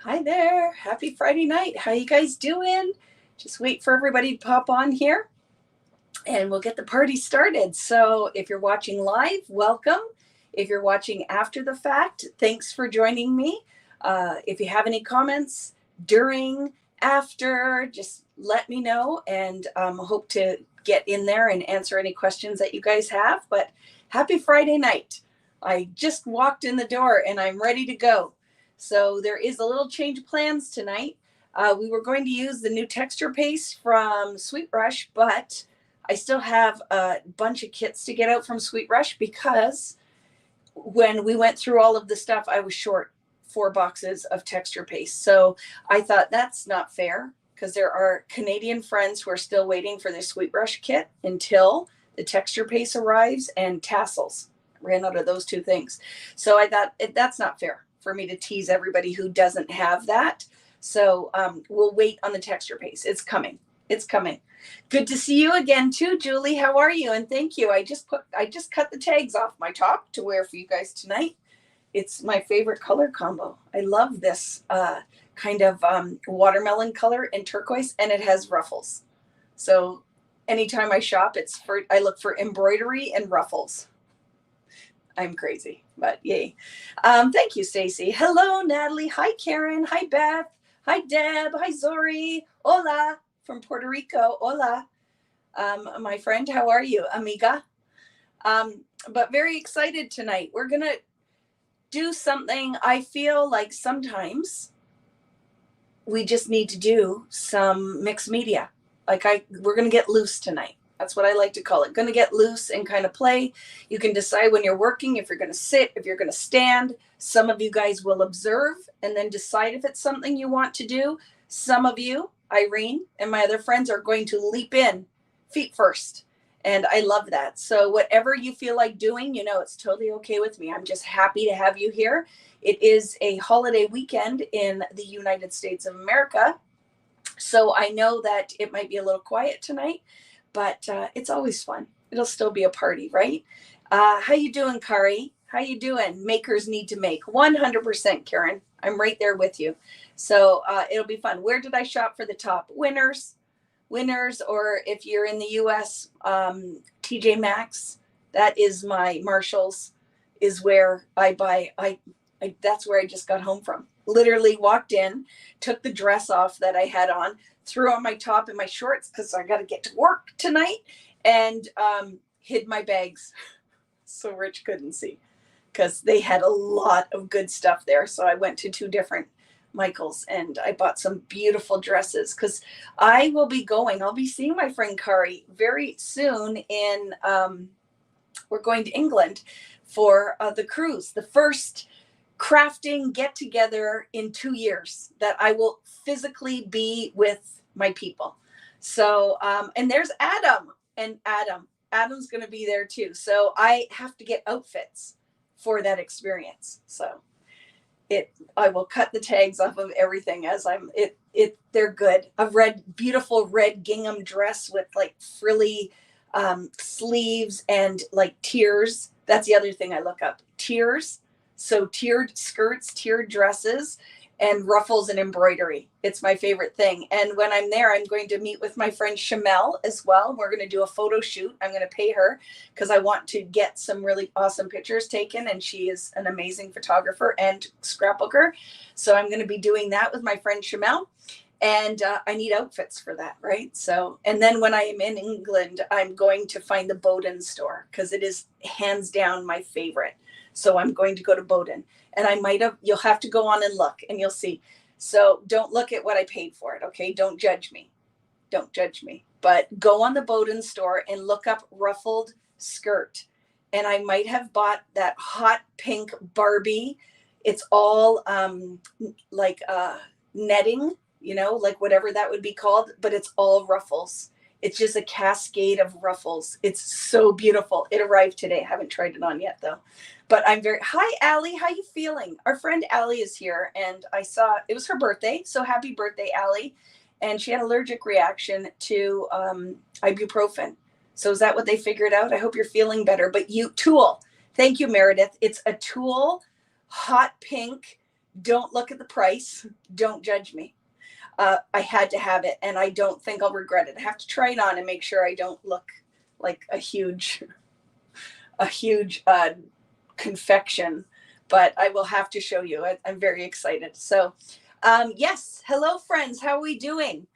Hi there. Happy Friday night. How you guys doing? Just wait for everybody to pop on here and we'll get the party started. So if you're watching live, welcome. If you're watching after the fact, thanks for joining me. If you have any comments during, after, just let me know, and hope to get in there and answer any questions that you guys have. But happy Friday night. I just walked in the door and I'm ready to go. So there is a little change of plans tonight. We were going to use the new texture paste from Sweet Rush, but I still have a bunch of kits to get out from Sweet Rush because when we went through all of the stuff, I was short 4 boxes of texture paste. So I thought that's not fair because there are Canadian friends who are still waiting for their Sweet Rush kit until the texture paste arrives, and tassels. Ran out of those 2 things. So I thought that's not fair for me to tease everybody who doesn't have that. So we'll wait on the texture paste. It's coming. It's coming. Good to see you again too, Julie. How are you? And thank you. I just cut the tags off my top to wear for you guys tonight. It's my favorite color combo. I love this kind of watermelon color and turquoise, and it has ruffles. So anytime I shop, I look for embroidery and ruffles. I'm crazy, but yay. Thank you, Stacy. Hello, Natalie. Hi, Karen. Hi, Beth. Hi, Deb. Hi, Zori. Hola from Puerto Rico. Hola. My friend, how are you, amiga? But very excited tonight. We're going to do something. I feel like sometimes we just need to do some mixed media. We're going to get loose tonight. That's what I like to call it. Going to get loose and kind of play. You can decide when you're working, if you're going to sit, if you're going to stand. Some of you guys will observe and then decide if it's something you want to do. Some of you, Irene and my other friends, are going to leap in feet first. And I love that. So whatever you feel like doing, it's totally okay with me. I'm just happy to have you here. It is a holiday weekend in the United States of America. So I know that it might be a little quiet tonight, but it's always fun. It'll still be a party, right? How you doing, Kari? How you doing? Makers need to make. 100%, Karen. I'm right there with you. So it'll be fun. Where did I shop for the top? Winners, or if you're in the U.S., TJ Maxx. That is my Marshalls, is where I buy. That's where I just got home from. Literally walked in, took the dress off that I had on, threw on my top and my shorts because I got to get to work tonight, and hid my bags so Rich couldn't see, because they had a lot of good stuff there. So I went to 2 different Michaels and I bought some beautiful dresses because I'll be seeing my friend Kari very soon we're going to England for the cruise, the first crafting get together in 2 years that I will physically be with my people. So and there's Adam's going to be there too. So I have to get outfits for that experience. So I will cut the tags off of everything as they're good. A beautiful red gingham dress with like frilly sleeves and like tiers. That's the other thing I look up. Tiers. So tiered skirts, tiered dresses, and ruffles and embroidery. It's my favorite thing. And when I'm there, I'm going to meet with my friend Shamel as well. We're going to do a photo shoot. I'm going to pay her because I want to get some really awesome pictures taken. And she is an amazing photographer and scrapbooker. So I'm going to be doing that with my friend Shamel. And I need outfits for that, right? So, and then when I am in England, I'm going to find the Bowden store because it is hands down my favorite. So I'm going to go to Bowden, and you'll have to go on and look and you'll see. So don't look at what I paid for it. Okay. Don't judge me. But go on the Bowden store and look up ruffled skirt. And I might have bought that hot pink Barbie. It's all netting, like whatever that would be called, but it's all ruffles. It's just a cascade of ruffles. It's so beautiful. It arrived today. I haven't tried it on yet though. But hi, Allie. How you feeling? Our friend Allie is here, and I saw it was her birthday. So happy birthday, Allie. And she had an allergic reaction to ibuprofen. So is that what they figured out? I hope you're feeling better. But Tulle. Thank you, Meredith. It's a Tulle hot pink Don't look at the price. Don't judge me. I had to have it, and I don't think I'll regret it. I have to try it on and make sure I don't look like a huge confection, but I will have to show you. I'm very excited. So, yes. Hello, friends. How are we doing?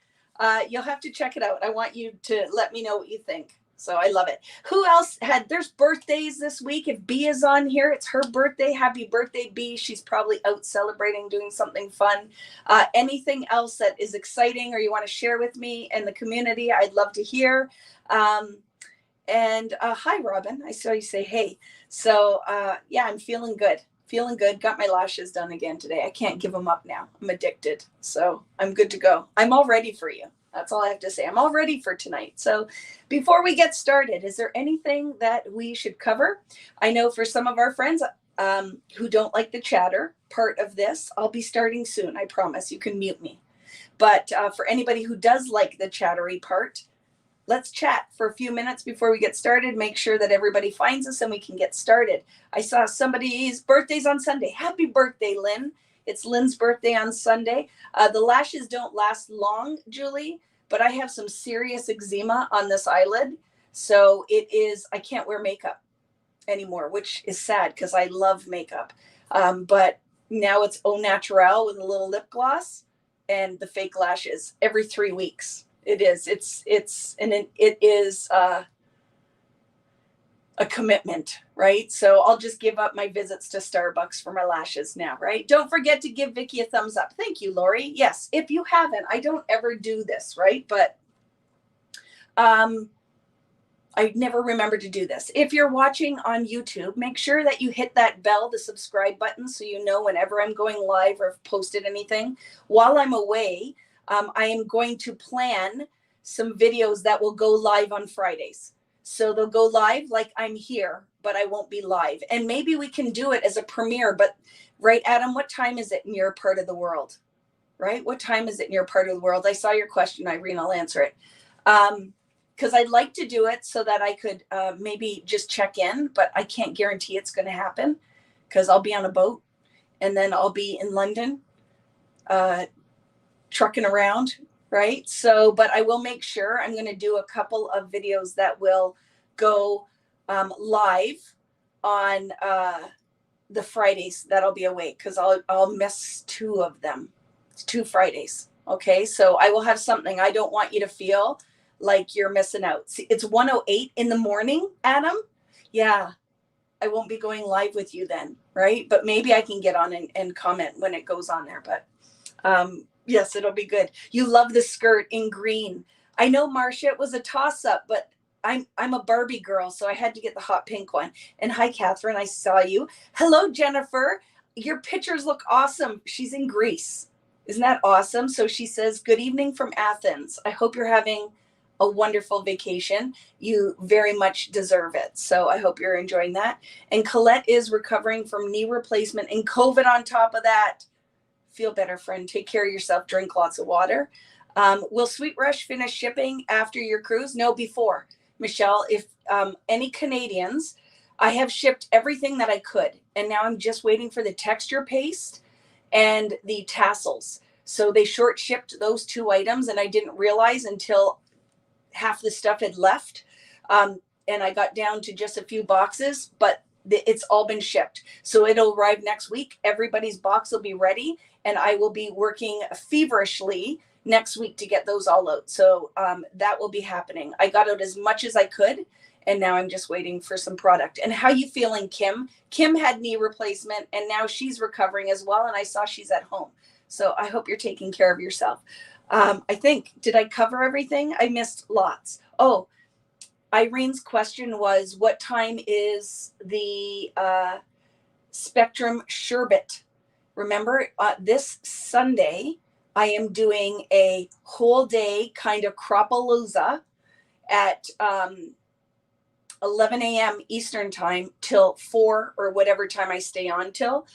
You'll have to check it out. I want you to let me know what you think. So I love it. Who else there's birthdays this week. If B is on here, it's her birthday. Happy birthday, B. She's probably out celebrating, doing something fun. Anything else that is exciting or you want to share with me and the community, I'd love to hear. And hi, Robin. I saw you say hey. So yeah, I'm feeling good. Feeling good. Got my lashes done again today. I can't give them up now. I'm addicted. So I'm good to go. I'm all ready for you. That's all I have to say. I'm all ready for tonight. So before we get started, is there anything that we should cover? I know for some of our friends who don't like the chatter part of this, I'll be starting soon. I promise. You can mute me. But for anybody who does like the chattery part, let's chat for a few minutes before we get started. Make sure that everybody finds us and we can get started. I saw somebody's birthday's on Sunday. Happy birthday, Lynn. It's Lynn's birthday on Sunday. The lashes don't last long, Julie, but I have some serious eczema on this eyelid. So I can't wear makeup anymore, which is sad because I love makeup. But now it's au naturel with a little lip gloss and the fake lashes every 3 weeks. It is a commitment, right? So I'll just give up my visits to Starbucks for my lashes now, right? Don't forget to give Vicky a thumbs up. Thank you, Lori. Yes, if you haven't, I don't ever do this, right? But I never remember to do this. If you're watching on YouTube, make sure that you hit that bell, the subscribe button, so you know whenever I'm going live or have posted anything. While I'm away, I am going to plan some videos that will go live on Fridays. So they'll go live like I'm here, but I won't be live. And maybe we can do it as a premiere, but right, Adam, what time is it in your part of the world? Right? What time is it in your part of the world? I saw your question, Irene. I'll answer it. Because I'd like to do it so that I could maybe just check in, but I can't guarantee it's going to happen because I'll be on a boat and then I'll be in London trucking around, right? So, but I will make sure I'm going to do a couple of videos that will go live on the Fridays that I'll be awake because I'll miss 2 of them. It's 2 Fridays. Okay, so I will have something. I don't want you to feel like you're missing out. See, it's 1:08 in the morning, Adam. Yeah, I won't be going live with you then, right? But maybe I can get on and comment when it goes on there. But yes, it'll be good. You love the skirt in green. I know, Marcia, it was a toss-up, but I'm a Barbie girl, so I had to get the hot pink one. And hi, Catherine, I saw you. Hello, Jennifer. Your pictures look awesome. She's in Greece. Isn't that awesome? So she says, good evening from Athens. I hope you're having a wonderful vacation. You very much deserve it. So I hope you're enjoying that. And Colette is recovering from knee replacement and COVID on top of that. Feel better, friend. Take care of yourself. Drink lots of water. Will Sweet Rush finish shipping after your cruise? No, before. Michelle, if any Canadians, I have shipped everything that I could. And now I'm just waiting for the texture paste and the tassels. So they short shipped those 2 items and I didn't realize until half the stuff had left. And I got down to just a few boxes, but it's all been shipped. So it'll arrive next week. Everybody's box will be ready and I will be working feverishly next week to get those all out. So that will be happening. I got out as much as I could and now I'm just waiting for some product. And how you feeling, Kim? Kim had knee replacement and now she's recovering as well. And I saw she's at home. So I hope you're taking care of yourself. I think, did I cover everything? I missed lots. Oh, Irene's question was, what time is the Spectrum Sherbet? Remember, this Sunday, I am doing a whole day kind of cropalooza at 11 a.m. Eastern time till 4 or whatever time I stay on till.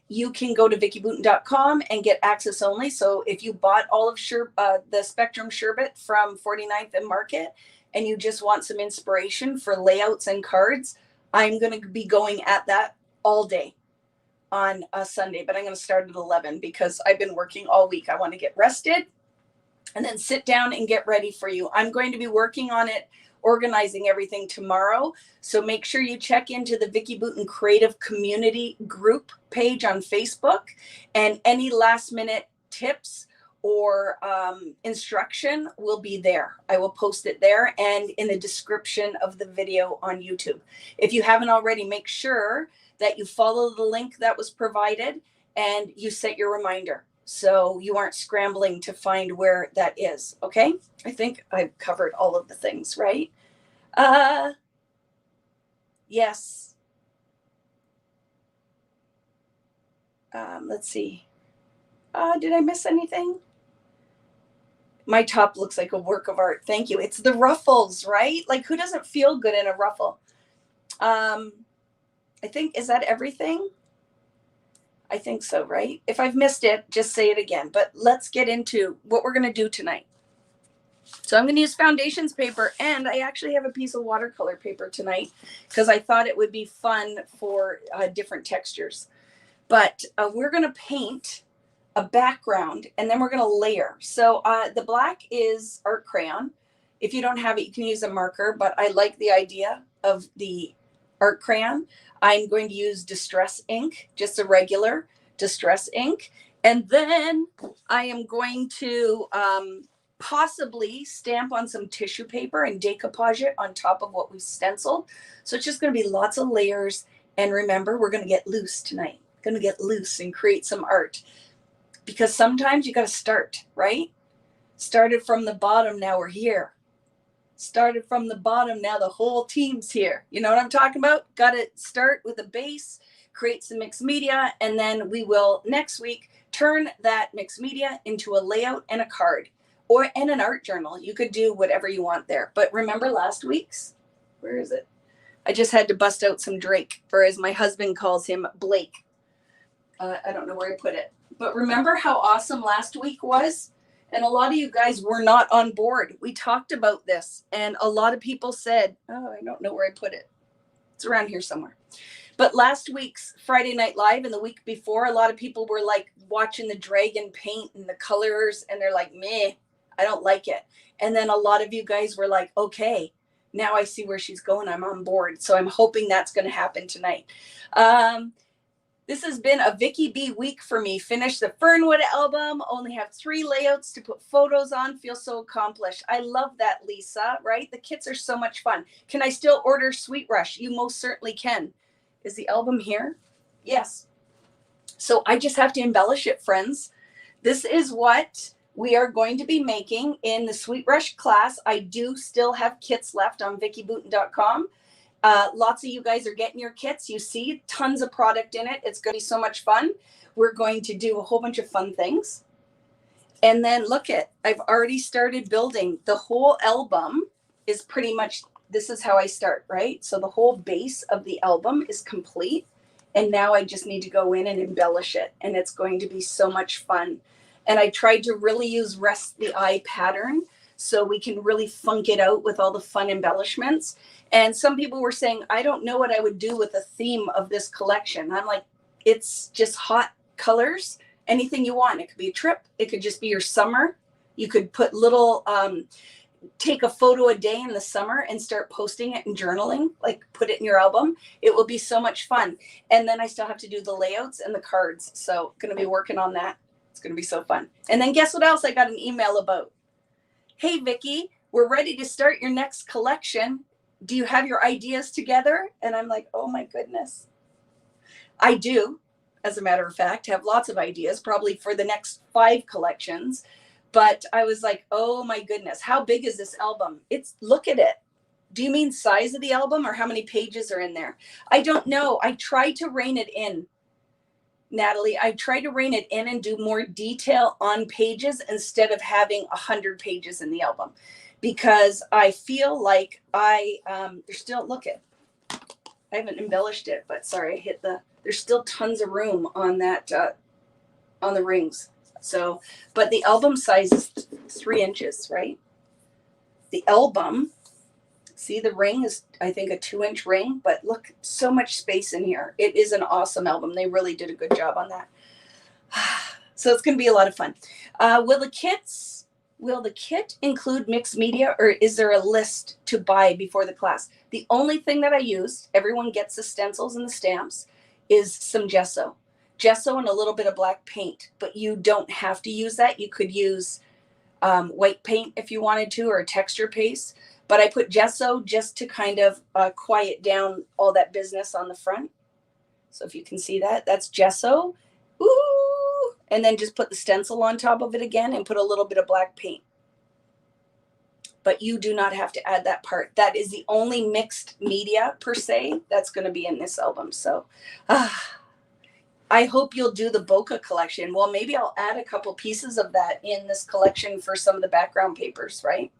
You can go to vickybooten.com and get access only. So if you bought all of the Spectrum Sherbet from 49th and Market and you just want some inspiration for layouts and cards, I'm going to be going at that all day on a Sunday, but I'm going to start at 11 because I've been working all week. I want to get rested and then sit down and get ready for you. I'm going to be working on it, organizing everything tomorrow. So make sure you check into the Vicki Boutin Creative Community group page on Facebook, and any last minute tips or instruction will be there. I will post it there and in the description of the video on YouTube. If you haven't already, make sure that you follow the link that was provided and you set your reminder so you aren't scrambling to find where that is. Okay, I think I've covered all of the things, right? Yes. Let's see. Did I miss anything? My top looks like a work of art. Thank you. It's the ruffles, right? Like, who doesn't feel good in a ruffle? I think, is that everything? I think so, right? If I've missed it, just say it again. But let's get into what we're going to do tonight. So I'm going to use foundations paper, and I actually have a piece of watercolor paper tonight because I thought it would be fun for different textures. But we're going to paint a background, and then we're going to layer. So the black is art crayon. If you don't have it, you can use a marker, but I like the idea of the art crayon. I'm going to use distress ink, just a regular distress ink. And then I am going to possibly stamp on some tissue paper and decoupage it on top of what we stenciled. So it's just going to be lots of layers. And remember, we're going to get loose tonight. Going to get loose and create some art. Because sometimes you got to start, right? Started from the bottom, now we're here. Started from the bottom, now the whole team's here. You know what I'm talking about? Got to start with a base, create some mixed media, and then we will next week turn that mixed media into a layout and a card, and an art journal. You could do whatever you want there. But remember last week's? Where is it? I just had to bust out some Drake, or as my husband calls him, Blake. I don't know where I put it. But remember how awesome last week was? And a lot of you guys were not on board. We talked about this, and a lot of people said, oh, I don't know where I put it. It's around here somewhere. But last week's Friday Night Live and the week before, a lot of people were like watching the dragon paint and the colors, and they're like, meh, I don't like it. And then a lot of you guys were like, okay, now I see where she's going. I'm on board. So I'm hoping that's going to happen tonight. This has been a Vicki B week for me. Finished the Fernwood album, only have 3 layouts to put photos on. Feel so accomplished. I love that, Lisa, right? The kits are so much fun. Can I still order Sweet Rush? You most certainly can. Is the album here? Yes. So I just have to embellish it, friends. This is what we are going to be making in the Sweet Rush class. I do still have kits left on vickiboutin.com. Lots of you guys are getting your kits. You see tons of product in it. It's going to be so much fun. We're going to do a whole bunch of fun things. And then look at, I've already started building. The whole album is pretty much, this is how I start, right? So the whole base of the album is complete. And now I just need to go in and embellish it. And it's going to be so much fun. And I tried to really use Rest the Eye pattern so we can really funk it out with all the fun embellishments. And some people were saying, I don't know what I would do with the theme of this collection. I'm like, it's just hot colors, anything you want. It could be a trip. It could just be your summer. You could put little, take a photo a day in the summer and start posting it and journaling, like put it in your album. It will be so much fun. And then I still have to do the layouts and the cards. So going to be working on that. It's going to be so fun. And then guess what else I got an email about? Hey, Vicki, we're ready to start your next collection. Do you have your ideas together? And I'm like, oh my goodness. I do, as a matter of fact, have lots of ideas, probably for the next 5 collections. But I was like, oh my goodness, how big is this album? Look at it. Do you mean size of the album or how many pages are in there? I don't know. I tried to rein it in, Natalie. I tried to rein it in and do more detail on pages instead of having 100 pages in the album. Because I feel like there's still, look at, I haven't embellished it, but sorry, I hit there's still tons of room on that, on the rings. So, but the album size is 3 inches, right? The album See, the ring is, I think, a 2-inch ring, but look, so much space in here. It is an awesome album. They really did a good job on that. So it's going to be a lot of fun. Will the kit include mixed media, or is there a list to buy before the class? The only thing that I use, everyone gets the stencils and the stamps, is some gesso and a little bit of black paint, but you don't have to use that. You could use white paint if you wanted to, or a texture paste, but I put gesso just to kind of quiet down all that business on the front. So if you can see that, that's gesso. Ooh, and then just put the stencil on top of it again and put a little bit of black paint. But you do not have to add that part. That is the only mixed media per se that's going to be in this album. So I hope you'll do the bokeh collection. Well, maybe I'll add a couple pieces of that in this collection for some of the background papers, right?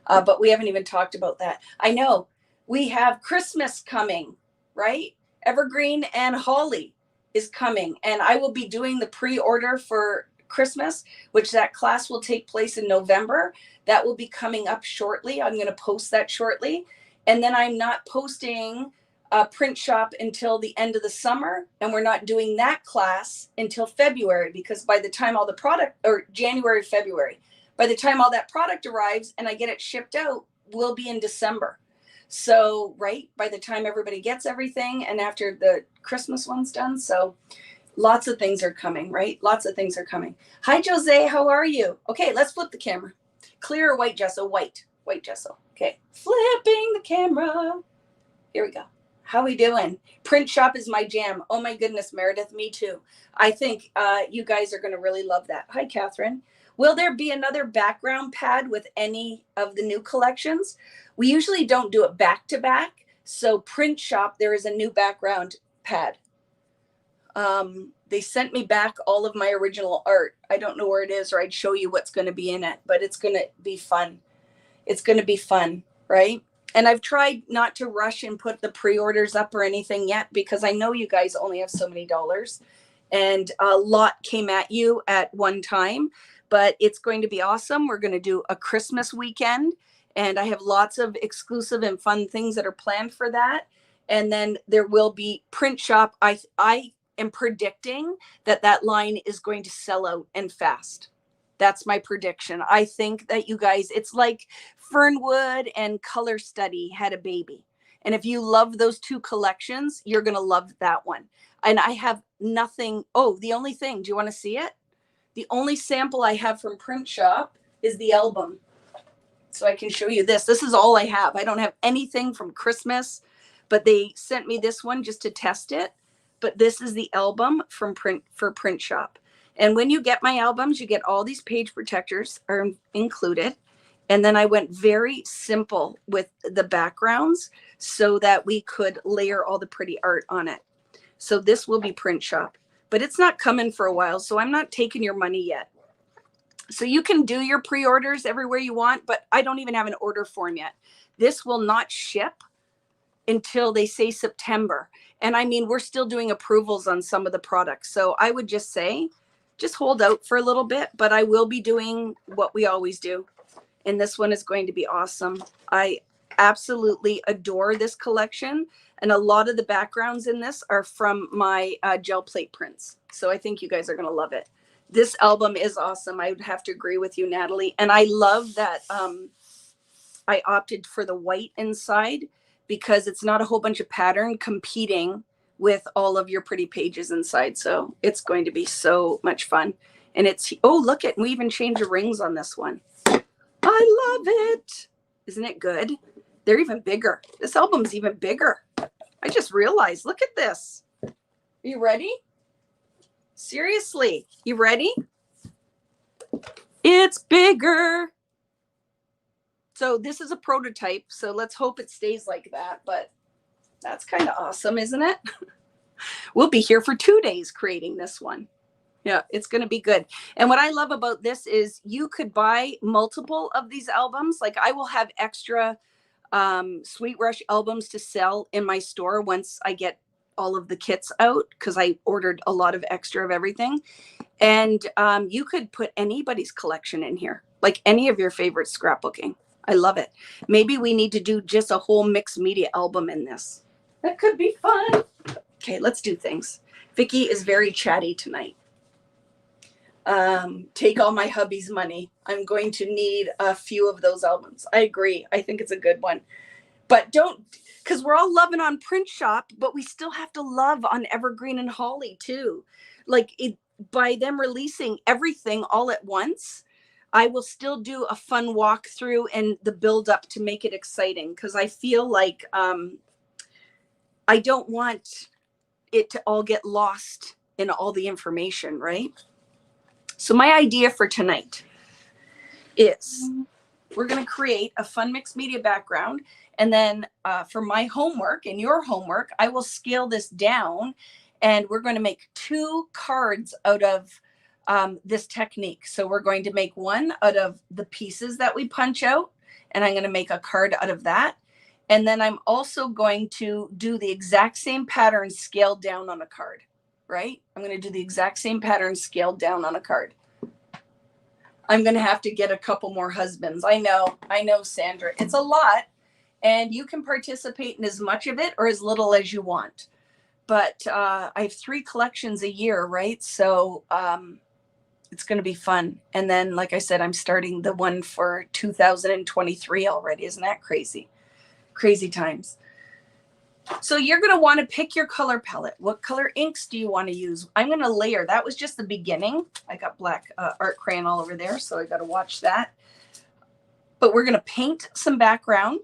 But we haven't even talked about that. I know we have Christmas coming, right? Evergreen and Holly is coming, and I will be doing the pre-order for Christmas, which that class will take place in November. That will be coming up shortly. I'm going to post that shortly. And then I'm not posting a print shop until the end of the summer. And we're not doing that class until February, because by the time all the product, or January, February, by the time all that product arrives and I get it shipped out, we'll be in December. So, right, by the time everybody gets everything and after the Christmas one's done. So lots of things are coming, right? Lots of things are coming. Hi, Jose, how are you? Okay, let's flip the camera. Clear or white gesso? White gesso. Okay, flipping the camera. Here we go. How we doing? Print shop is my jam. Oh my goodness, Meredith, me too. I think you guys are going to really love that. Hi, Catherine. Will there be another background pad with any of the new collections? We usually don't do it back to back. So print shop, there is a new background pad. They sent me back all of my original art. I don't know where it is, or I'd show you what's going to be in it, but it's going to be fun. It's going to be fun, right? And I've tried not to rush and put the pre-orders up or anything yet, because I know you guys only have so many dollars and a lot came at you at one time, but it's going to be awesome. We're going to do a Christmas weekend, and I have lots of exclusive and fun things that are planned for that. And then there will be print shop. I am predicting that line is going to sell out and fast. That's my prediction. I think that you guys, it's like Fernwood and Color Study had a baby. And if you love those two collections, you're going to love that one. And I have nothing. Oh, the only thing, do you want to see it? The only sample I have from print shop is the album. So I can show you this. This is all I have. I don't have anything from Christmas, but they sent me this one just to test it. But this is the album from print shop. And when you get my albums, you get all these page protectors are included. And then I went very simple with the backgrounds so that we could layer all the pretty art on it. So this will be print shop, but it's not coming for a while. So I'm not taking your money yet. So you can do your pre-orders everywhere you want, but I don't even have an order form yet. This will not ship until they say September. And I mean, we're still doing approvals on some of the products. So I would just say, just hold out for a little bit, but I will be doing what we always do. And this one is going to be awesome. I absolutely adore this collection. And a lot of the backgrounds in this are from my gel plate prints. So I think you guys are going to love it. This album is awesome. I would have to agree with you, Natalie. And I love that I opted for the white inside, because it's not a whole bunch of pattern competing with all of your pretty pages inside. So it's going to be so much fun. And it's, oh, look at, we even changed the rings on this one. I love it. Isn't it good? They're even bigger. This album's even bigger. I just realized, look at this. Are you ready? Seriously, you ready? It's bigger. So this is a prototype. So let's hope it stays like that. But that's kind of awesome, isn't it? We'll be here for 2 days creating this one. Yeah, it's going to be good. And what I love about this is you could buy multiple of these albums. Like I will have extra Sweet Rush albums to sell in my store once I get all of the kits out, because I ordered a lot of extra of everything. And you could put anybody's collection in here, like any of your favorite scrapbooking. I love it. Maybe we need to do just a whole mixed media album in this. That could be fun. Okay, let's do things. Vicki is very chatty tonight. Take all my hubby's money. I'm going to need a few of those albums. I agree. I think it's a good one. But don't, because we're all loving on Print Shop, but we still have to love on Evergreen and Holly too. Like it, by them releasing everything all at once, I will still do a fun walkthrough and the build up to make it exciting, because I feel like I don't want it to all get lost in all the information, right? So my idea for tonight is we're going to create a fun mixed media background. And then for my homework and your homework, I will scale this down and we're going to make 2 cards out of this technique. So we're going to make one out of the pieces that we punch out, and I'm going to make a card out of that. And then I'm also going to do the exact same pattern scaled down on a card, right? I'm going to do the exact same pattern scaled down on a card. I'm going to have to get a couple more husbands. I know, Sandra. It's a lot, and you can participate in as much of it or as little as you want. But I have 3 collections a year, right? So it's going to be fun. And then, like I said, I'm starting the one for 2023 already. Isn't that crazy? Crazy times. So you're going to want to pick your color palette. What color inks do you want to use? I'm going to layer. That was just the beginning. I got black art crayon all over there, so I got to watch that. But we're going to paint some background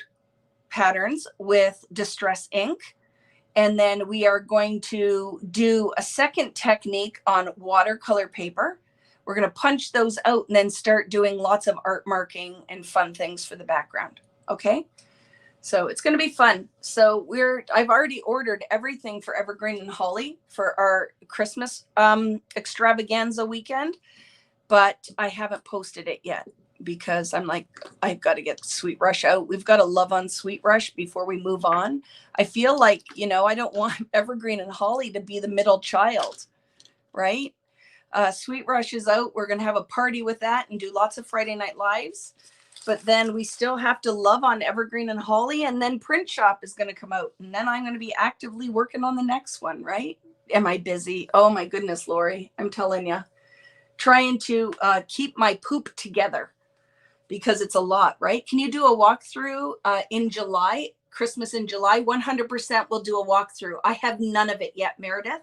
patterns with distress ink. And then we are going to do a second technique on watercolor paper. We're going to punch those out and then start doing lots of art marking and fun things for the background. Okay. So it's going to be fun. So I've already ordered everything for Evergreen and Holly for our Christmas extravaganza weekend, but I haven't posted it yet because I'm like, I've got to get Sweet Rush out. We've got to love on Sweet Rush before we move on. I feel like, I don't want Evergreen and Holly to be the middle child, right? Sweet Rush is out. We're going to have a party with that and do lots of Friday Night Lives. But then we still have to love on Evergreen and Holly, and then Print Shop is going to come out. And then I'm going to be actively working on the next one, right? Am I busy? Oh my goodness, Lori, I'm telling you. Trying to keep my poop together because it's a lot, right? Can you do a walkthrough in July, Christmas in July? 100% will do a walkthrough. I have none of it yet, Meredith.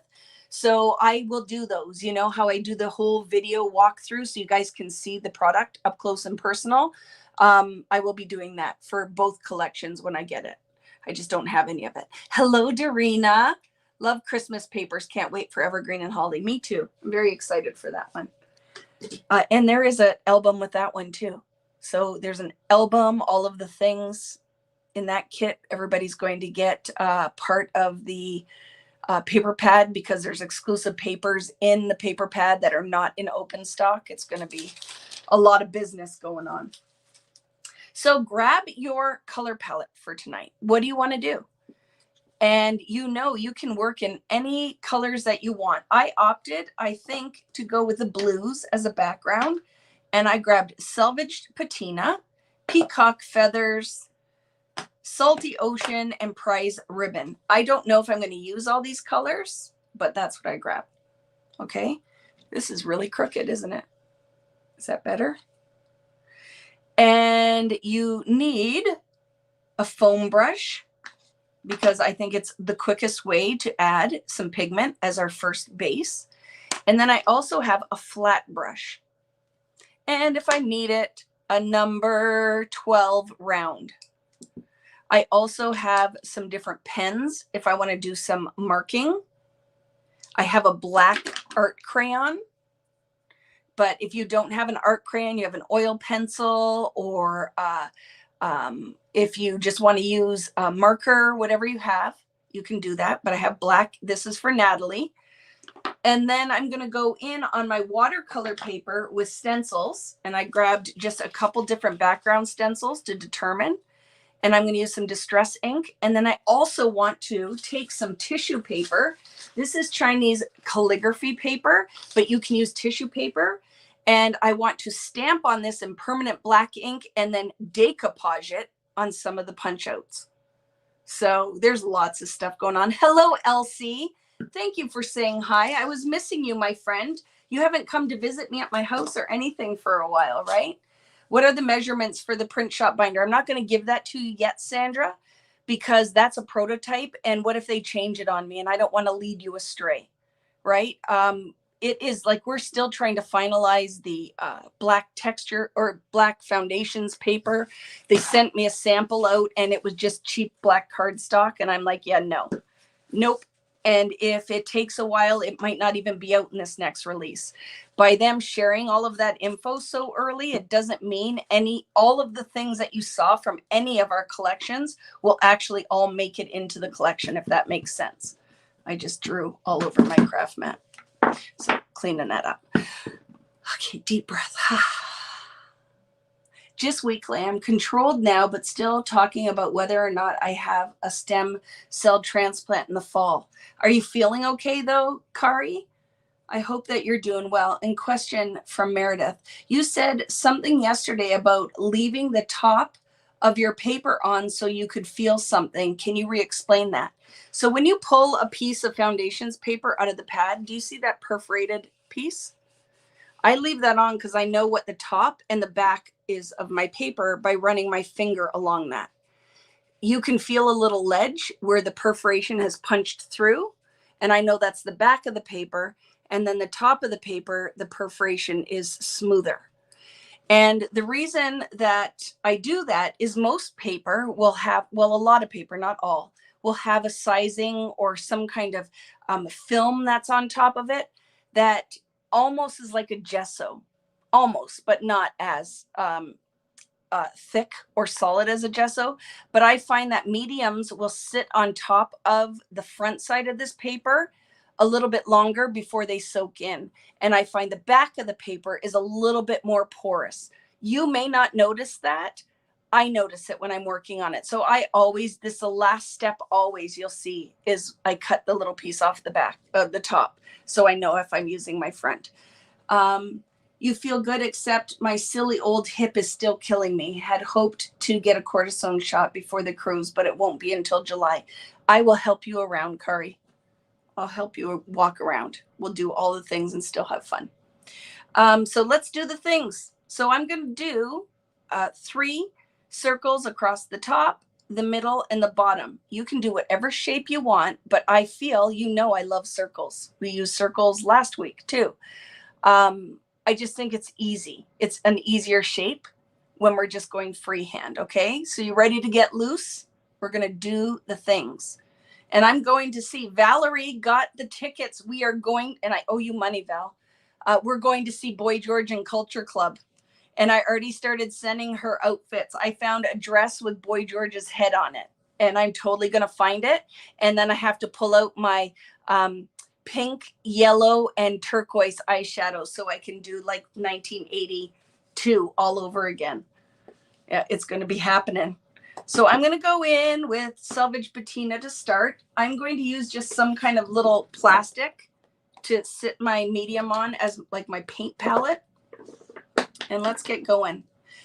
So I will do those, you know how I do the whole video walkthrough so you guys can see the product up close and personal. I will be doing that for both collections when I get it. I just don't have any of it. Hello, Darina. Love Christmas papers. Can't wait for Evergreen and Holly. Me too. I'm very excited for that one. And there is an album with that one too. So there's an album, all of the things in that kit. Everybody's going to get part of the paper pad because there's exclusive papers in the paper pad that are not in open stock. It's going to be a lot of business going on. So grab your color palette for tonight. What do you want to do? And you can work in any colors that you want. I opted, I think, to go with the blues as a background. And I grabbed Selvaged Patina, Peacock Feathers, Salty Ocean, and Prize Ribbon. I don't know if I'm going to use all these colors, but that's what I grabbed. Okay. This is really crooked, isn't it? Is that better? And you need a foam brush because I think it's the quickest way to add some pigment as our first base. And then I also have a flat brush. And if I need it, a number 12 round. I also have some different pens if I want to do some marking. I have a black art crayon. But if you don't have an art crayon, you have an oil pencil, or if you just want to use a marker, whatever you have, you can do that. But I have black. This is for Natalie. And then I'm going to go in on my watercolor paper with stencils. And I grabbed just a couple different background stencils to determine. And I'm going to use some distress ink. And then I also want to take some tissue paper. This is Chinese calligraphy paper, but you can use tissue paper. And I want to stamp on this in permanent black ink and then decoupage it on some of the punch outs. So there's lots of stuff going on. Hello, Elsie. Thank you for saying hi. I was missing you, my friend. You haven't come to visit me at my house or anything for a while, right? What are the measurements for the print shop binder? I'm not going to give that to you yet, Sandra, because that's a prototype. And what if they change it on me? And I don't want to lead you astray, right? It is like we're still trying to finalize the black texture or black foundations paper. They sent me a sample out and it was just cheap black cardstock. And I'm like, yeah, no, nope. And if it takes a while, it might not even be out in this next release. By them sharing all of that info so early, it doesn't mean all of the things that you saw from any of our collections will actually all make it into the collection, if that makes sense. I just drew all over my craft mat. So cleaning that up. Okay, deep breath. Just weekly. I'm controlled now, but still talking about whether or not I have a stem cell transplant in the fall. Are you feeling okay though, Kari? I hope that you're doing well. And question from Meredith. You said something yesterday about leaving the top of your paper on so you could feel something. Can you re-explain that? So when you pull a piece of foundations paper out of the pad, do you see that perforated piece? I leave that on because I know what the top and the back is of my paper by running my finger along that. You can feel a little ledge where the perforation has punched through, and I know that's the back of the paper. And then the top of the paper, the perforation is smoother. And the reason that I do that is most paper will have, well, a lot of paper, not all, will have a sizing or some kind of film that's on top of it that almost is like a gesso, almost, but not as thick or solid as a gesso. But I find that mediums will sit on top of the front side of this paper a little bit longer before they soak in. And I find the back of the paper is a little bit more porous. You may not notice that. I notice it when I'm working on it. So I always, this is the last step always you'll see is I cut the little piece off the back of the top. So I know if I'm using my front. You feel good, except my silly old hip is still killing me. Had hoped to get a cortisone shot before the cruise, but it won't be until July. I will help you around, Kari. I'll help you walk around. We'll do all the things and still have fun. So let's do the things. So I'm going to do 3 circles across the top, the middle, and the bottom. You can do whatever shape you want, but I feel, you know, I love circles. We used circles last week too. I just think it's easy. It's an easier shape when we're just going freehand. Okay. So you ready to get loose? We're going to do the things. And I'm going to see Valerie got the tickets. We are going, and I owe you money, Val. We're going to see Boy George and Culture Club. And I already started sending her outfits. I found a dress with Boy George's head on it, and I'm totally going to find it. And then I have to pull out my pink, yellow, and turquoise eyeshadow so I can do like 1982 all over again. Yeah, it's going to be happening. So I'm going to go in with Selvage Patina to start. I'm going to use just some kind of little plastic to sit my medium on as like my paint palette. And let's get going.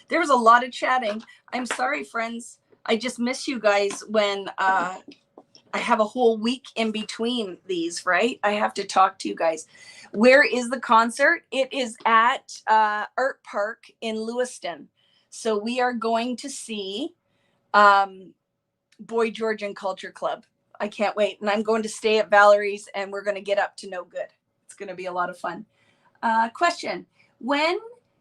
There was a lot of chatting. I'm sorry, friends. I just miss you guys when I have a whole week in between these, right? I have to talk to you guys. Where is the concert? It is at Art Park in Lewiston. So we are going to see Boy George and Culture Club. I can't wait. And I'm going to stay at Valerie's and we're going to get up to no good. It's going to be a lot of fun. Question. When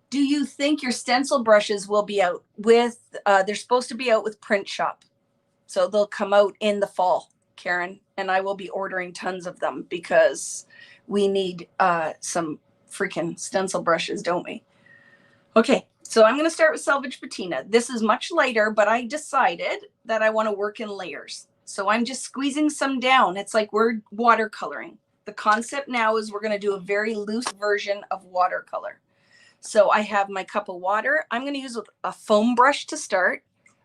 do you think your stencil brushes will be out with, they're supposed to be out with Print Shop. So they'll come out in the fall, Karen, and I will be ordering tons of them because we need some freaking stencil brushes, don't we? Okay. So I'm going to start with Selvage Patina. This is much lighter, but I decided that I want to work in layers. So I'm just squeezing some down. It's like we're watercoloring. The concept now is we're going to do a very loose version of watercolor. So I have my cup of water. I'm going to use a foam brush to start.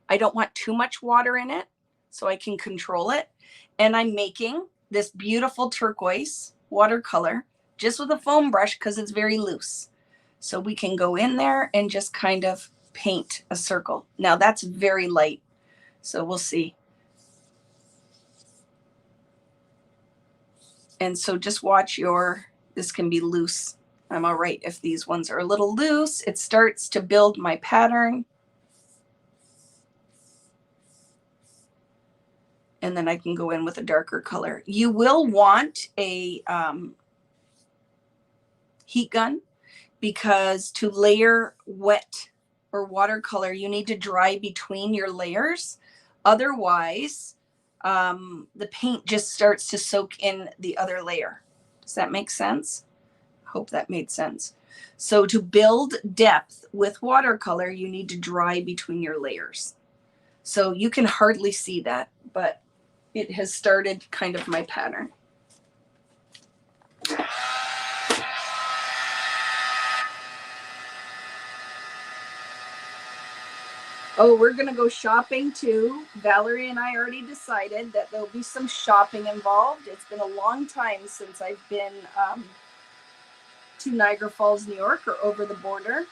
I don't want too much water in it so I can control it. And I'm making this beautiful turquoise watercolor just with a foam brush because it's very loose. So we can go in there and just kind of paint a circle. Now that's very light, so we'll see. And so just watch this can be loose. I'm all right if these ones are a little loose. It starts to build my pattern. And then I can go in with a darker color. You will want a heat gun, because to layer wet or watercolor, you need to dry between your layers. Otherwise, the paint just starts to soak in the other layer. Does that make sense? Hope that made sense. So to build depth with watercolor, you need to dry between your layers. So you can hardly see that, but it has started kind of my pattern. Oh, we're going to go shopping too. Valerie and I already decided that there'll be some shopping involved. It's been a long time since I've been to Niagara Falls, New York, or over the border.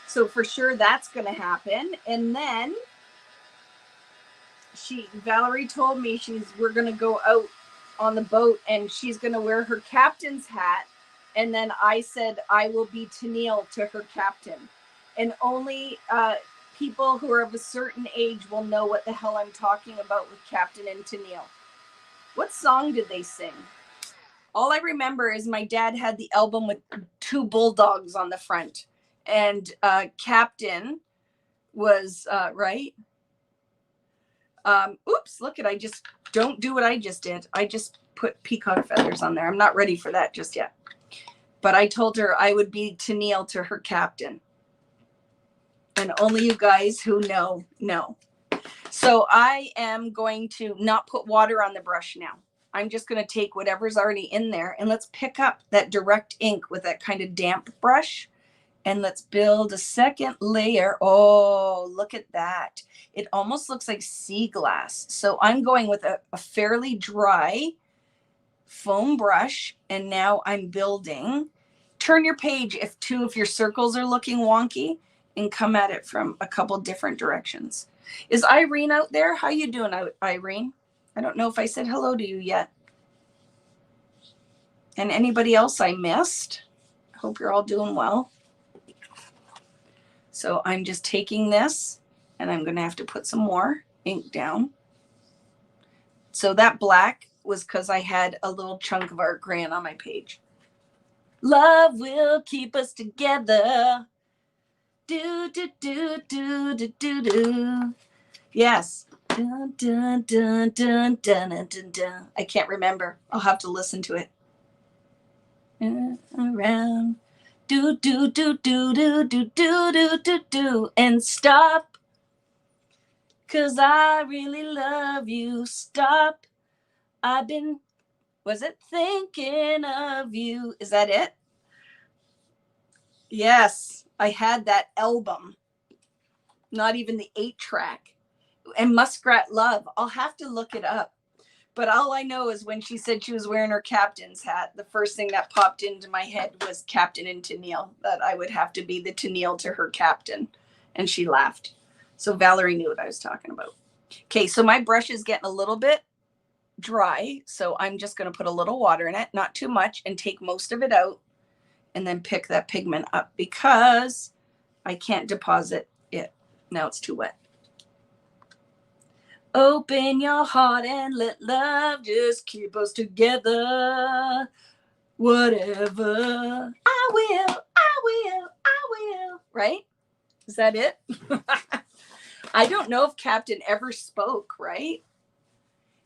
So for sure that's going to happen. And then Valerie told me we're going to go out on the boat and she's going to wear her captain's hat. And then I said, I will be Tennille to her captain. And only people who are of a certain age will know what the hell I'm talking about with Captain and Tennille. What song did they sing? All I remember is my dad had the album with 2 bulldogs on the front. And Captain was, right? Oops, look at, I just don't do what I just did. I just put peacock feathers on there. I'm not ready for that just yet. But I told her I would be Tennille to her captain. And only you guys who know. So I am going to not put water on the brush now. I'm just going to take whatever's already in there and let's pick up that direct ink with that kind of damp brush. And let's build a second layer. Oh, look at that. It almost looks like sea glass. So I'm going with a fairly dry foam brush. And now I'm building. Turn your page if your circles are looking wonky, and come at it from a couple different directions. Is Irene out there? How you doing, Irene? I don't know if I said hello to you yet. And anybody else I missed? I hope you're all doing well. So I'm just taking this and I'm going to have to put some more ink down. So that black was because I had a little chunk of art crayon on my page. Love will keep us together. Do, do, do, do, do, do, do. Yes. Dun, dun, dun, dun, dun, dun, dun, dun. I can't remember. I'll have to listen to it. Around. Do, do, do, do, do, do, do, do, do, do. And stop. 'Cause I really love you. Stop. I've been, was it thinking of you? Is that it? Yes. I had that album, not even the 8-track, and Muskrat Love. I'll have to look it up. But all I know is when she said she was wearing her captain's hat, the first thing that popped into my head was Captain and Tennille, that I would have to be the Tennille to her captain. And she laughed. So Valerie knew what I was talking about. Okay, so my brush is getting a little bit dry. So I'm just going to put a little water in it, not too much, and take most of it out. And then pick that pigment up because I can't deposit it. Now it's too wet. Open your heart and let love just keep us together. Whatever. I will. Right? Is that it? I don't know if Captain ever spoke, right?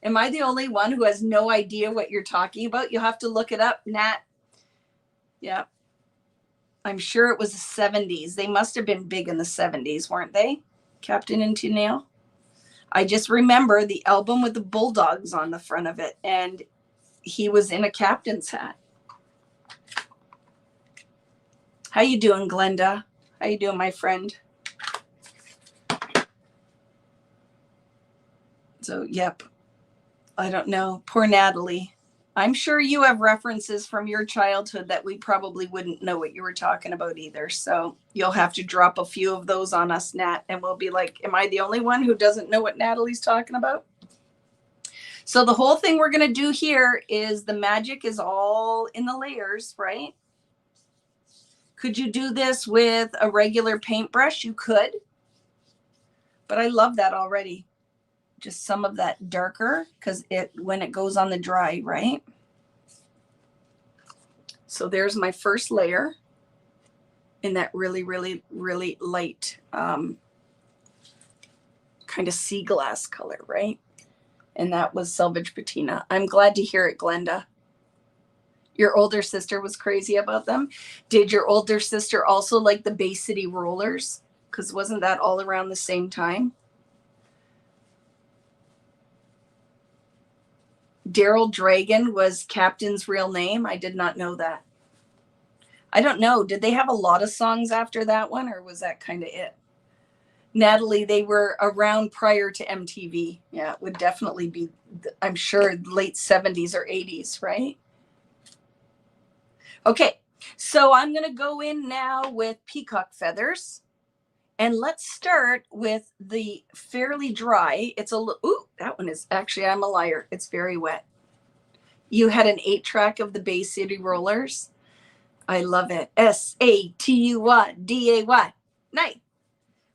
Am I the only one who has no idea what you're talking about? You'll have to look it up, Nat. Yeah. I'm sure it was the 70s. They must have been big in the 70s, weren't they? Captain and Tennille. I just remember the album with the bulldogs on the front of it, and he was in a captain's hat. How you doing, Glenda? How you doing, my friend? So, yep. I don't know. Poor Natalie. I'm sure you have references from your childhood that we probably wouldn't know what you were talking about either. So you'll have to drop a few of those on us, Nat, and we'll be like, am I the only one who doesn't know what Natalie's talking about? So the whole thing we're going to do here is the magic is all in the layers, right? Could you do this with a regular paintbrush? You could, but I love that already. Just some of that darker because when it goes on the dry, right? So there's my first layer in that really, really, really light kind of sea glass color, right? And that was Selvage Patina. I'm glad to hear it, Glenda. Your older sister was crazy about them. Did your older sister also like the Bay City rollers? Because wasn't that all around the same time? Daryl Dragon was Captain's real name. I did not know that. I don't know. Did they have a lot of songs after that one, or was that kind of it? Natalie, they were around prior to MTV. Yeah, it would definitely be, I'm sure, late 70s or 80s, right? Okay, so I'm going to go in now with peacock feathers. And let's start with the fairly dry. It's a little, ooh, that one is actually, I'm a liar. It's very wet. You had an 8-track of the Bay City Rollers. I love it. SATUYDAY. Night.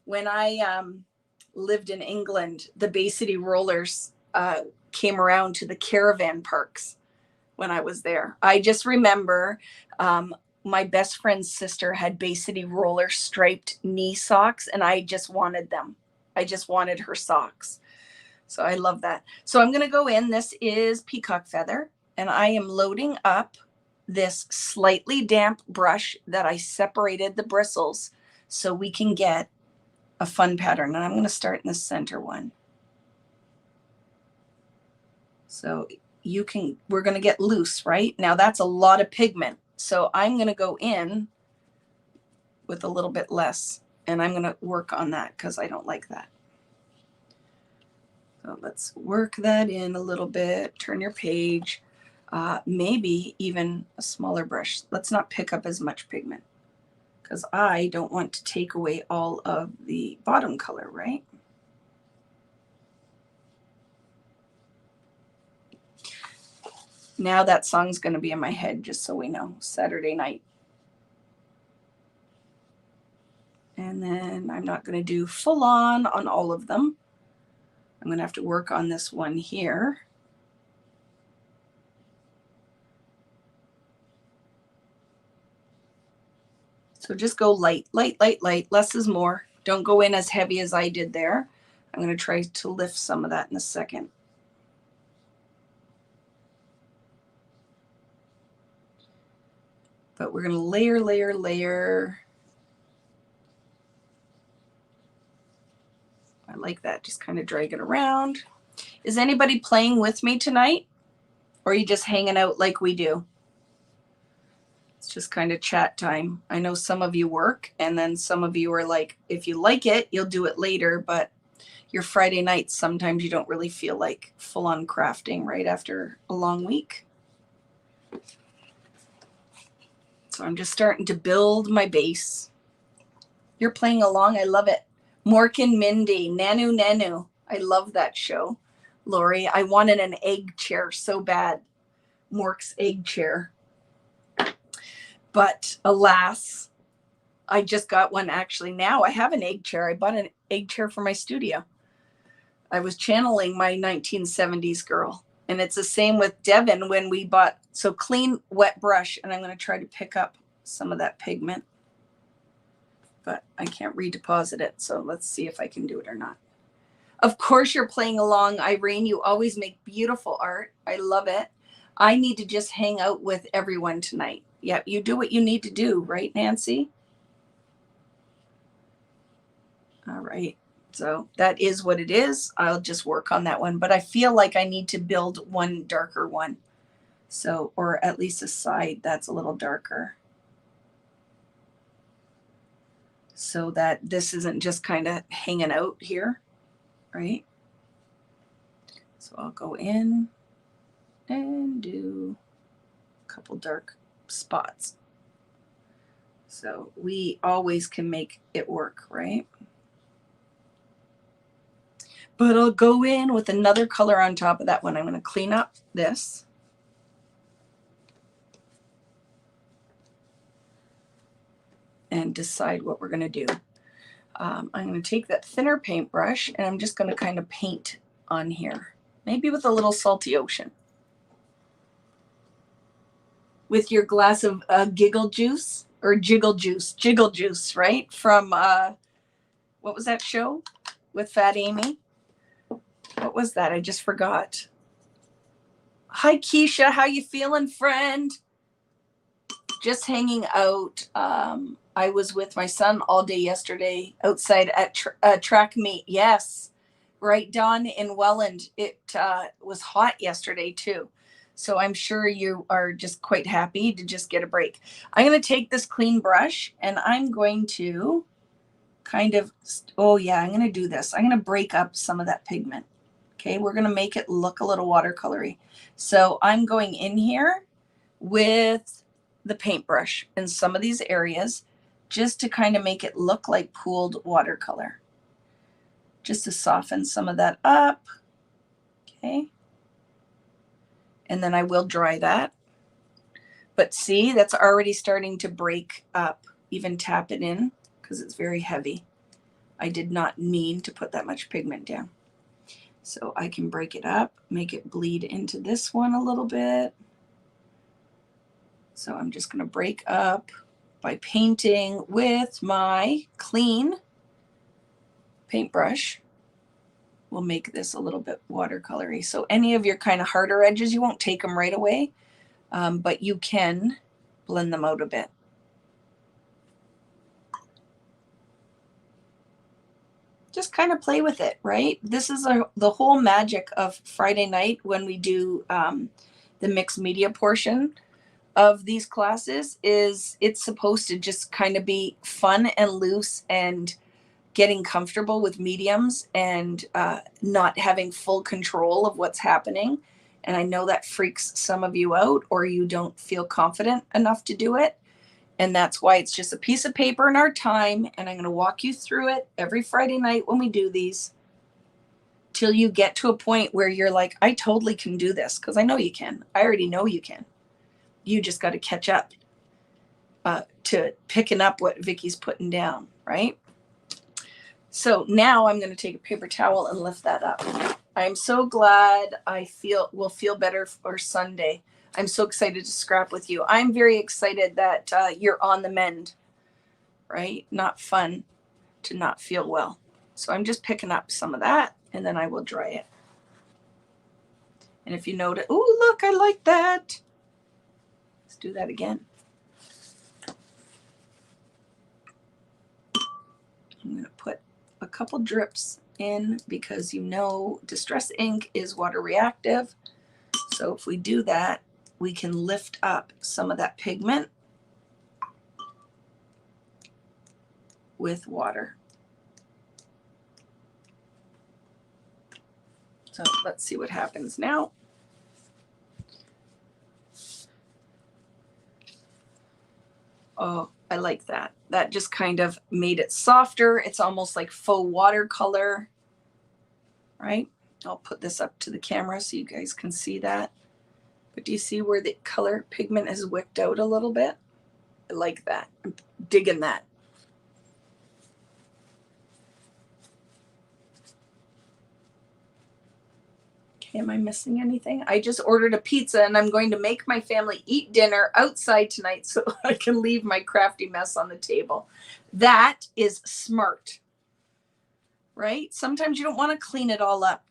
When I lived in England, the Bay City Rollers came around to the caravan parks when I was there. I just remember my best friend's sister had Bay City Roller striped knee socks, and I just wanted them. I just wanted her socks. So I love that. So I'm going to go in. This is peacock feather, and I am loading up this slightly damp brush that I separated the bristles so we can get a fun pattern. And I'm going to start in the center one. So we're going to get loose, right? Now that's a lot of pigment. So I'm going to go in with a little bit less, and I'm going to work on that because I don't like that. So let's work that in a little bit. Turn your page. Maybe even a smaller brush. Let's not pick up as much pigment because I don't want to take away all of the bottom color, right? Now that song's going to be in my head, just so we know. Saturday night. And then I'm not going to do full on all of them. I'm going to have to work on this one here. So just go light, light, light, light. Less is more. Don't go in as heavy as I did there. I'm going to try to lift some of that in a second. But we're going to layer, layer, layer. I like that. Just kind of drag it around. Is anybody playing with me tonight? Or are you just hanging out like we do? It's just kind of chat time. I know some of you work, and then some of you are like, if you like it, you'll do it later, but your Friday nights, sometimes you don't really feel like full-on crafting right after a long week. So I'm just starting to build my base. You're playing along. I love it. Mork and Mindy, Nanu Nanu. I love that show. Lori, I wanted an egg chair so bad. Mork's egg chair. But alas, I just got one actually. Now I have an egg chair. I bought an egg chair for my studio. I was channeling my 1970s girl. And it's the same with Devin when we bought, so clean, wet brush. And I'm going to try to pick up some of that pigment. But I can't redeposit it. So let's see if I can do it or not. Of course you're playing along, Irene. You always make beautiful art. I love it. I need to just hang out with everyone tonight. Yep, you do what you need to do, right, Nancy? All right. So that is what it is. I'll just work on that one. But I feel like I need to build one darker one. So, or at least a side that's a little darker. So that this isn't just kind of hanging out here, right? So I'll go in and do a couple dark spots. So we always can make it work, right? But I'll go in with another color on top of that one. I'm going to clean up this. And decide what we're going to do. I'm going to take that thinner paintbrush and I'm just going to kind of paint on here. Maybe with a little salty ocean. With your glass of giggle juice or jiggle juice, right? From, what was that show with Fat Amy? What was that? I just forgot. Hi, Keisha. How you feeling, friend? Just hanging out. I was with my son all day yesterday outside at track meet. Yes. Right, Dawn in Welland. It was hot yesterday too. So I'm sure you are just quite happy to just get a break. I'm going to take this clean brush and I'm going to kind of, oh yeah, I'm going to do this. I'm going to break up some of that pigment. Okay, we're going to make it look a little watercolory. So I'm going in here with the paintbrush in some of these areas just to kind of make it look like pooled watercolor. Just to soften some of that up. Okay. And then I will dry that. But see, that's already starting to break up. Even tap it in because it's very heavy. I did not mean to put that much pigment down. So I can break it up, make it bleed into this one a little bit. So I'm just going to break up by painting with my clean paintbrush. We'll make this a little bit watercolory. So any of your kind of harder edges, you won't take them right away, but you can blend them out a bit. Just kind of play with it, right? This is the whole magic of Friday night when we do the mixed media portion of these classes. Is it's supposed to just kind of be fun and loose and getting comfortable with mediums and not having full control of what's happening. And I know that freaks some of you out, or you don't feel confident enough to do it. And that's why it's just a piece of paper in our time. And I'm going to walk you through it every Friday night when we do these till you get to a point where you're like, I totally can do this, because I know you can. I already know you can. You just got to catch up to picking up what Vicky's putting down, right? So now I'm going to take a paper towel and lift that up. I'm so glad will feel better for Sunday. I'm so excited to scrap with you. I'm very excited that you're on the mend, right? Not fun to not feel well. So I'm just picking up some of that and then I will dry it. And if you notice, oh, look, I like that. Let's do that again. I'm going to put a couple drips in because you know Distress ink is water reactive. So if we do that, we can lift up some of that pigment with water. So let's see what happens now. Oh, I like that. That just kind of made it softer. It's almost like faux watercolor, right? I'll put this up to the camera so you guys can see that. But do you see where the color pigment is wicked out a little bit? I like that. I'm digging that. Okay, am I missing anything? I just ordered a pizza and I'm going to make my family eat dinner outside tonight so I can leave my crafty mess on the table. That is smart, right? Sometimes you don't want to clean it all up.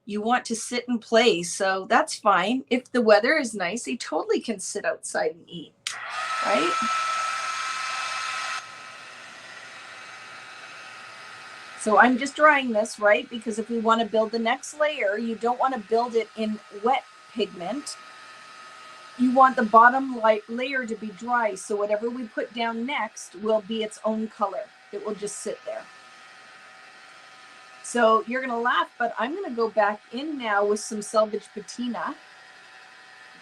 You want to sit and play, so that's fine. If the weather is nice, they totally can sit outside and eat, right? So I'm just drying this, right? Because if we want to build the next layer, you don't want to build it in wet pigment. You want the bottom layer to be dry, so whatever we put down next will be its own color. It will just sit there. So you're going to laugh, but I'm going to go back in now with some Selvage Patina.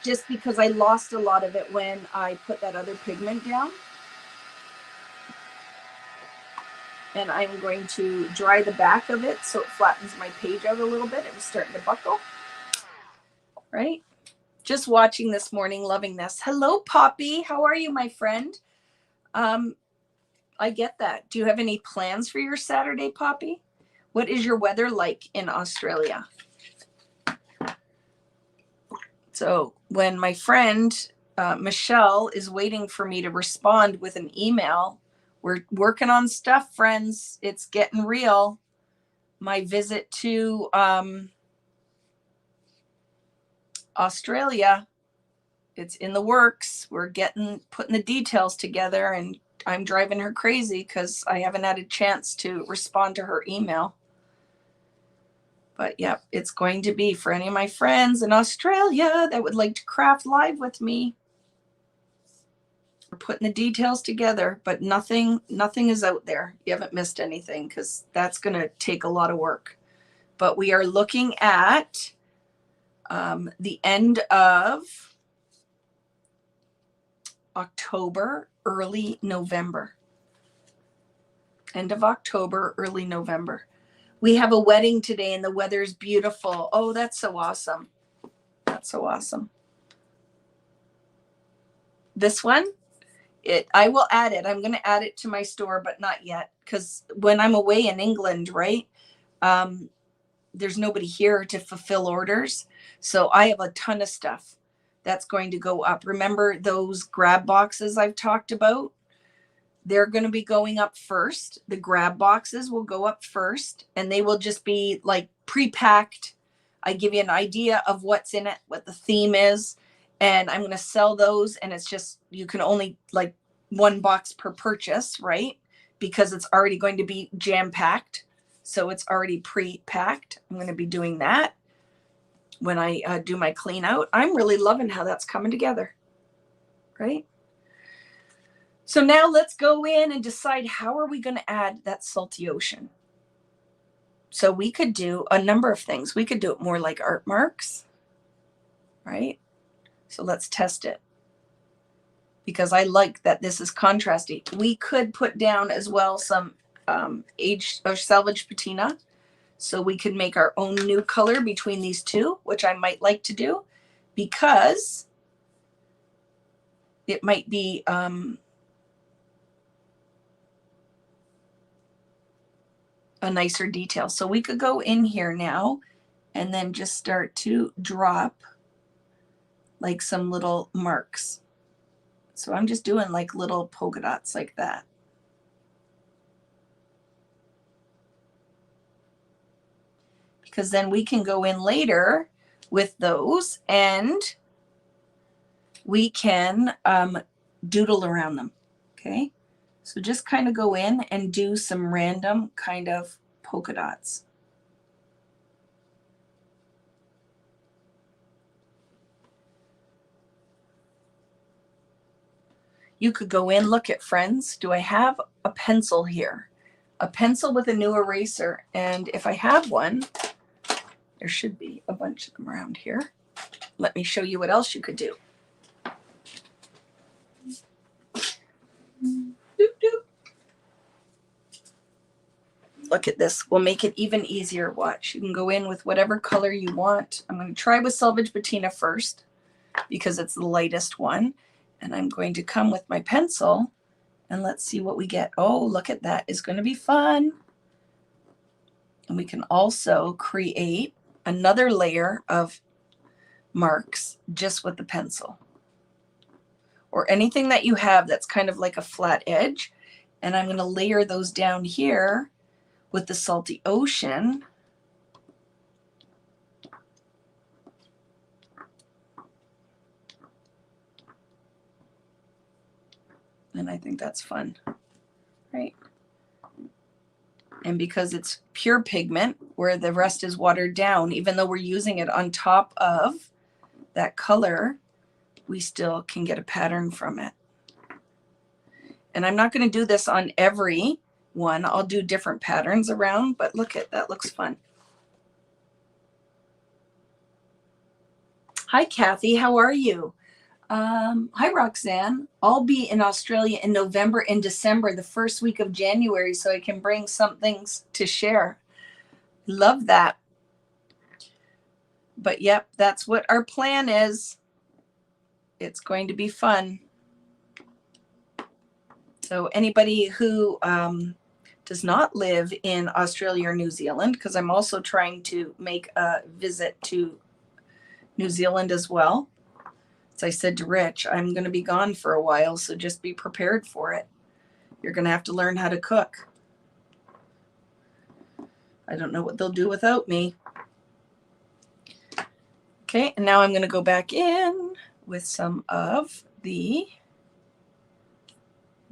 just because I lost a lot of it when I put that other pigment down. And I'm going to dry the back of it so it flattens my page out a little bit. It was starting to buckle, right? Just watching this morning, loving this. Hello, Poppy. How are you, my friend? I get that. Do you have any plans for your Saturday, Poppy? What is your weather like in Australia? So when my friend Michelle is waiting for me to respond with an email, we're working on stuff, friends. It's getting real. My visit to Australia, it's in the works. We're putting the details together, and I'm driving her crazy because I haven't had a chance to respond to her email. But yeah, it's going to be for any of my friends in Australia that would like to craft live with me. We're putting the details together, but nothing is out there. You haven't missed anything because that's going to take a lot of work. But we are looking at the end of October, early November. End of October, early November. We have a wedding today and the weather's beautiful. Oh, that's so awesome. That's so awesome. This one, I will add it. I'm going to add it to my store, but not yet. Because when I'm away in England, right, there's nobody here to fulfill orders. So I have a ton of stuff that's going to go up. Remember those grab boxes I've talked about? They're going to be going up first. The grab boxes will go up first, and they will just be like pre-packed. I give you an idea of what's in it, what the theme is, and I'm going to sell those. And it's just, you can only like one box per purchase, right? Because it's already going to be jam-packed. So it's already pre-packed. I'm going to be doing that when I do my clean out. I'm really loving how that's coming together, right? So now let's go in and decide how are we going to add that salty ocean. So we could do a number of things. We could do it more like art marks, right? So let's test it because I like that this is contrasty. We could put down as well some aged or salvage patina. So we could make our own new color between these two, which I might like to do because it might be a nicer detail. So we could go in here now and then just start to drop like some little marks. So I'm just doing like little polka dots like that. Because then we can go in later with those and we can doodle around them. Okay. So just kind of go in and do some random kind of polka dots. You could go in, look at friends. Do I have a pencil here? A pencil with a new eraser. And if I have one, there should be a bunch of them around here. Let me show you what else you could do. Doop, doop. Look at this. We'll make it even easier. Watch. You can go in with whatever color you want. I'm going to try with salvage patina first because it's the lightest one. And I'm going to come with my pencil and let's see what we get. Oh, look at that. It's going to be fun. And we can also create another layer of marks just with the pencil or anything that you have that's kind of like a flat edge. And I'm going to layer those down here with the salty ocean. And I think that's fun, right? And because it's pure pigment where the rest is watered down, even though we're using it on top of that color, we still can get a pattern from it. And I'm not going to do this on every one. I'll do different patterns around, but look at that, looks fun. Hi, Kathy. How are you? Hi, Roxanne. I'll be in Australia in November and December, the first week of January, so I can bring some things to share. Love that. But yep, that's what our plan is. It's going to be fun. So anybody who does not live in Australia or New Zealand, because I'm also trying to make a visit to New Zealand as well. As I said to Rich, I'm going to be gone for a while, so just be prepared for it. You're going to have to learn how to cook. I don't know what they'll do without me. Okay, and now I'm going to go back in with some of the,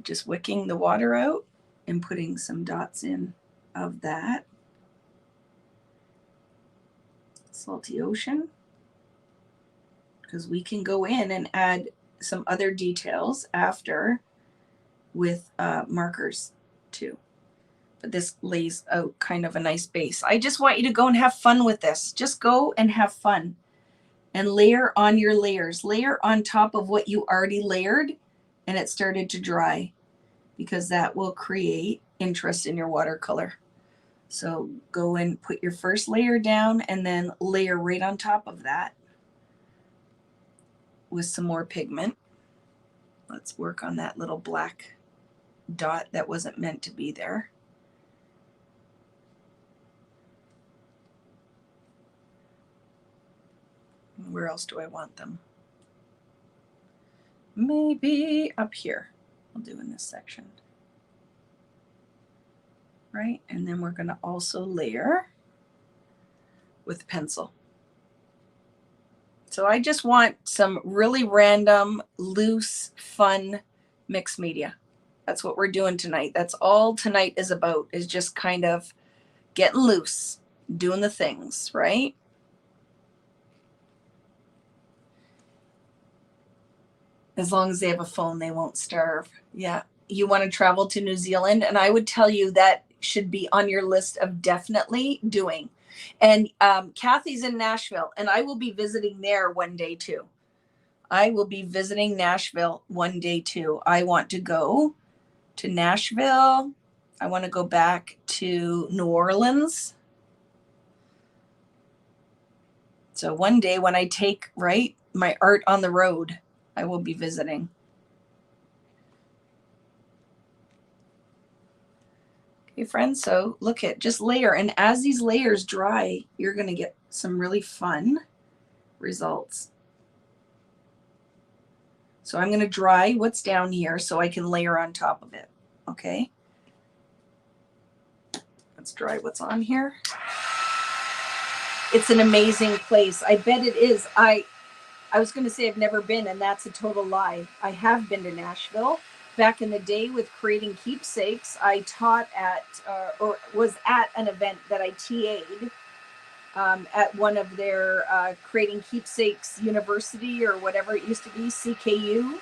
just wicking the water out and putting some dots in of that. Salty Ocean. Because we can go in and add some other details after with markers too. But this lays out kind of a nice base. I just want you to go and have fun with this. Just go and have fun and layer on your layers. Layer on top of what you already layered and it started to dry, because that will create interest in your watercolor. So go and put your first layer down and then layer right on top of that with some more pigment. Let's work on that little black dot that wasn't meant to be there. Where else do I want them? Maybe up here. I'll do in this section. Right, and then we're going to also layer with pencil. So I just want some really random, loose, fun mixed media. That's what we're doing tonight. That's all tonight is about, is just kind of getting loose, doing the things, right? As long as they have a phone, they won't starve. Yeah. You want to travel to New Zealand? And I would tell you that should be on your list of definitely doing. And Kathy's in Nashville, and I will be visiting there one day too. I will be visiting Nashville one day too. I want to go to Nashville. I want to go back to New Orleans. So one day when I take, right, my art on the road, I will be visiting. Okay, friends, so look at, just layer. And as these layers dry, you're going to get some really fun results. So I'm going to dry what's down here so I can layer on top of it. Okay. Let's dry what's on here. It's an amazing place. I bet it is. I was going to say I've never been, and that's a total lie. I have been to Nashville. Back in the day with creating keepsakes, I taught at, or was at an event that I TA'd at one of their Creating Keepsakes University, or whatever it used to be, CKU.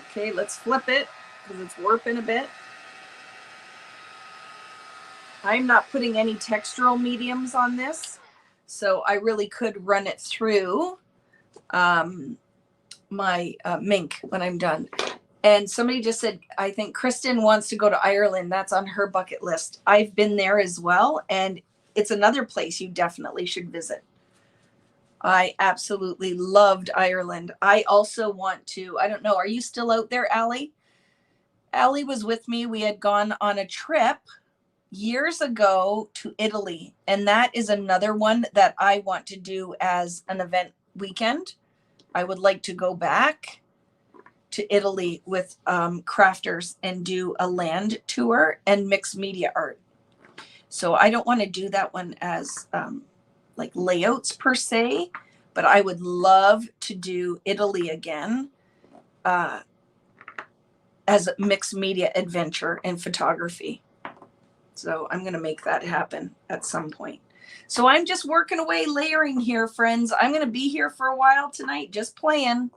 Okay, let's flip it because it's warping a bit. I'm not putting any textural mediums on this, so I really could run it through my Mink when I'm done. And somebody just said, I think Kristen wants to go to Ireland. That's on her bucket list. I've been there as well, and it's another place you definitely should visit. I absolutely loved Ireland. I also want to, I don't know, are you still out there, Allie? Allie was with me. We had gone on a trip years ago to Italy, and that is another one that I want to do as an event weekend. I would like to go back to Italy with crafters and do a land tour and mixed media art. So I don't want to do that one as like layouts per se, but I would love to do Italy again as a mixed media adventure and photography. So I'm going to make that happen at some point. So I'm just working away, layering here, friends. I'm going to be here for a while tonight, just playing,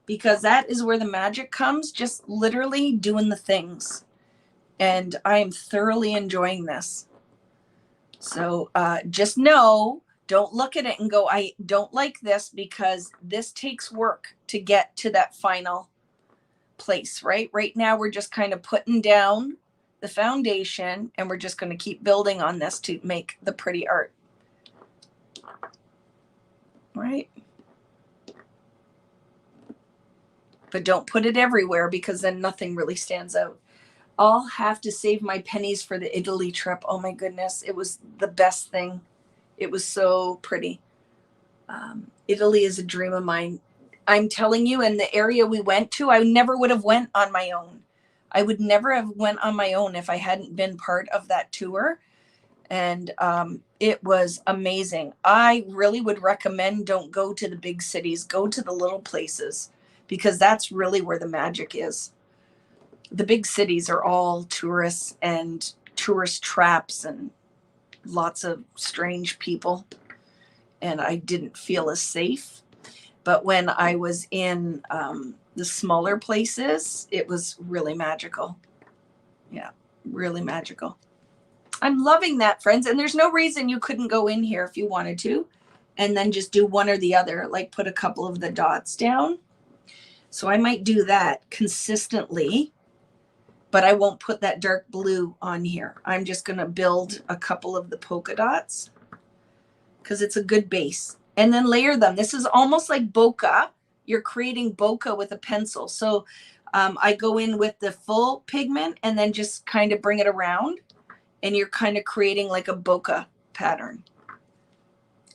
because that is where the magic comes, just literally doing the things. And I am thoroughly enjoying this. So just know, don't look at it and go, I don't like this, because this takes work to get to that final place, right? Right now, we're just kind of putting down the foundation, and we're just going to keep building on this to make the pretty art. Right? But don't put it everywhere, because then nothing really stands out. I'll have to save my pennies for the Italy trip. Oh my goodness. It was the best thing. It was so pretty. Italy is a dream of mine. I'm telling you, in the area we went to, I never would have went on my own. I would never have went on my own if I hadn't been part of that tour. And it was amazing. I really would recommend, don't go to the big cities, go to the little places, because that's really where the magic is. The big cities are all tourists and tourist traps and lots of strange people. And I didn't feel as safe. But when I was in the smaller places, it was really magical. Yeah, really magical. I'm loving that, friends. And there's no reason you couldn't go in here if you wanted to, and then just do one or the other, like put a couple of the dots down. So I might do that consistently, but I won't put that dark blue on here. I'm just going to build a couple of the polka dots because it's a good base, and then layer them. This is almost like bokeh. You're creating bokeh with a pencil. So I go in with the full pigment and then just kind of bring it around, and you're kind of creating like a bokeh pattern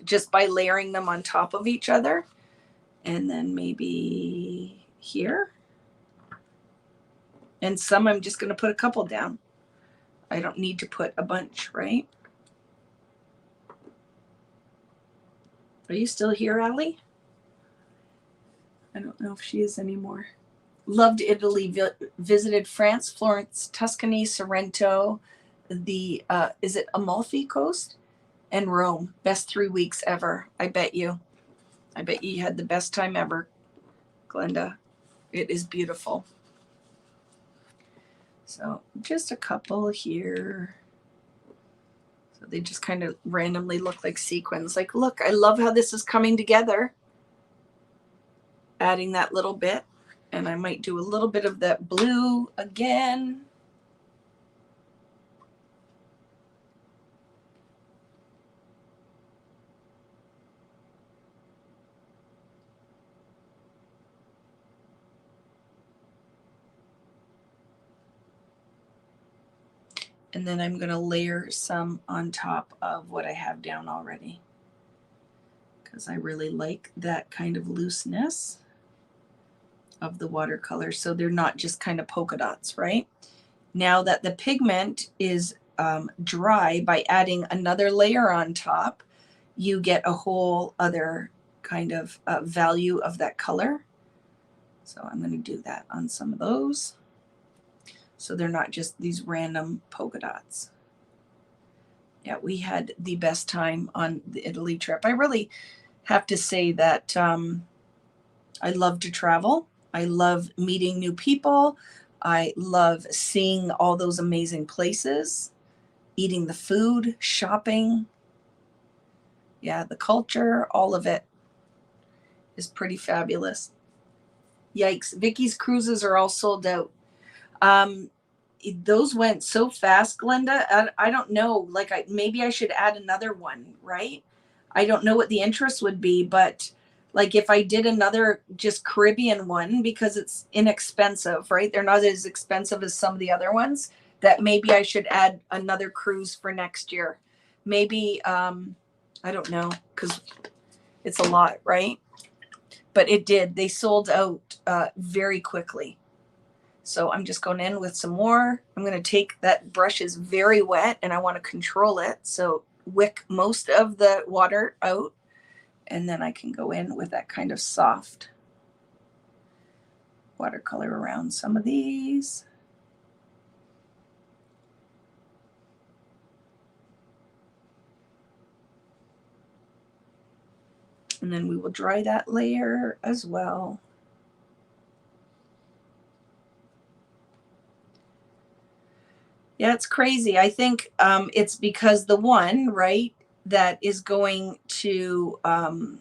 just by layering them on top of each other. And then maybe here. And some I'm just going to put a couple down. I don't need to put a bunch, right? Are you still here, Allie? I don't know if she is anymore. Loved Italy, visited France, Florence, Tuscany, Sorrento, the, is it Amalfi Coast? And Rome. Best 3 weeks ever. I bet you had the best time ever, Glenda. It is beautiful. So just a couple here. So they just kind of randomly look like sequins. Like, look, I love how this is coming together. Adding that little bit. And I might do a little bit of that blue again. And then I'm going to layer some on top of what I have down already, because I really like that kind of looseness of the watercolor. So they're not just kind of polka dots, right? Now that the pigment is dry, by adding another layer on top, you get a whole other kind of value of that color. So I'm going to do that on some of those. So they're not just these random polka dots. Yeah, we had the best time on the Italy trip. I really have to say that I love to travel. I love meeting new people. I love seeing all those amazing places, eating the food, shopping. Yeah, the culture, all of it is pretty fabulous. Yikes, Vicky's cruises are all sold out. Those went so fast, Glenda. I don't know. Like, maybe I should add another one, right? I don't know what the interest would be, but like if I did another just Caribbean one, because it's inexpensive, right? They're not as expensive as some of the other ones. That maybe I should add another cruise for next year. Maybe I don't know, because it's a lot, right? But it did. They sold out very quickly. So I'm just going in with some more. I'm going to take that brush is very wet and I want to control it. So wick most of the water out. And then I can go in with that kind of soft watercolor around some of these. And then we will dry that layer as well. Yeah, it's crazy. I think it's because the one, right, that is going to the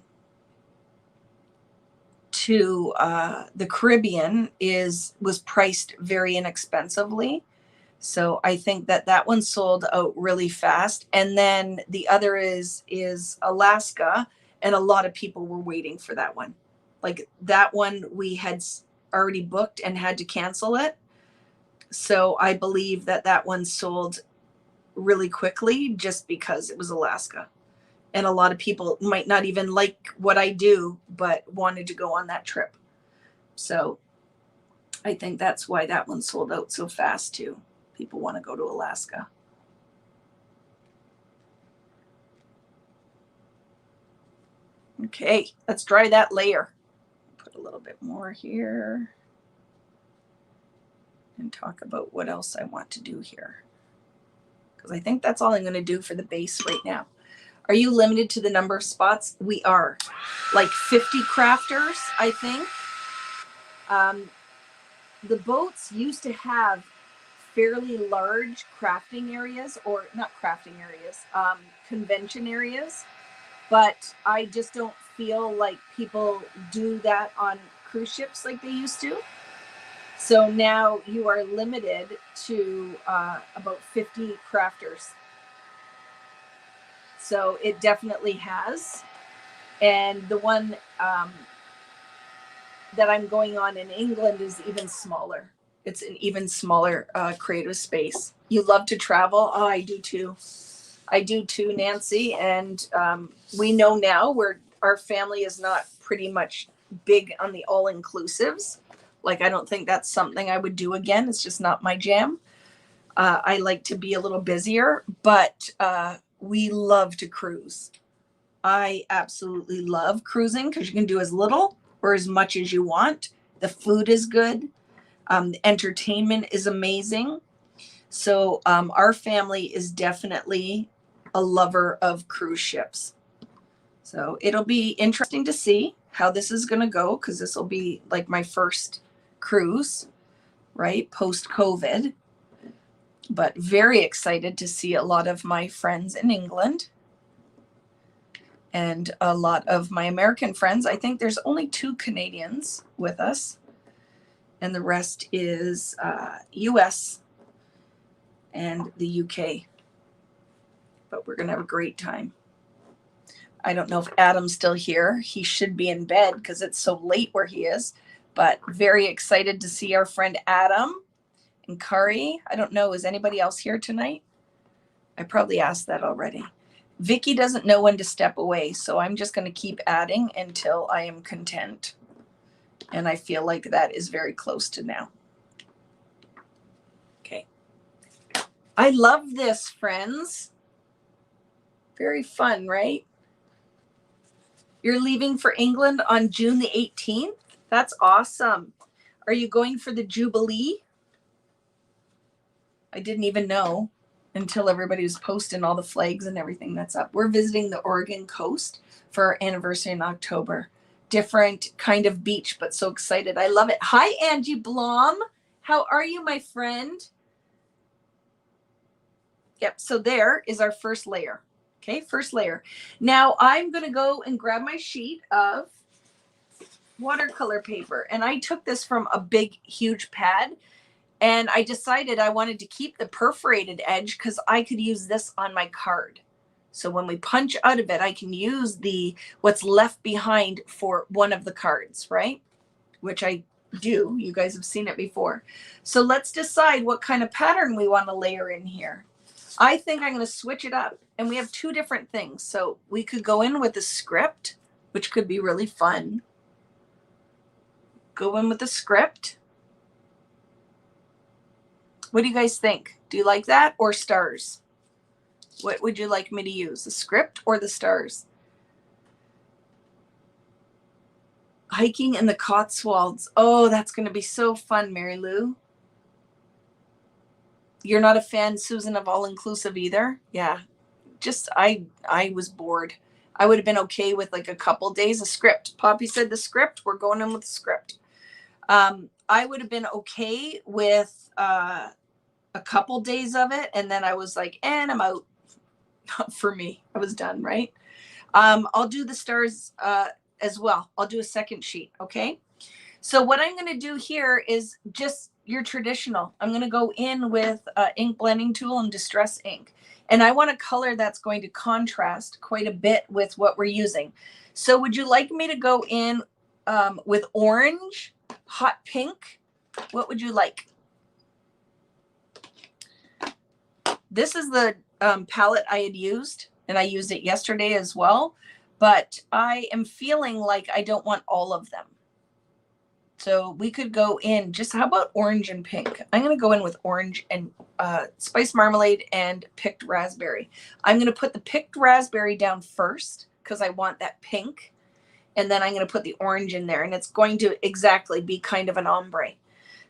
Caribbean was priced very inexpensively. So I think that that one sold out really fast. And then the other is Alaska, and a lot of people were waiting for that one. Like that one we had already booked and had to cancel it. So I believe that that one sold really quickly just because it was Alaska. And a lot of people might not even like what I do, but wanted to go on that trip. So I think that's why that one sold out so fast too. People want to go to Alaska. Okay, let's dry that layer. Put a little bit more here and talk about what else I want to do here. Because I think that's all I'm going to do for the base right now. Are you limited to the number of spots? We are. Like 50 crafters, I think. The boats used to have fairly large crafting areas, or not crafting areas, convention areas. But I just don't feel like people do that on cruise ships like they used to. So now you are limited to about 50 crafters. So it definitely has. And the one that I'm going on in England is even smaller. It's an even smaller creative space. You love to travel. Oh, I do too. I do too, Nancy. And we know now where our family is not pretty much big on the all inclusives. Like, I don't think that's something I would do again. It's just not my jam. I like to be a little busier, but we love to cruise. I absolutely love cruising because you can do as little or as much as you want. The food is good. The entertainment is amazing. So our family is definitely a lover of cruise ships. So it'll be interesting to see how this is going to go, because this will be like my first cruise, right, post-COVID. But very excited to see a lot of my friends in England and a lot of my American friends. I think there's only 2 Canadians with us, and the rest is US and the UK. But we're going to have a great time. I don't know if Adam's still here. He should be in bed because it's so late where he is. But very excited to see our friend Adam and Kari. I don't know, is anybody else here tonight? I probably asked that already. Vicky doesn't know when to step away, so I'm just going to keep adding until I am content. And I feel like that is very close to now. Okay. I love this, friends. Very fun, right? You're leaving for England on June the 18th? That's awesome. Are you going for the Jubilee? I didn't even know until everybody was posting all the flags and everything that's up. We're visiting the Oregon coast for our anniversary in October. Different kind of beach, but so excited. I love it. Hi, Angie Blom. How are you, my friend? Yep, so there is our first layer. Okay, first layer. Now I'm going to go and grab my sheet of watercolor paper. And I took this from a big, huge pad. And I decided I wanted to keep the perforated edge because I could use this on my card. So when we punch out of it, I can use what's left behind for one of the cards, right? Which I do. You guys have seen it before. So let's decide what kind of pattern we want to layer in here. I think I'm going to switch it up. And we have 2 different things. So we could go in with a script, which could be really fun. Go in with a script. What do you guys think? Do you like that or stars? What would you like me to use? The script or the stars? Hiking in the Cotswolds. Oh, that's going to be so fun, Mary Lou. You're not a fan, Susan, of all inclusive either? Yeah. Just I was bored. I would have been okay with like a couple days of script. Poppy said the script. We're going in with the script. I would have been okay with a couple days of it, and then I was like, and I'm out. Not for me. I was done, right? I'll do the stars as well. I'll do a second sheet, okay? So what I'm going to do here is just your traditional. I'm going to go in with ink blending tool and distress ink. And I want a color that's going to contrast quite a bit with what we're using. So would you like me to go in with orange, hot pink? What would you like? This is the palette I had used, and I used it yesterday as well, but I am feeling like I don't want all of them. So we could go in just, how about orange and pink? I'm going to go in with orange and spice marmalade and picked raspberry. I'm going to put the picked raspberry down first because I want that pink. And then I'm going to put the orange in there, and it's going to exactly be kind of an ombre.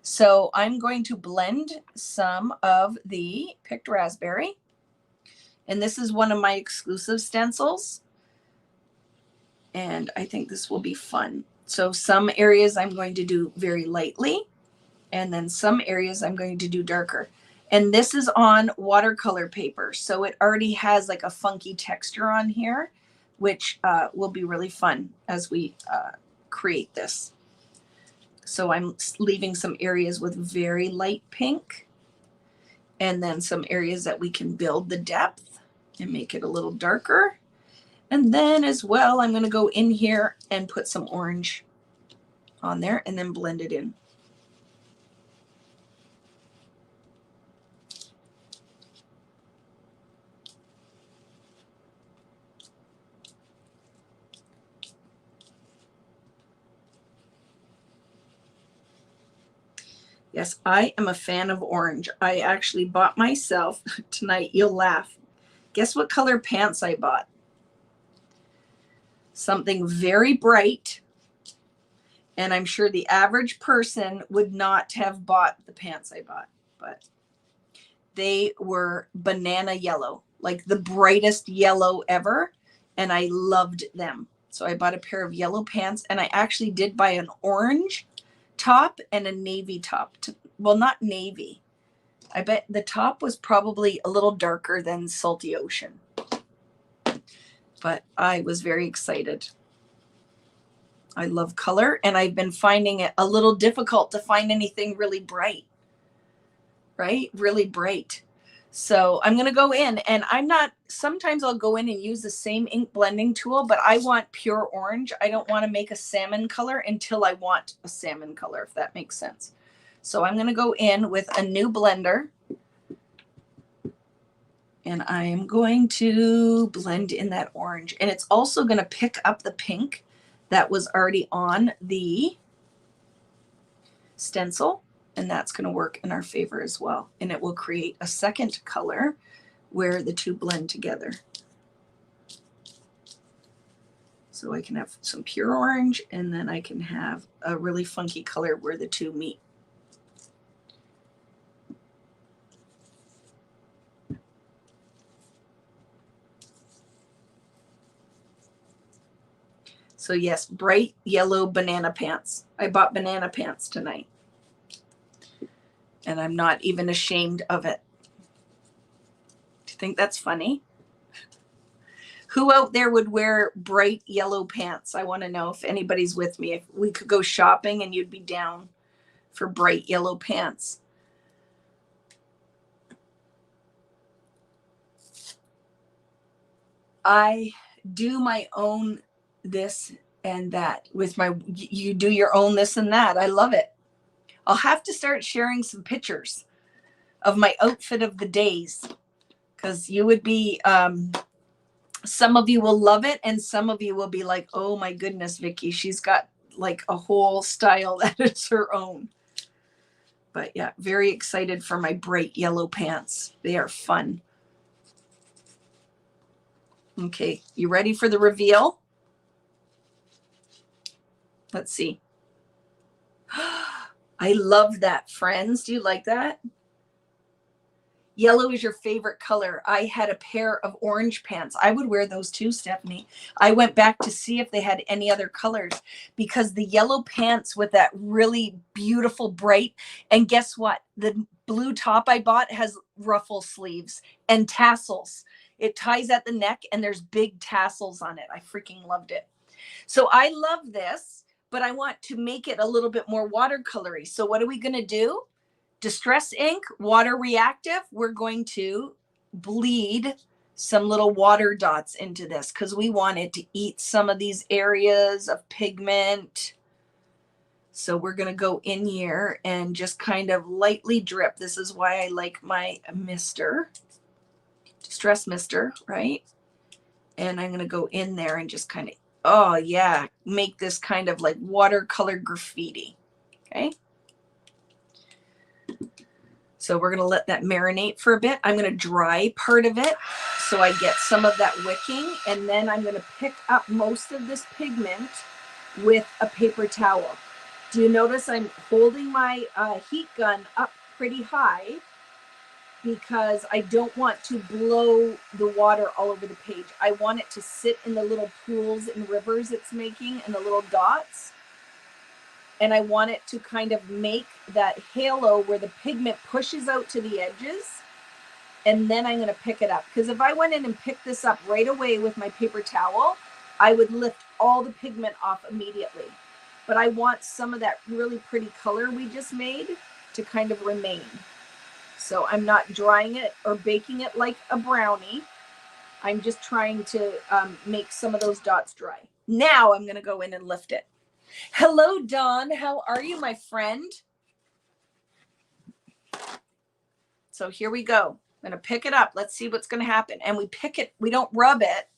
So I'm going to blend some of the picked raspberry. And this is one of my exclusive stencils. And I think this will be fun. So some areas I'm going to do very lightly, and then some areas I'm going to do darker. And this is on watercolor paper. So it already has like a funky texture on here, which will be really fun as we create this. So I'm leaving some areas with very light pink, and then some areas that we can build the depth and make it a little darker. And then as well, I'm going to go in here and put some orange on there and then blend it in. Yes, I am a fan of orange. I actually bought myself, tonight you'll laugh, guess what color pants I bought? Something very bright, and I'm sure the average person would not have bought the pants I bought, but they were banana yellow, like the brightest yellow ever, and I loved them. So I bought a pair of yellow pants, and I actually did buy an orange top and a navy top. Well, not navy. I bet the top was probably a little darker than Salty Ocean. But I was very excited. I love color, and I've been finding it a little difficult to find anything really bright, right? Really bright. So I'm going to go in, and sometimes I'll go in and use the same ink blending tool, but I want pure orange. I don't want to make a salmon color until I want a salmon color, if that makes sense. So I'm going to go in with a new blender, and I am going to blend in that orange. And it's also going to pick up the pink that was already on the stencil. And that's going to work in our favor as well. And it will create a second color where the two blend together. So I can have some pure orange, and then I can have a really funky color where the two meet. So yes, bright yellow banana pants. I bought banana pants tonight. And I'm not even ashamed of it. Do you think that's funny? Who out there would wear bright yellow pants? I want to know if anybody's with me. If we could go shopping and you'd be down for bright yellow pants. I do my own this and that with you do your own this and that. I love it. I'll have to start sharing some pictures of my outfit of the days, because you would be, some of you will love it, and some of you will be like, oh my goodness, Vicky, she's got like a whole style that is her own. But yeah, very excited for my bright yellow pants. They are fun. Okay, you ready for the reveal? Let's see. I love that, friends. Do you like that? Yellow is your favorite color. I had a pair of orange pants. I would wear those too, Stephanie. I went back to see if they had any other colors, because the yellow pants with that really beautiful bright, and guess what? The blue top I bought has ruffle sleeves and tassels. It ties at the neck and there's big tassels on it. I freaking loved it. So I love this, but I want to make it a little bit more watercolory. So what are we going to do? Distress ink, water reactive. We're going to bleed some little water dots into this because we want it to eat some of these areas of pigment. So we're going to go in here and just kind of lightly drip. This is why I like my mister, distress mister, right? And I'm going to go in there and just kind of, oh yeah, make this kind of like watercolor graffiti. Okay. So we're going to let that marinate for a bit. I'm going to dry part of it so I get some of that wicking. And then I'm going to pick up most of this pigment with a paper towel. Do you notice I'm holding my heat gun up pretty high because I don't want to blow the water all over the page. I want it to sit in the little pools and rivers it's making and the little dots. And I want it to kind of make that halo where the pigment pushes out to the edges. And then I'm going to pick it up. Because if I went in and picked this up right away with my paper towel, I would lift all the pigment off immediately. But I want some of that really pretty color we just made to kind of remain. So I'm not drying it or baking it like a brownie. I'm just trying to make some of those dots dry. Now I'm going to go in and lift it. Hello, Dawn. How are you, my friend? So here we go. I'm going to pick it up. Let's see what's going to happen. And we pick it. We don't rub it.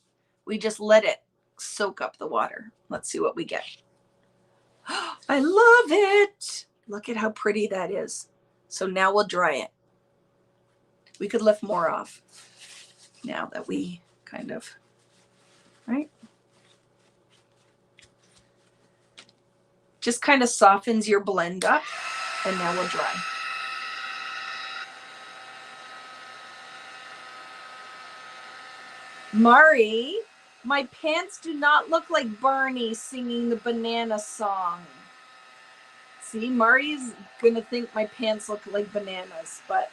We just let it soak up the water. Let's see what we get. I love it. Look at how pretty that is. So now we'll dry it. We could lift more off now that we kind of, right? Just kind of softens your blend up, and now we'll dry. Mari, my pants do not look like Barney singing the banana song. See, Mari's gonna think my pants look like bananas, but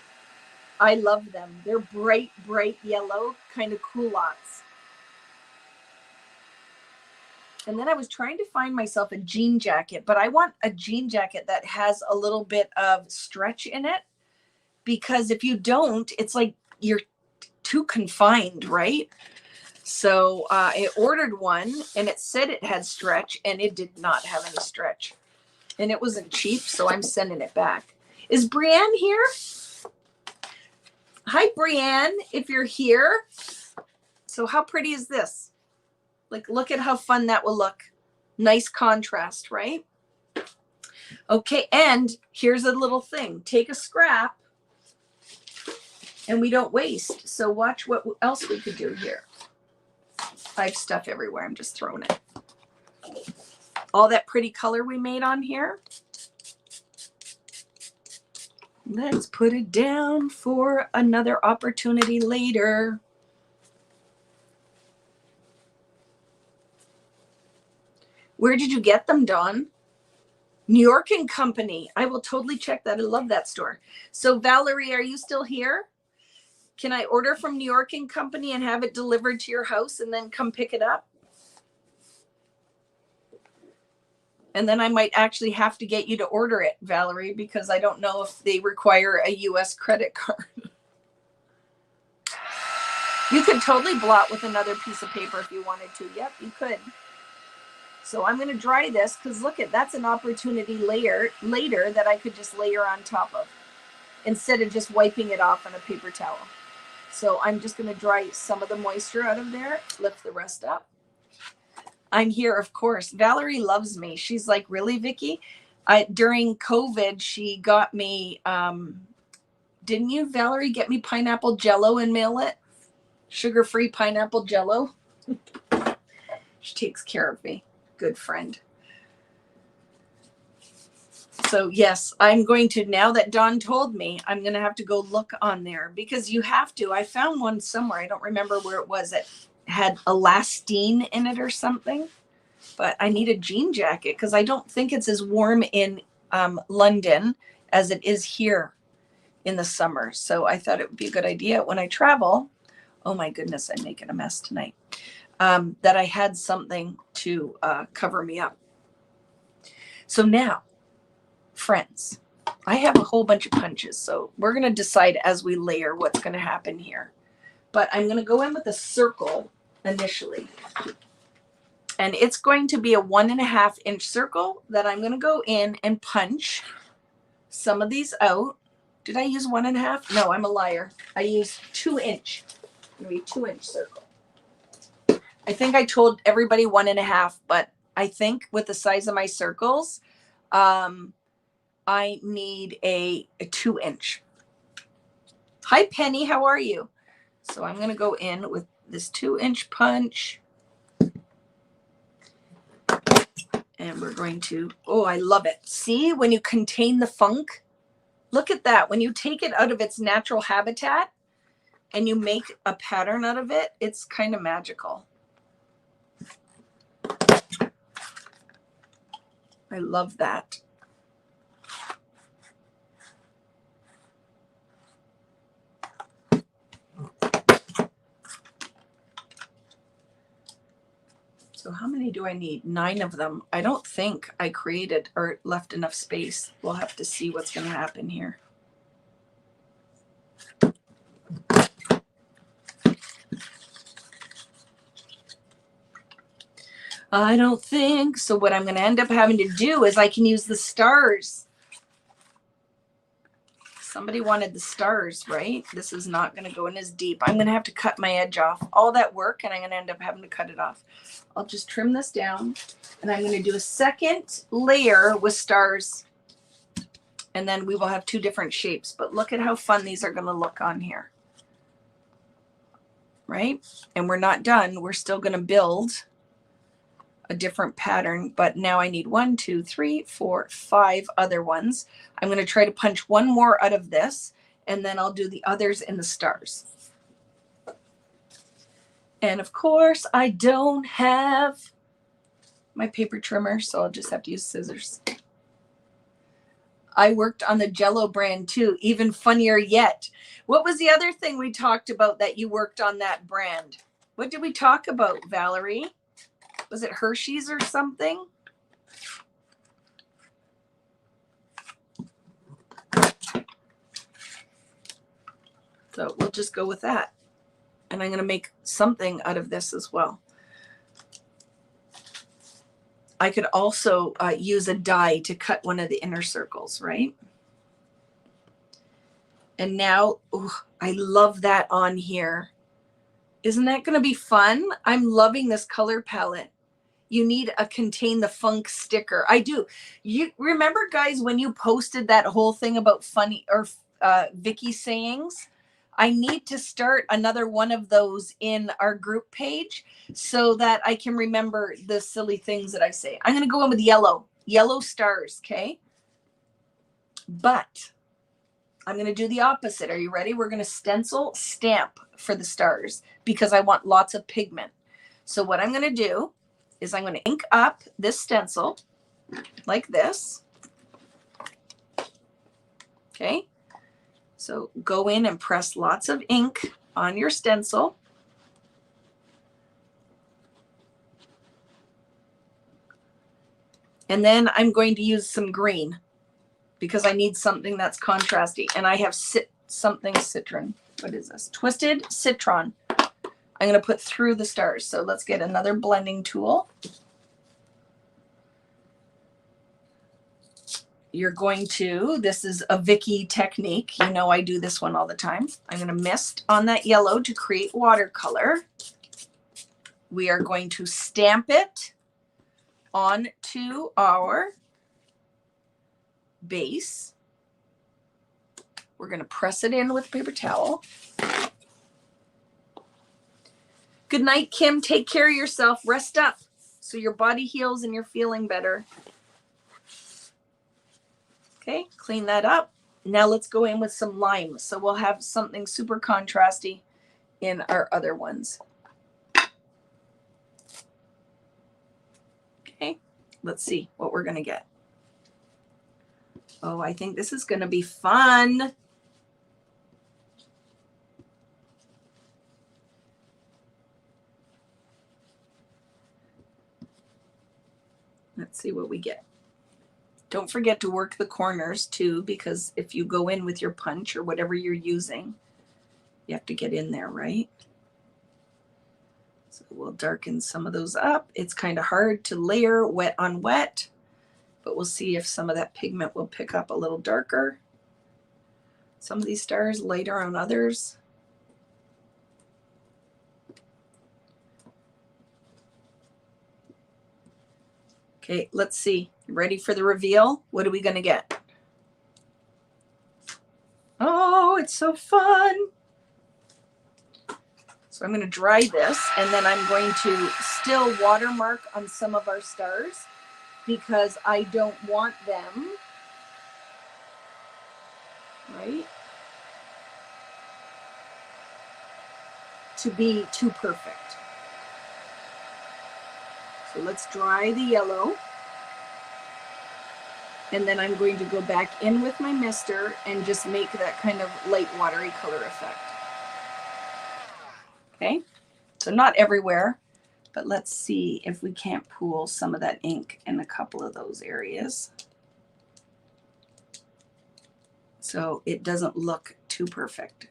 I love them. They're bright, bright yellow, kind of culottes. And then I was trying to find myself a jean jacket, but I want a jean jacket that has a little bit of stretch in it, because if you don't, it's like you're too confined, right? So I ordered one and it said it had stretch and it did not have any stretch. And it wasn't cheap, so I'm sending it back. Is Brienne here? Hi, Brienne, if you're here. So how pretty is this? Like, look at how fun that will look. Nice contrast, right? Okay, and here's a little thing. Take a scrap, and we don't waste. So watch what else we could do here. I have stuff everywhere. I'm just throwing it. All that pretty color we made on here. Let's put it down for another opportunity later. Where did you get them, Dawn? New York and Company. I will totally check that. I love that store. So Valerie, are you still here? Can I order from New York and Company and have it delivered to your house and then come pick it up? And then I might actually have to get you to order it, Valerie, because I don't know if they require a US credit card. You could totally blot with another piece of paper if you wanted to. Yep, you could. So I'm going to dry this because look at, that's an opportunity later that I could just layer on top of instead of just wiping it off on a paper towel. So I'm just going to dry some of the moisture out of there, lift the rest up. I'm here, of course. Valerie loves me. She's like, really, Vicki? During COVID, she got me, didn't you, Valerie, get me pineapple jello and mail it? Sugar-free pineapple jello. She takes care of me. Good friend. So yes, I'm going to, now that Dawn told me, I'm going to have to go look on there because you have to. I found one somewhere. I don't remember where it was. It had elastine in it or something, but I need a jean jacket because I don't think it's as warm in London as it is here in the summer. So I thought it would be a good idea when I travel. Oh my goodness, I'm making a mess tonight. That I had something to cover me up. So now, friends, I have a whole bunch of punches. So we're going to decide as we layer what's going to happen here. But I'm going to go in with a circle initially. And it's going to be a 1.5 inch circle that I'm going to go in and punch some of these out. Did I use 1.5? No, I'm a liar. I used 2 inch. Maybe 2 inch circle. I think I told everybody 1.5, but I think with the size of my circles, I need a 2 inch. Hi, Penny. How are you? So I'm going to go in with this 2 inch punch. And we're going to, oh, I love it. See, when you contain the funk, look at that. When you take it out of its natural habitat and you make a pattern out of it, it's kind of magical. I love that. So how many do I need? 9 of them. I don't think I created or left enough space. We'll have to see what's going to happen here. I don't think. So what I'm going to end up having to do is I can use the stars. Somebody wanted the stars, right? This is not going to go in as deep. I'm going to have to cut my edge off. All that work, and I'm going to end up having to cut it off. I'll just trim this down, and I'm going to do a second layer with stars, and then we will have 2 different shapes. But look at how fun these are going to look on here, right? And we're not done. We're still going to build a different pattern, but now I need 1, 2, 3, 4, 5 other ones. I'm going to try to punch 1 more out of this, and then I'll do the others in the stars. And of course, I don't have my paper trimmer, so I'll just have to use scissors. I worked on the Jello brand too, even funnier yet. What was the other thing we talked about that you worked on that brand? What did we talk about, Valerie? Was it Hershey's or something? So we'll just go with that. And I'm going to make something out of this as well. I could also use a die to cut one of the inner circles, right? And now, ooh, I love that on here. Isn't that going to be fun? I'm loving this color palette. You need a Contain the Funk sticker. I do. You remember, guys, when you posted that whole thing about funny or Vicky sayings? I need to start another one of those in our group page so that I can remember the silly things that I say. I'm going to go in with yellow stars, okay? But I'm going to do the opposite. Are you ready? We're going to stencil stamp for the stars because I want lots of pigment. So what I'm going to do is I'm going to ink up this stencil like this. Okay. So go in and press lots of ink on your stencil. And then I'm going to use some green because I need something that's contrasty. And I have something citron. What is this? Twisted Citron. I'm going to put through the stars. So let's get another blending tool. You're going to, this is a Vicky technique. You know I do this one all the time. I'm going to mist on that yellow to create watercolor. We are going to stamp it onto our base. We're going to press it in with a paper towel. Good night, Kim. Take care of yourself. Rest up so your body heals and you're feeling better. Okay, clean that up. Now let's go in with some lime. So we'll have something super contrasty in our other ones. Okay, let's see what we're going to get. Oh, I think this is going to be fun. see what we get. Don't forget to work the corners too, because if you go in with your punch or whatever you're using, you have to get in there, right? So we'll darken some of those up. It's kind of hard to layer wet on wet, but we'll see if some of that pigment will pick up a little darker. Some of these stars lighter on others. Okay, let's see. You ready for the reveal? What are we going to get? Oh, it's so fun. So I'm going to dry this, and then I'm going to still watermark on some of our stars because I don't want them, right, to be too perfect. So let's dry the yellow. And then I'm going to go back in with my mister and just make that kind of light watery color effect. Okay, so not everywhere, but let's see if we can't pool some of that ink in a couple of those areas, so it doesn't look too perfect.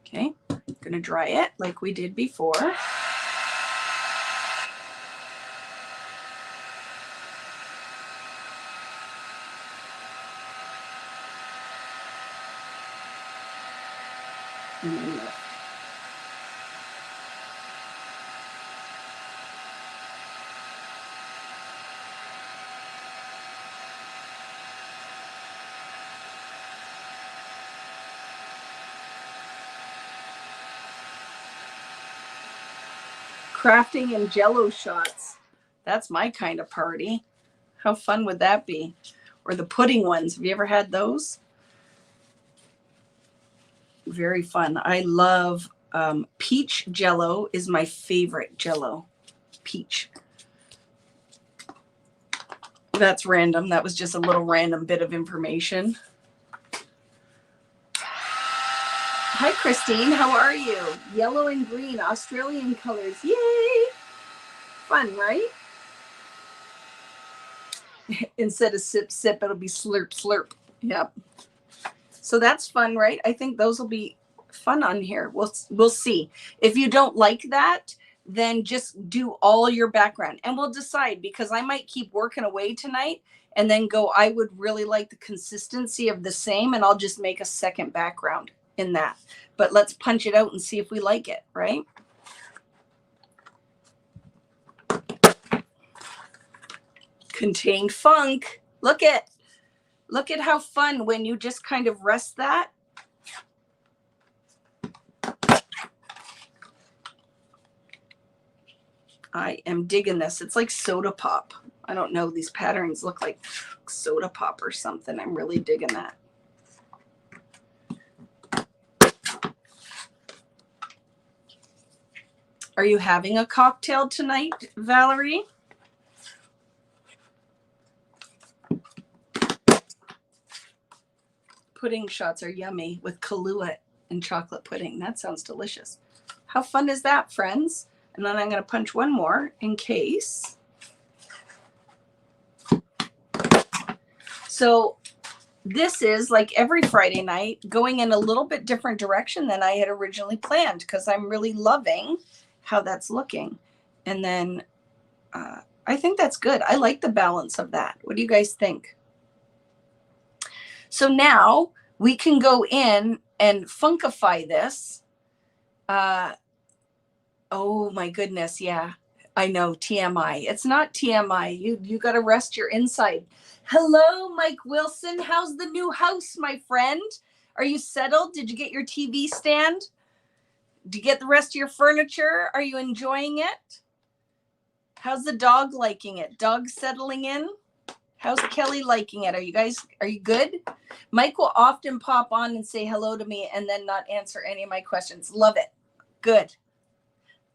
Okay, I'm gonna dry it like we did before. Crafting and jello shots. That's my kind of party. How fun would that be? Or the pudding ones. Have you ever had those? Very fun. I love peach jello is my favorite jello. Peach. That's random. That was just a little random bit of information. Hi, Christine. How are you? Yellow and green, Australian colors. Yay! Fun, right? Instead of sip, sip, it'll be slurp, slurp. Yep. So that's fun, right? I think those will be fun on here. We'll see. If you don't like that, then just do all your background and we'll decide, because I might keep working away tonight and then go, I would really like the consistency of the same, and I'll just make a second background in that. But let's punch it out and see if we like it, right? Contained funk. Look at how fun when you just kind of rest that. I am digging this. It's like soda pop. I don't know. These patterns look like soda pop or something. I'm really digging that. Are you having a cocktail tonight, Valerie? Pudding shots are yummy with Kahlua and chocolate pudding. That sounds delicious. How fun is that, friends? And then I'm going to punch one more in case. So this is, like every Friday night, going in a little bit different direction than I had originally planned, because I'm really loving how that's looking. And then I think that's good. I like the balance of that. What do you guys think? So now we can go in and funkify this. Oh my goodness. Yeah, I know, TMI. It's not TMI. You got to rest your inside. Hello, Mike Wilson. How's the new house, my friend? Are you settled? Did you get your TV stand? Did you get the rest of your furniture? Are you enjoying it? How's the dog liking it? Dog settling in? How's Kelly liking it? Are you good? Mike will often pop on and say hello to me and then not answer any of my questions. Love it. Good.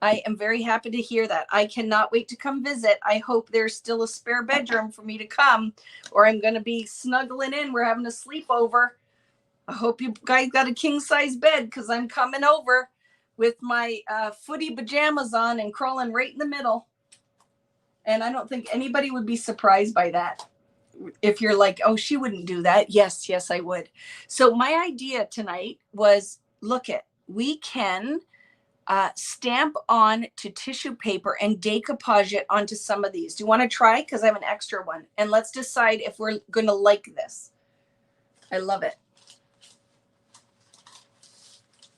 I am very happy to hear that. I cannot wait to come visit. I hope there's still a spare bedroom for me to come, or I'm going to be snuggling in. We're having a sleepover. I hope you guys got a king size bed, because I'm coming over. with my footy pajamas on and crawling right in the middle. And I don't think anybody would be surprised by that. If you're like, oh, she wouldn't do that. Yes, yes, I would. So my idea tonight was, look at, we can stamp on to tissue paper and decoupage it onto some of these. Do you want to try? Because I have an extra one. And let's decide if we're going to like this. I love it.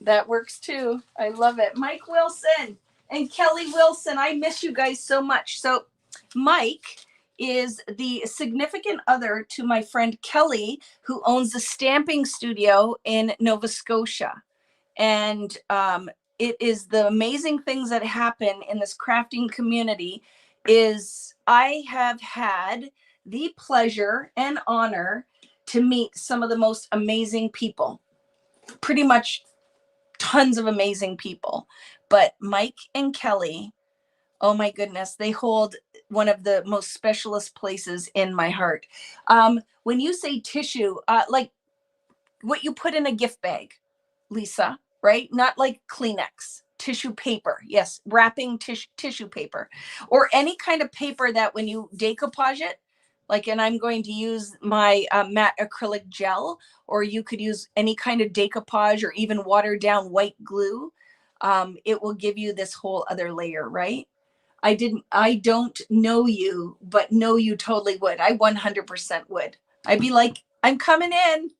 That works too. I love it. Mike Wilson and Kelly Wilson. I miss you guys so much. So Mike is the significant other to my friend Kelly, who owns a stamping studio in Nova Scotia. And it is the amazing things that happen in this crafting community is I have had the pleasure and honor to meet some of the most amazing people, pretty much tons of amazing people. But Mike and Kelly, oh my goodness, they hold one of the most specialist places in my heart. When you say tissue, like what you put in a gift bag, Lisa, right? Not like Kleenex, tissue paper. Yes, wrapping tissue paper, or any kind of paper that when you decoupage it, like, and I'm going to use my matte acrylic gel, or you could use any kind of decoupage or even watered down white glue. It will give you this whole other layer, right? I don't know you, but know you totally would. I 100% would. I'd be like, I'm coming in.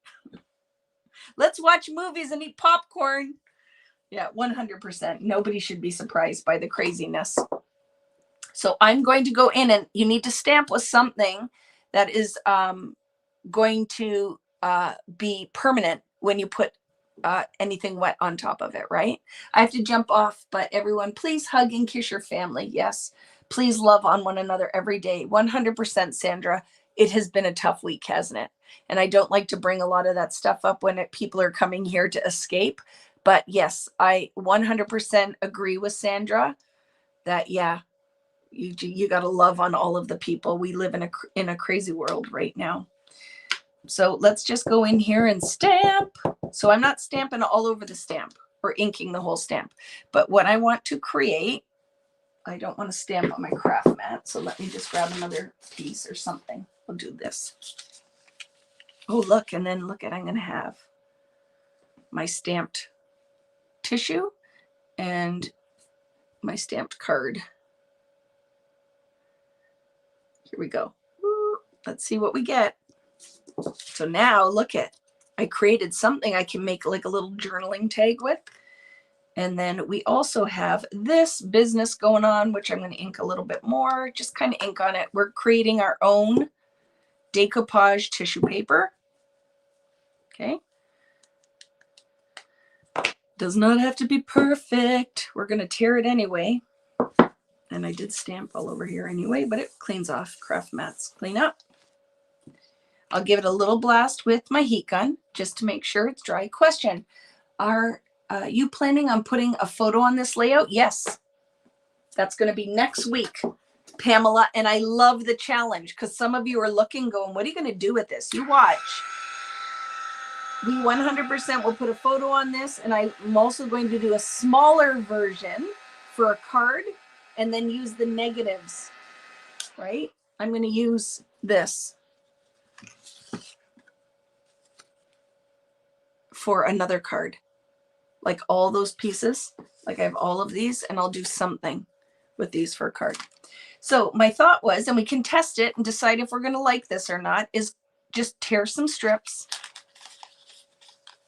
Let's watch movies and eat popcorn. Yeah, 100%. Nobody should be surprised by the craziness. So I'm going to go in, and you need to stamp with something that is going to be permanent when you put anything wet on top of it, right? I have to jump off, but everyone, please hug and kiss your family. Yes, please love on one another every day. 100%, Sandra. It has been a tough week, hasn't it? And I don't like to bring a lot of that stuff up when people are coming here to escape. But yes, I 100% agree with Sandra that, yeah, you got to love on all of the people. We live in a crazy world right now. So let's just go in here and stamp. So I'm not stamping all over the stamp or inking the whole stamp. But what I want to create, I don't want to stamp on my craft mat. So let me just grab another piece or something. We'll do this. Oh, look. And then look at, I'm going to have my stamped tissue and my stamped card. Here we go. Let's see what we get. So now look at, I created something I can make like a little journaling tag with. And then we also have this business going on, which I'm going to ink a little bit more, just kind of ink on it. We're creating our own decoupage tissue paper. Okay. Does not have to be perfect. We're going to tear it anyway. And I did stamp all over here anyway, but it cleans off. Craft mats clean up. I'll give it a little blast with my heat gun just to make sure it's dry. Question, are you planning on putting a photo on this layout? Yes, that's going to be next week, Pamela. And I love the challenge because some of you are looking, going, what are you going to do with this? You watch. We 100% will put a photo on this. And I'm also going to do a smaller version for a card and then use the negatives, right? I'm going to use this for another card, like all those pieces, like I have all of these, and I'll do something with these for a card. So my thought was, and we can test it and decide if we're going to like this or not, is just tear some strips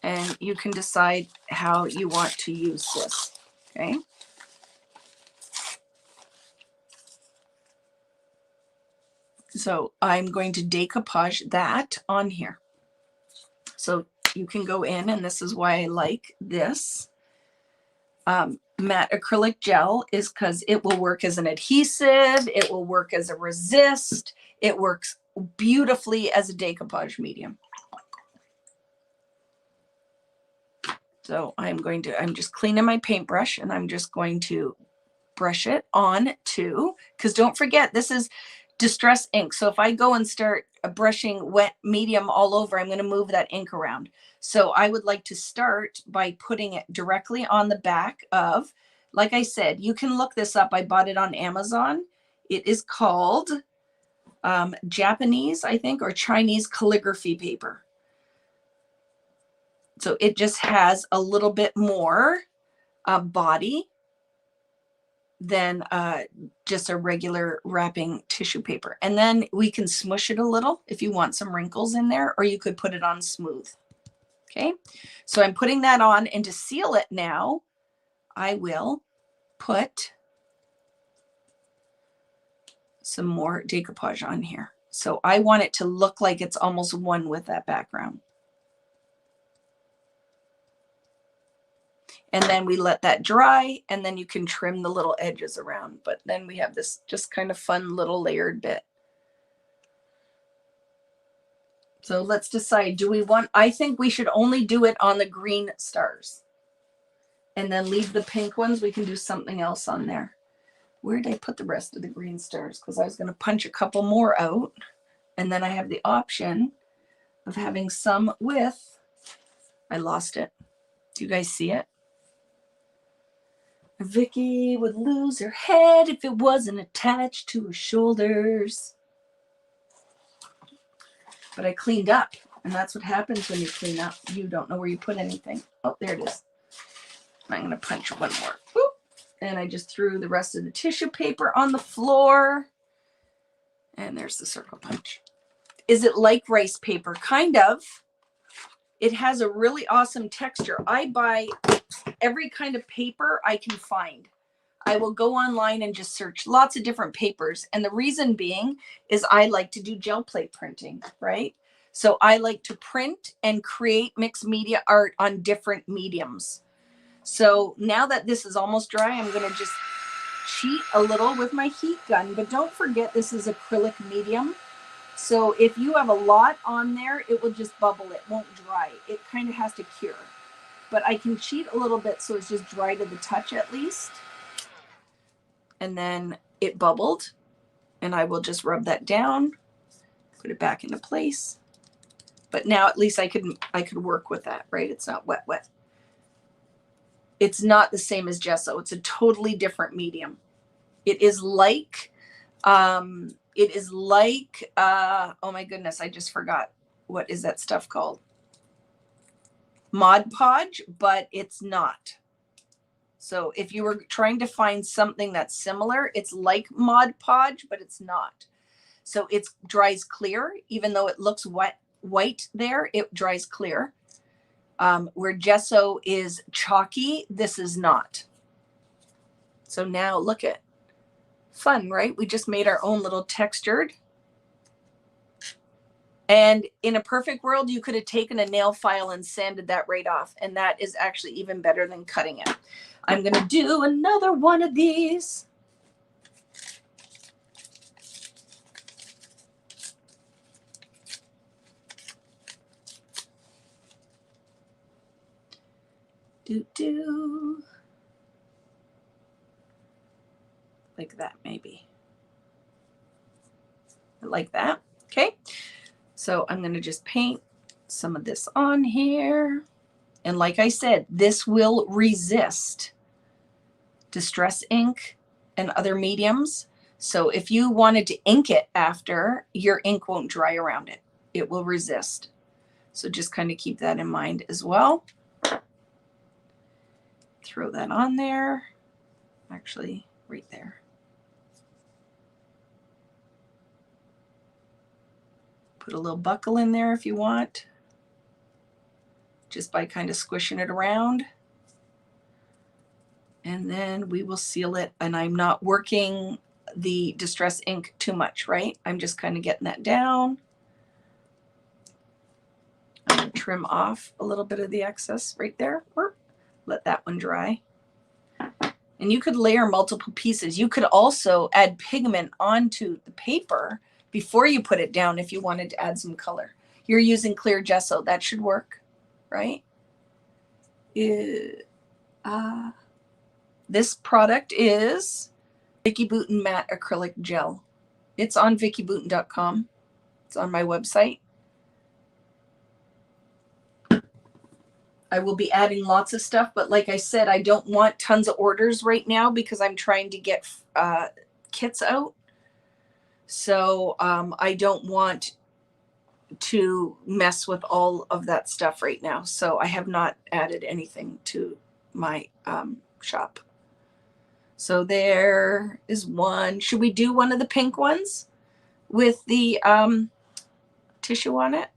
and you can decide how you want to use this. Okay. So I'm going to decoupage that on here. So you can go in, and this is why I like this matte acrylic gel, is because it will work as an adhesive. It will work as a resist. It works beautifully as a decoupage medium. So I'm just cleaning my paintbrush, and I'm just going to brush it on too, because don't forget, this is distress ink. So if I go and start brushing wet medium all over, I'm going to move that ink around. So I would like to start by putting it directly on the back of, like I said, you can look this up. I bought it on Amazon. It is called Japanese, I think, or Chinese calligraphy paper. So it just has a little bit more body than just a regular wrapping tissue paper. And then we can smush it a little if you want some wrinkles in there, or you could put it on smooth. Okay, so I'm putting that on, and to seal it now, I will put some more decoupage on here. So I want it to look like it's almost one with that background. And then we let that dry, and then you can trim the little edges around. But then we have this just kind of fun little layered bit. So let's decide, do we want, I think we should only do it on the green stars. And then leave the pink ones. We can do something else on there. Where did I put the rest of the green stars? Because I was going to punch a couple more out. And then I have the option of having some with, I lost it. Do you guys see it? Vicky would lose her head if it wasn't attached to her shoulders. But I cleaned up, and that's what happens when you clean up. You don't know where you put anything. Oh, there it is. I'm going to punch one more. Boop. And I just threw the rest of the tissue paper on the floor. And there's the circle punch. Is it like rice paper? Kind of. It has a really awesome texture. I buy every kind of paper I can find. I will go online and just search lots of different papers. And the reason being is I like to do gel plate printing, right? So I like to print and create mixed media art on different mediums. So now that this is almost dry, I'm going to just cheat a little with my heat gun. But don't forget, this is acrylic medium. So if you have a lot on there, it will just bubble. It won't dry. It kind of has to cure. But I can cheat a little bit so it's just dry to the touch at least. And then it bubbled, and I will just rub that down, put it back into place. But now at least I could work with that, right? It's not wet. It's not the same as gesso. It's a totally different medium. It is like, oh my goodness, I just forgot. What is that stuff called? Mod Podge, but it's not. So if you were trying to find something that's similar, it's like Mod Podge, but it's not. So it dries clear, even though it looks white there, it dries clear. Where gesso is chalky, this is not. So now look at, fun, right? We just made our own little textured. And in a perfect world, you could have taken a nail file and sanded that right off. And that is actually even better than cutting it. I'm going to do another one of these. Like that, maybe. Like that. Okay. So I'm going to just paint some of this on here. And like I said, this will resist distress ink and other mediums. So if you wanted to ink it after, your ink won't dry around it. It will resist. So just kind of keep that in mind as well. Throw that on there. Actually, right there. Put a little buckle in there if you want, just by kind of squishing it around. And then we will seal it. And I'm not working the distress ink too much, right? I'm just kind of getting that down. I'm going to trim off a little bit of the excess right there. Let that one dry. And you could layer multiple pieces. You could also add pigment onto the paper before you put it down if you wanted to add some color. You're using clear gesso. That should work, right? This product is Vicky Bouton Matte Acrylic Gel. It's on VickyBooten.com. It's on my website. I will be adding lots of stuff, but like I said, I don't want tons of orders right now because I'm trying to get kits out. So I don't want to mess with all of that stuff right now. So I have not added anything to my shop. So there is one. Should we do one of the pink ones with the tissue on it?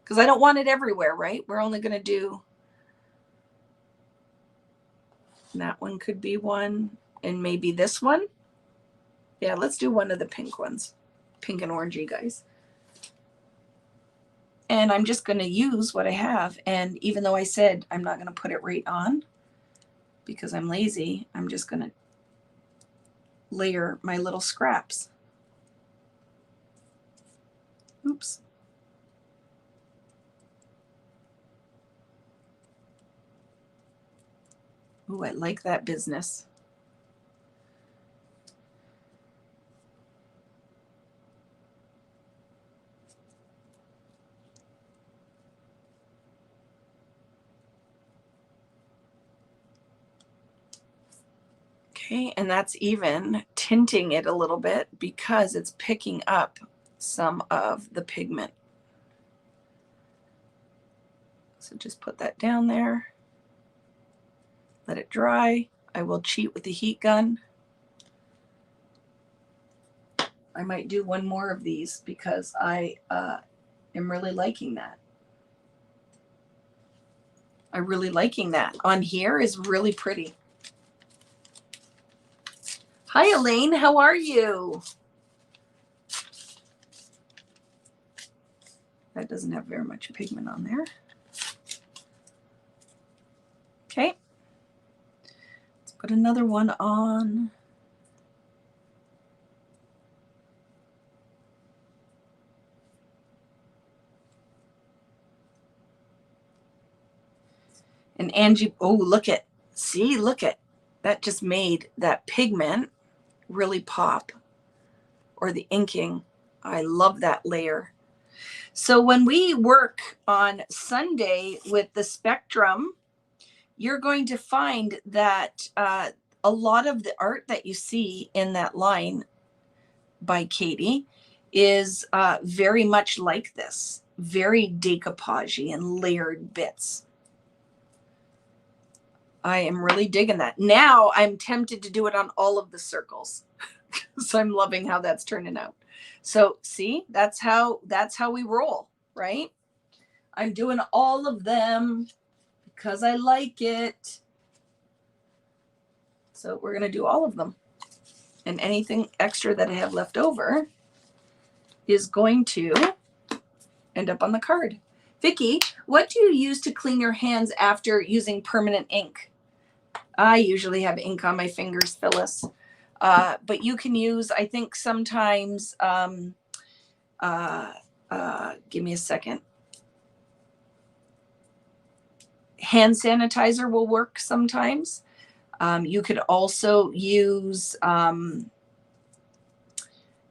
Because I don't want it everywhere, right? We're only going to do, that one could be one, and maybe this one. Yeah, let's do one of the pink ones. Pink and orangey, guys. And I'm just going to use what I have. And even though I said I'm not going to put it right on because I'm lazy, I'm just going to layer my little scraps. Oops. Ooh, I like that business. Okay, and that's even tinting it a little bit because it's picking up some of the pigment. So just put that down there. Let it dry. I will cheat with the heat gun. I might do one more of these because I am really liking that. I'm really liking that. On here is really pretty. Hi, Elaine. How are you? That doesn't have very much pigment on there. Okay. Let's put another one on. And Angie, oh, look at, see, look at, that just made that pigment really pop, or the inking. I love that layer. So when we work on Sunday with the spectrum, you're going to find that a lot of the art that you see in that line by Katie is very much like this, very decoupage and layered bits. I am really digging that. Now I'm tempted to do it on all of the circles. So I'm loving how that's turning out. So see, that's how we roll, right? I'm doing all of them because I like it. So we're going to do all of them. And anything extra that I have left over is going to end up on the card. Vicki, what do you use to clean your hands after using permanent ink? I usually have ink on my fingers, Phyllis. But you can use, I think sometimes, give me a second. Hand sanitizer will work sometimes. You could also use,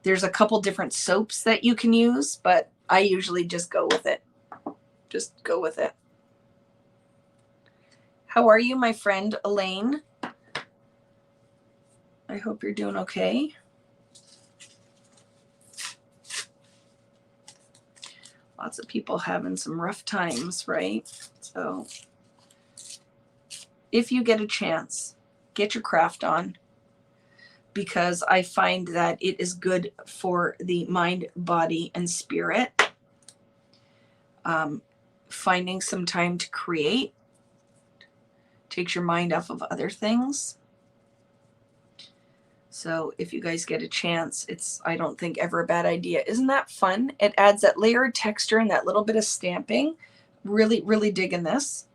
there's a couple different soaps that you can use, but I usually just go with it. Just go with it. How are you, my friend, Elaine? I hope you're doing okay. Lots of people having some rough times, right? So if you get a chance, get your craft on, because I find that it is good for the mind, body, and spirit. Finding some time to create takes your mind off of other things. So if you guys get a chance, it's, I don't think, ever a bad idea. Isn't that fun? It adds that layer of texture and that little bit of stamping. Really, really digging this.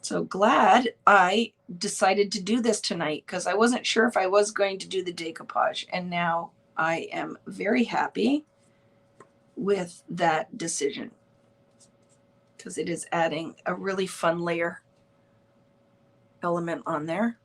So glad I decided to do this tonight, because I wasn't sure if I was going to do the decoupage. And now I am very happy with that decision, because it is adding a really fun layer element on there.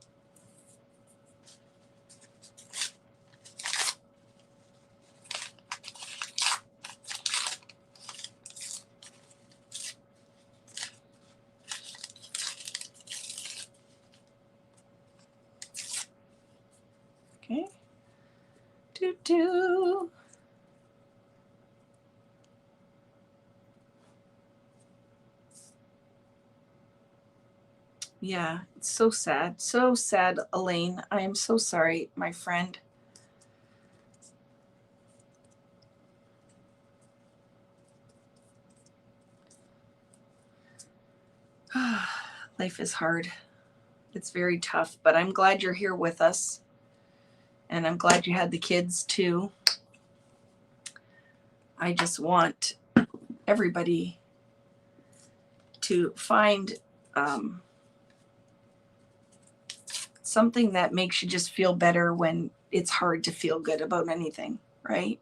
Do, do. Yeah, it's so sad. So sad, Elaine. I am so sorry, my friend. Life is hard. It's very tough, but I'm glad you're here with us. And I'm glad you had the kids too. I just want everybody to find something that makes you just feel better when it's hard to feel good about anything, right?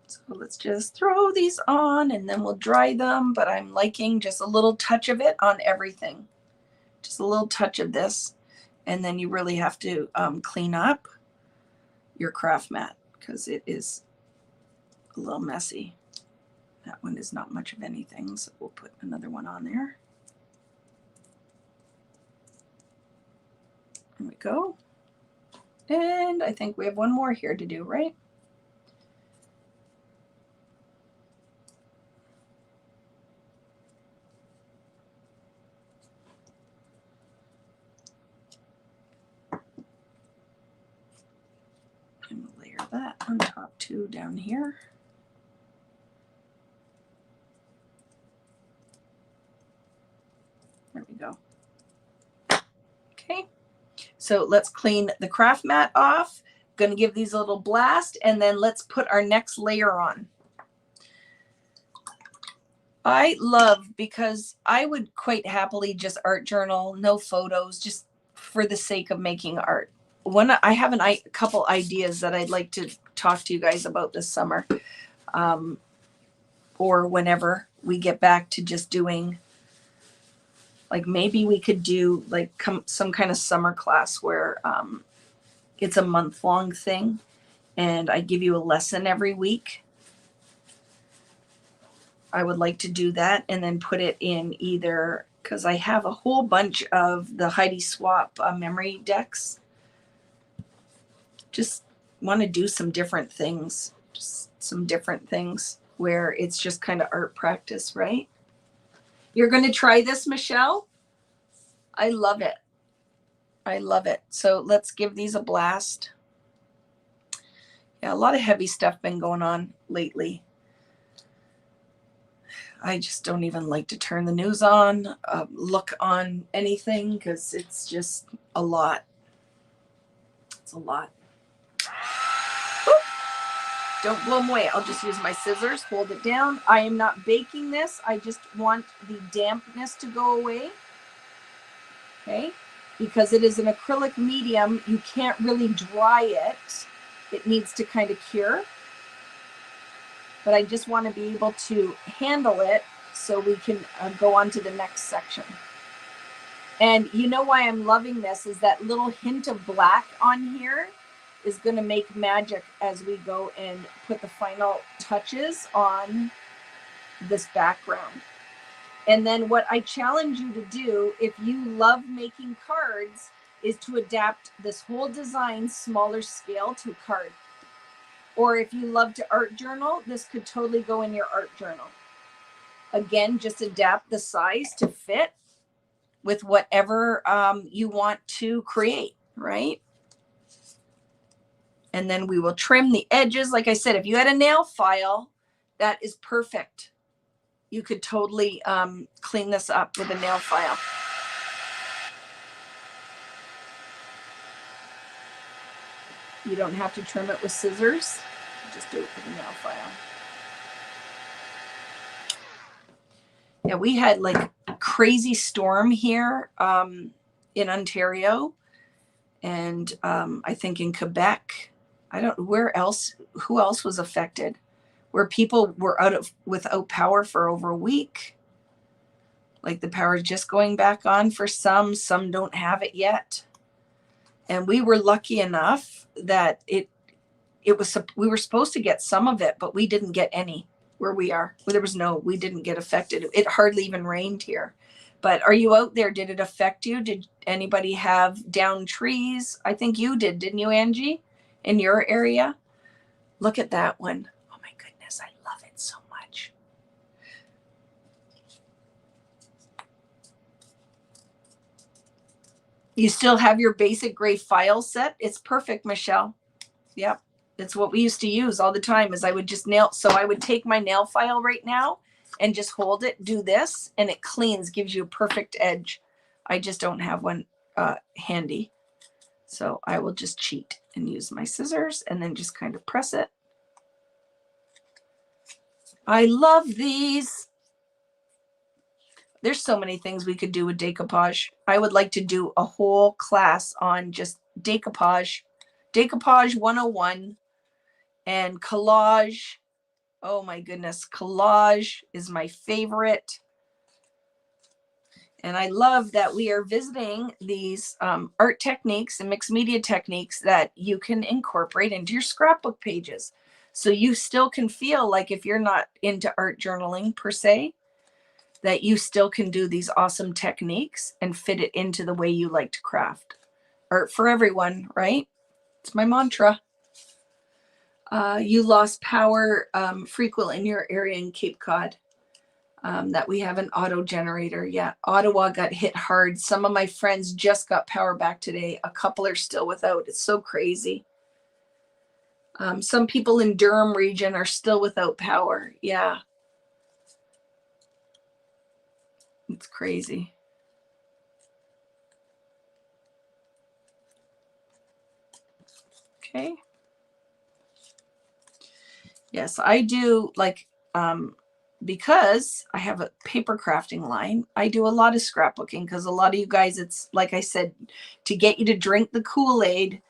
So let's just throw these on and then we'll dry them, but I'm liking just a little touch of it on everything. Just a little touch of this. And then you really have to clean up your craft mat because it is a little messy. That one is not much of anything, so we'll put another one on there. There we go. And I think we have one more here to do, right? And we'll layer that on top too down here. There we go. Okay, so let's clean the craft mat off. Going to give these a little blast, and then let's put our next layer on. I love, because I would quite happily just art journal, no photos, just for the sake of making art. I have a couple ideas that I'd like to talk to you guys about this summer, or whenever we get back to just doing, like maybe we could do like some kind of summer class where it's a month-long thing and I give you a lesson every week. I would like to do that and then put it in either, because I have a whole bunch of the Heidi Swap memory decks. Just want to do some different things, where it's just kind of art practice, right? You're going to try this, Michelle? I love it. I love it. So let's give these a blast. Yeah, a lot of heavy stuff been going on lately. I just don't even like to turn the news on, look on anything, because it's just a lot. It's a lot. Oop. Don't blow them away. I'll just use my scissors, hold it down. I am not baking this. I just want the dampness to go away. Okay, because it is an acrylic medium, you can't really dry it. It needs to kind of cure. But I just want to be able to handle it so we can go on to the next section. And you know why I'm loving this is that little hint of black on here is going to make magic as we go and put the final touches on this background. And then what I challenge you to do, if you love making cards, is to adapt this whole design smaller scale to a card. Or if you love to art journal, this could totally go in your art journal. Again, just adapt the size to fit with whatever you want to create, right? And then we will trim the edges. Like I said, if you had a nail file, that is perfect. You could totally clean this up with a nail file. You don't have to trim it with scissors. Just do it with a nail file. Yeah, we had like a crazy storm here in Ontario, and I think in Quebec. I don't know where else. Who else was affected? Where people were without power for over a week. Like the power is just going back on for some don't have it yet. And we were lucky enough that we were supposed to get some of it, but we didn't get any where we are. We didn't get affected. It hardly even rained here. But are you out there? Did it affect you? Did anybody have downed trees? I think you did, didn't you, Angie, in your area? Look at that one. Oh my goodness, I love it so much. You still have your basic gray file set? It's perfect, Michelle. Yep. It's what we used to use all the time is I would just nail. So I would take my nail file right now and just hold it, do this, and it cleans, gives you a perfect edge. I just don't have one handy. So I will just cheat and use my scissors and then just kind of press it. I love these. There's so many things we could do with decoupage. I would like to do a whole class on just decoupage, decoupage 101 and collage. Oh my goodness, collage is my favorite. And I love that we are visiting these art techniques and mixed media techniques that you can incorporate into your scrapbook pages. So you still can feel like if you're not into art journaling per se, that you still can do these awesome techniques and fit it into the way you like to craft. Art for everyone, right? It's my mantra. You lost power frequently in your area in Cape Cod. That we have an auto generator. Yeah, Ottawa got hit hard. Some of my friends just got power back today. A couple are still without. It's so crazy. Some people in Durham region are still without power. Yeah. It's crazy. Okay. Yes, I do like, because I have a paper crafting line, I do a lot of scrapbooking because a lot of you guys, it's like I said, to get you to drink the Kool-Aid,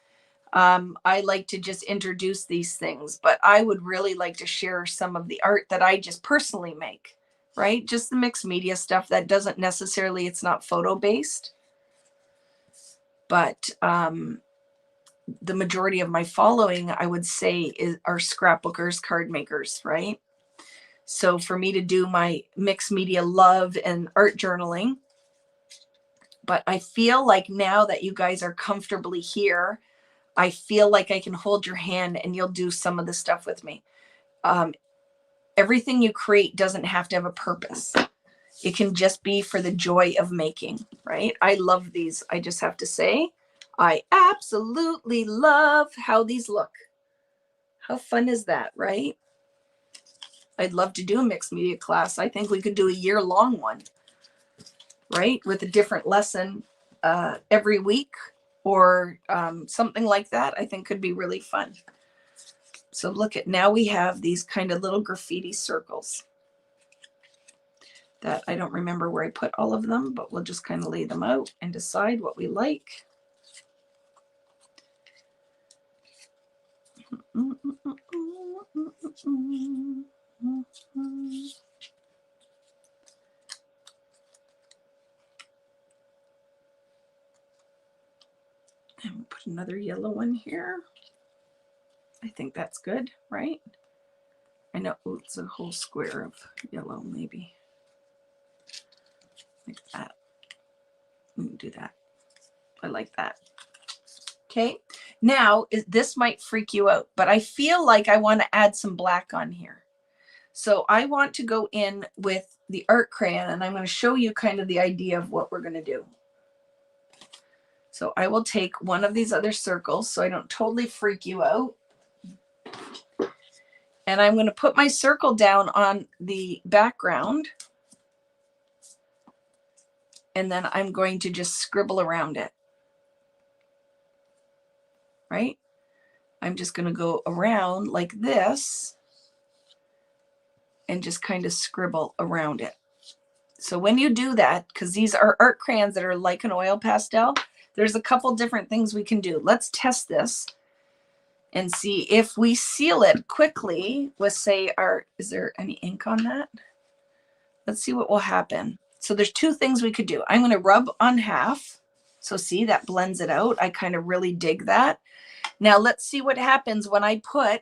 I like to just introduce these things, but I would really like to share some of the art that I just personally make, right? Just the mixed media stuff that doesn't necessarily, it's not photo based, but the majority of my following, I would say, are scrapbookers, card makers, right? So for me to do my mixed media love and art journaling, but I feel like now that you guys are comfortably here, I feel like I can hold your hand and you'll do some of the stuff with me. Everything you create doesn't have to have a purpose. It can just be for the joy of making, right? I love these. I just have to say, I absolutely love how these look. How fun is that, right? I'd love to do a mixed media class. I think we could do a year-long one, right? With a different lesson every week or something like that. I think could be really fun. So look at, now we have these kind of little graffiti circles that I don't remember where I put all of them, but we'll just kind of lay them out and decide what we like. And we'll put another yellow one here. I think that's good, right? I know, oh, it's a whole square of yellow, maybe. Like that. Do that. I like that. Okay. Now, this might freak you out, but I feel like I want to add some black on here. So I want to go in with the art crayon, and I'm going to show you kind of the idea of what we're going to do. So I will take one of these other circles so I don't totally freak you out. And I'm going to put my circle down on the background. And then I'm going to just scribble around it. Right? I'm just going to go around like this and just kind of scribble around it. So when you do that, because these are art crayons that are like an oil pastel, there's a couple different things we can do. Let's test this and see if we seal it quickly with, say, is there any ink on that? Let's see what will happen. So there's two things we could do. I'm going to rub on half. So see, that blends it out. I kind of really dig that. Now let's see what happens when I put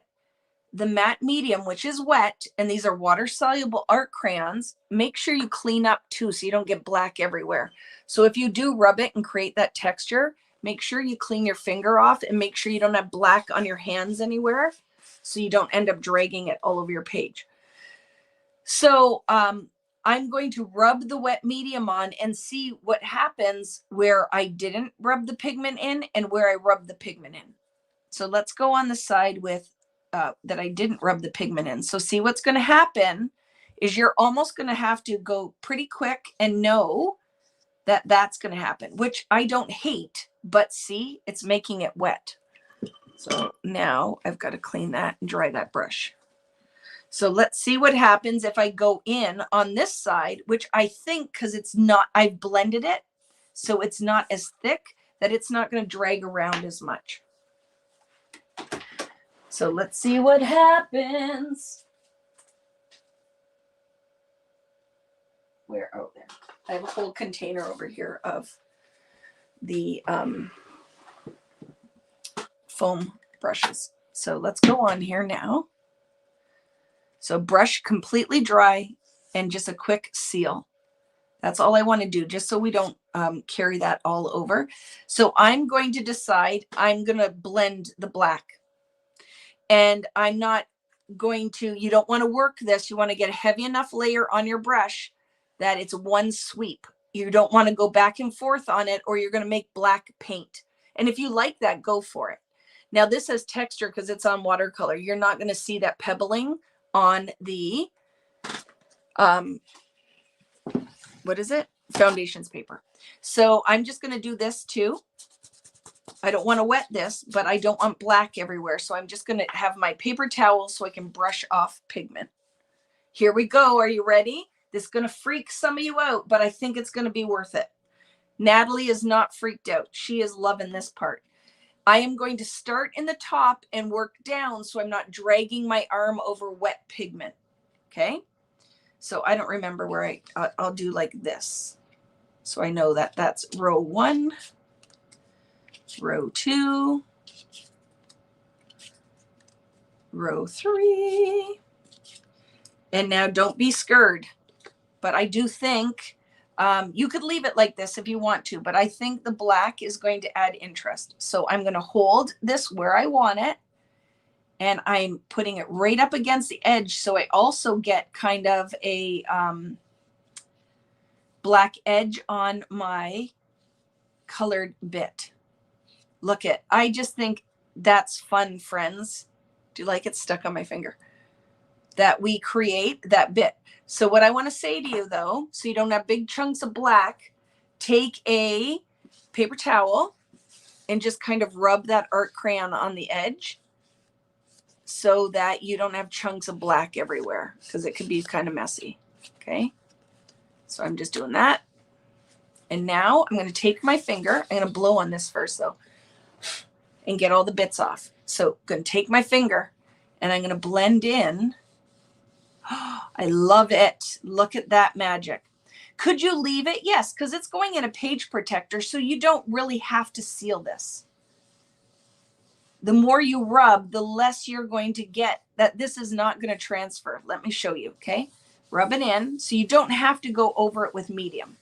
the matte medium, which is wet, and these are water soluble art crayons, make sure you clean up too so you don't get black everywhere. So if you do rub it and create that texture, make sure you clean your finger off and make sure you don't have black on your hands anywhere so you don't end up dragging it all over your page. So I'm going to rub the wet medium on and see what happens where I didn't rub the pigment in and where I rubbed the pigment in. So let's go on the side with that I didn't rub the pigment in. So see what's going to happen is you're almost going to have to go pretty quick and know that that's going to happen, which I don't hate, but see, it's making it wet. So now I've got to clean that and dry that brush. So let's see what happens if I go in on this side, which I think, because it's not, I've blended it, so it's not as thick, that it's not going to drag around as much. So let's see what happens. Where? Oh, there. I have a whole container over here of the foam brushes. So let's go on here now. So brush completely dry and just a quick seal. That's all I want to do, just so we don't carry that all over. So I'm going to decide I'm going to blend the black. And I'm not going to, you don't want to work this. You want to get a heavy enough layer on your brush that it's one sweep. You don't want to go back and forth on it or you're going to make black paint. And if you like that, go for it. Now this has texture because it's on watercolor. You're not going to see that pebbling on the, what is it? Foundations paper. So I'm just going to do this too. I don't want to wet this, but I don't want black everywhere. So I'm just going to have my paper towel so I can brush off pigment. Here we go. Are you ready? This is going to freak some of you out, but I think it's going to be worth it. Natalie is not freaked out. She is loving this part. I am going to start in the top and work down so I'm not dragging my arm over wet pigment. Okay. So I don't remember where I'll do like this. So I know that that's row 1. Row 2, row 3, and now don't be scared, but I do think you could leave it like this if you want to, but I think the black is going to add interest. So I'm going to hold this where I want it, and I'm putting it right up against the edge so I also get kind of a black edge on my colored bit. Look at, I just think that's fun, friends. Do you like it stuck on my finger? That we create that bit. So what I want to say to you though, so you don't have big chunks of black, take a paper towel and just kind of rub that art crayon on the edge so that you don't have chunks of black everywhere because it could be kind of messy. Okay. So I'm just doing that. And now I'm going to take my finger. I'm going to blow on this first though, and get all the bits off. So I'm going to take my finger and I'm going to blend in. Oh, I love it. Look at that magic. Could you leave it? Yes, because it's going in a page protector, so you don't really have to seal this. The more you rub, the less you're going to get that this is not going to transfer. Let me show you, okay? Rub it in, so you don't have to go over it with medium.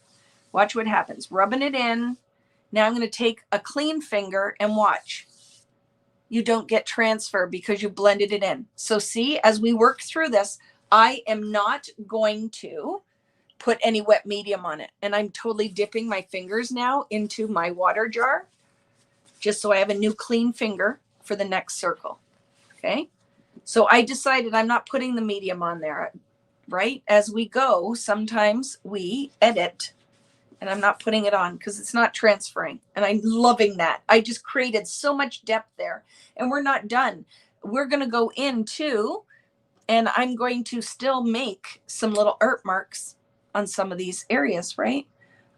Watch what happens. Rubbing it in. Now I'm going to take a clean finger and watch. You don't get transfer because you blended it in. So see, as we work through this, I am not going to put any wet medium on it. And I'm totally dipping my fingers now into my water jar, just so I have a new clean finger for the next circle. Okay. So I decided I'm not putting the medium on there, right? As we go, sometimes we edit and I'm not putting it on because it's not transferring. And I'm loving that. I just created so much depth there, and we're not done. We're going to go into, and I'm going to still make some little art marks on some of these areas, right?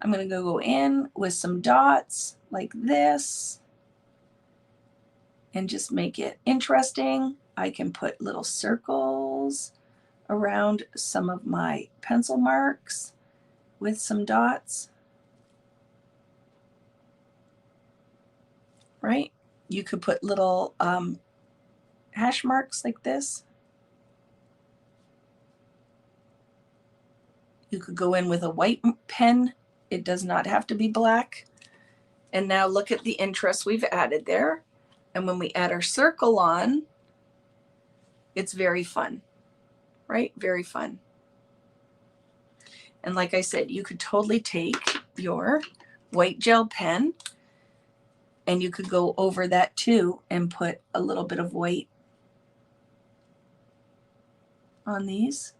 I'm going to go in with some dots like this and just make it interesting. I can put little circles around some of my pencil marks with some dots. Right? You could put little hash marks like this. You could go in with a white pen. It does not have to be black. And now look at the interest we've added there. And when we add our circle on, it's very fun, right? Very fun. And like I said, you could totally take your white gel pen and you could go over that too and put a little bit of white on these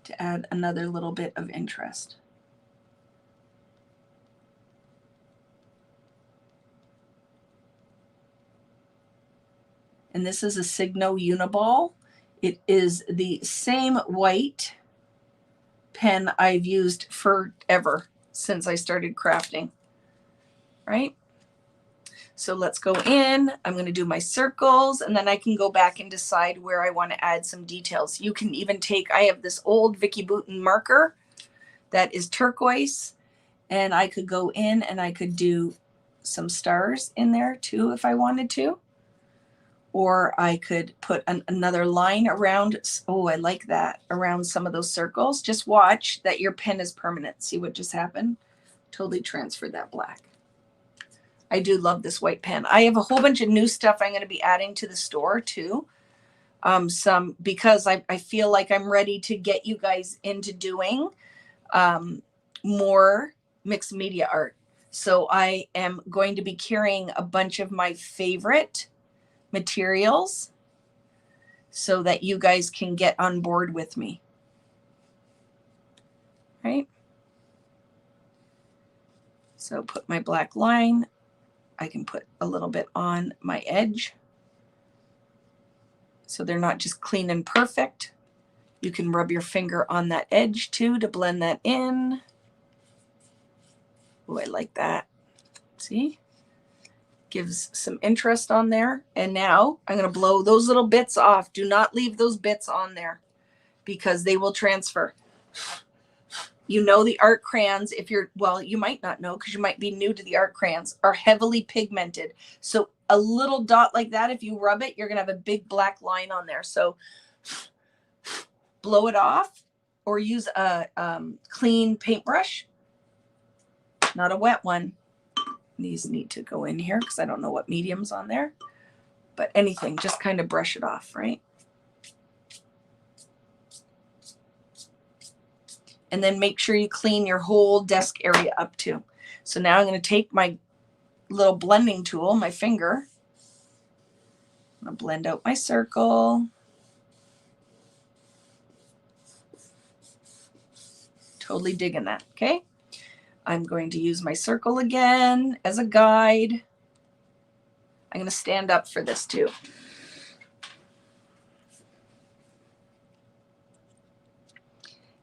to add another little bit of interest. And this is a Signo Uniball. It is the same white pen I've used forever since I started crafting, right? So let's go in. I'm going to do my circles and then I can go back and decide where I want to add some details. You can even take, I have this old Vicky Bouton marker that is turquoise, and I could go in and I could do some stars in there too if I wanted to. Or I could put another line around, oh, I like that, around some of those circles. Just watch that your pen is permanent. See what just happened? Totally transferred that black. I do love this white pen. I have a whole bunch of new stuff I'm going to be adding to the store too. Because I feel like I'm ready to get you guys into doing more mixed media art. So I am going to be carrying a bunch of my favorite materials so that you guys can get on board with me, right? So put my black line. I can put a little bit on my edge so they're not just clean and perfect. You can rub your finger on that edge too to blend that in. Oh, I like that. See? Gives some interest on there. And now I'm going to blow those little bits off. Do not leave those bits on there because they will transfer. You know, the art crayons, if you're, well, you might not know because you might be new to the art crayons, are heavily pigmented. So a little dot like that, if you rub it, you're going to have a big black line on there. So blow it off or use a clean paintbrush, not a wet one. These need to go in here because I don't know what medium's on there, but anything, just kind of brush it off, right? And then make sure you clean your whole desk area up too. So now I'm going to take my little blending tool, my finger. I'm going to blend out my circle. Totally digging that, okay? I'm going to use my circle again as a guide. I'm going to stand up for this too.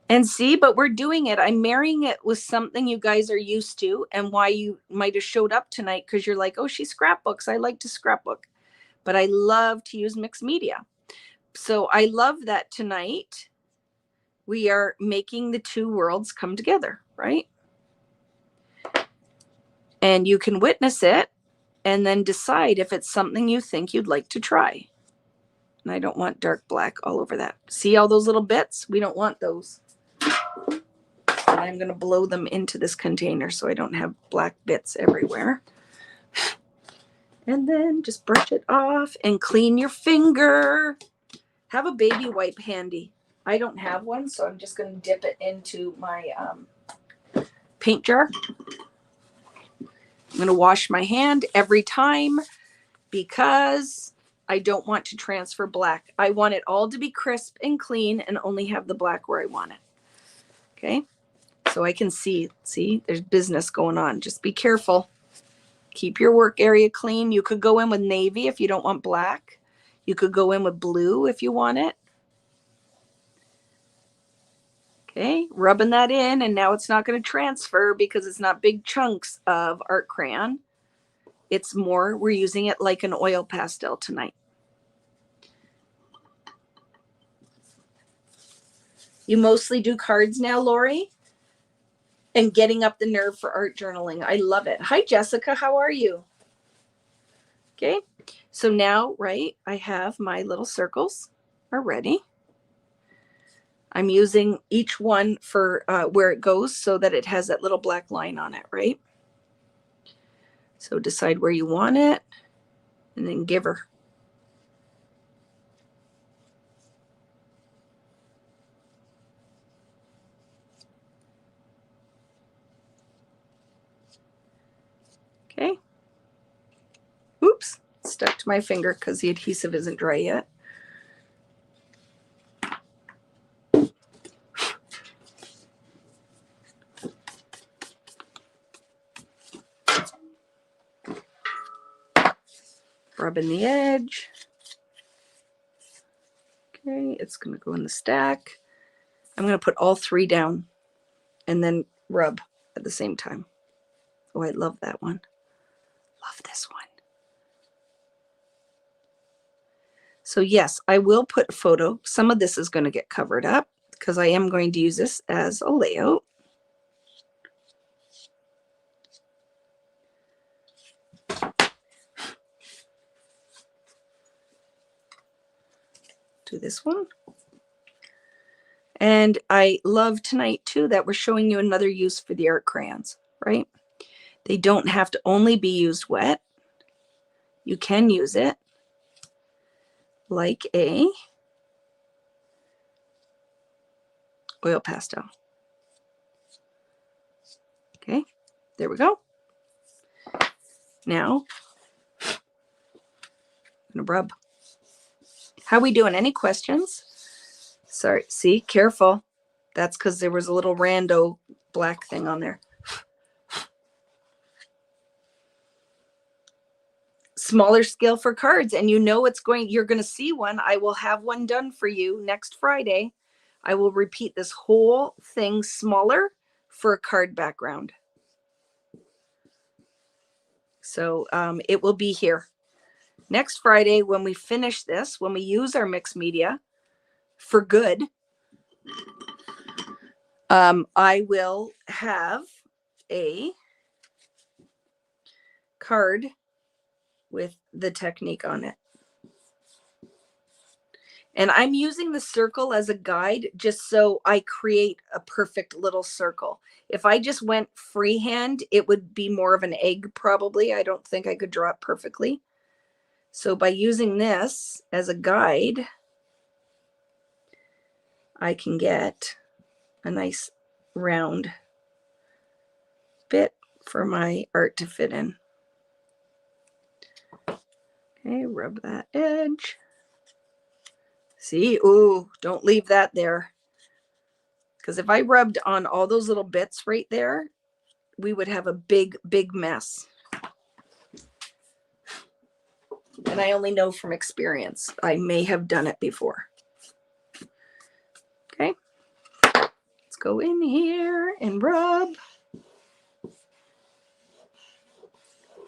And see, but we're doing it. I'm marrying it with something you guys are used to and why you might have showed up tonight because you're like, oh, she scrapbooks. I like to scrapbook, but I love to use mixed media. So I love that tonight we are making the two worlds come together, right? And you can witness it and then decide if it's something you think you'd like to try. And I don't want dark black all over that. See all those little bits? We don't want those. And I'm going to blow them into this container so I don't have black bits everywhere. And then just brush it off and clean your finger. Have a baby wipe handy. I don't have one, so I'm just going to dip it into my paint jar. I'm going to wash my hand every time because I don't want to transfer black. I want it all to be crisp and clean and only have the black where I want it. Okay, so I can see there's business going on. Just be careful. Keep your work area clean. You could go in with navy if you don't want black. You could go in with blue if you want it. Okay, rubbing that in, and now it's not going to transfer because it's not big chunks of art crayon. It's more, we're using it like an oil pastel tonight. You mostly do cards now, Lori? And getting up the nerve for art journaling. I love it. Hi, Jessica. How are you? Okay, so now, right, I have my little circles are ready. I'm using each one for where it goes so that it has that little black line on it, right? So decide where you want it and then give her. Okay. Oops, stuck to my finger because the adhesive isn't dry yet. Rubbing the edge. Okay, it's going to go in the stack. I'm going to put all three down and then rub at the same time. Oh, I love that one. Love this one. So yes, I will put a photo. Some of this is going to get covered up because I am going to use this as a layout. Do this one. And I love tonight too that we're showing you another use for the art crayons, right? They don't have to only be used wet. You can use it like a oil pastel. Okay, there we go. Now, I'm gonna rub. How we doing? Any questions? Sorry, see, careful. That's because there was a little rando black thing on there. Smaller scale for cards, and you know you're going to see one. I will have one done for you next Friday. I will repeat this whole thing smaller for a card background. So it will be here next Friday when we finish this, when we use our mixed media for good. I will have a card with the technique on it. And I'm using the circle as a guide just so I create a perfect little circle. If I just went freehand, it would be more of an egg probably. I don't think I could draw it perfectly. So by using this as a guide, I can get a nice round bit for my art to fit in. Okay, rub that edge. See, ooh, don't leave that there. Because if I rubbed on all those little bits right there, we would have a big, big mess. And I only know from experience. I may have done it before. Okay, let's go in here and rub.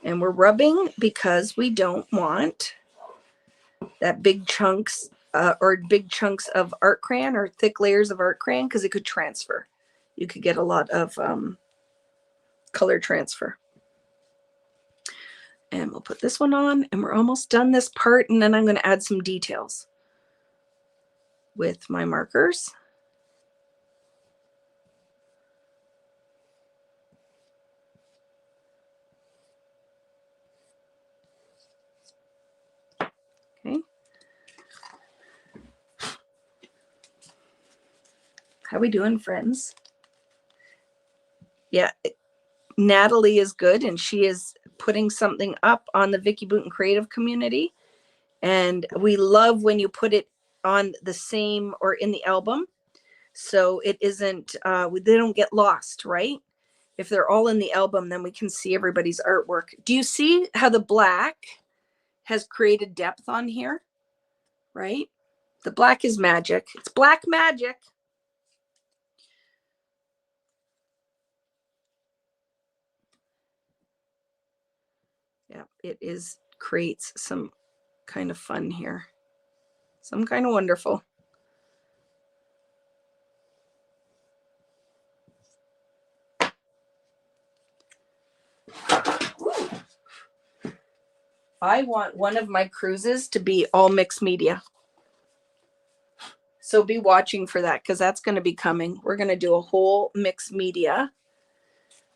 And we're rubbing because we don't want that big chunks or big chunks of art crayon or thick layers of art crayon because it could transfer. You could get a lot of color transfer. And we'll put this one on and we're almost done this part. And then I'm going to add some details with my markers. Okay. How we doing, friends? Yeah, Natalie is good, and she is putting something up on the Vicky Booten Creative community. And we love when you put it on the same or in the album, so it isn't they don't get lost, right? If they're all in the album, then we can see everybody's artwork. Do you see how the black has created depth on here? Right? The black is magic. It's black magic. Yeah, it is creates some kind of fun here. Some kind of wonderful. I want one of my cruises to be all mixed media. So be watching for that, because that's going to be coming. We're going to do a whole mixed media.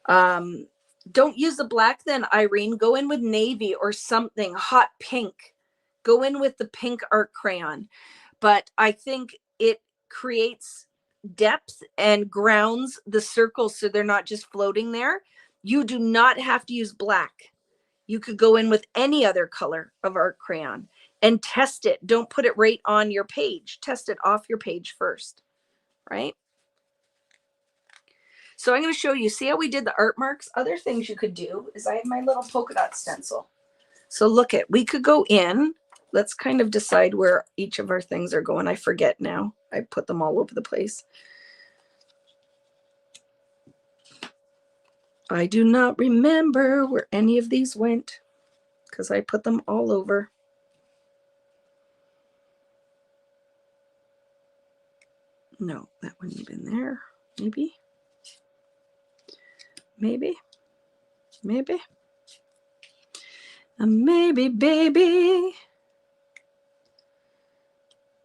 Don't use the black then, Irene. Go in with navy or something, hot pink. Go in with the pink art crayon. But I think it creates depth and grounds the circles so they're not just floating there. You do not have to use black. You could go in with any other color of art crayon and test it. Don't put it right on your page. Test it off your page first, right? So I'm going to show you, see how we did the art marks? Other things you could do is I have my little polka dot stencil. So look at, we could go in, let's kind of decide where each of our things are going. I forget now. I put them all over the place. I do not remember where any of these went because I put them all over. No, that wouldn't have been there. Maybe. Maybe. Maybe. Maybe, baby.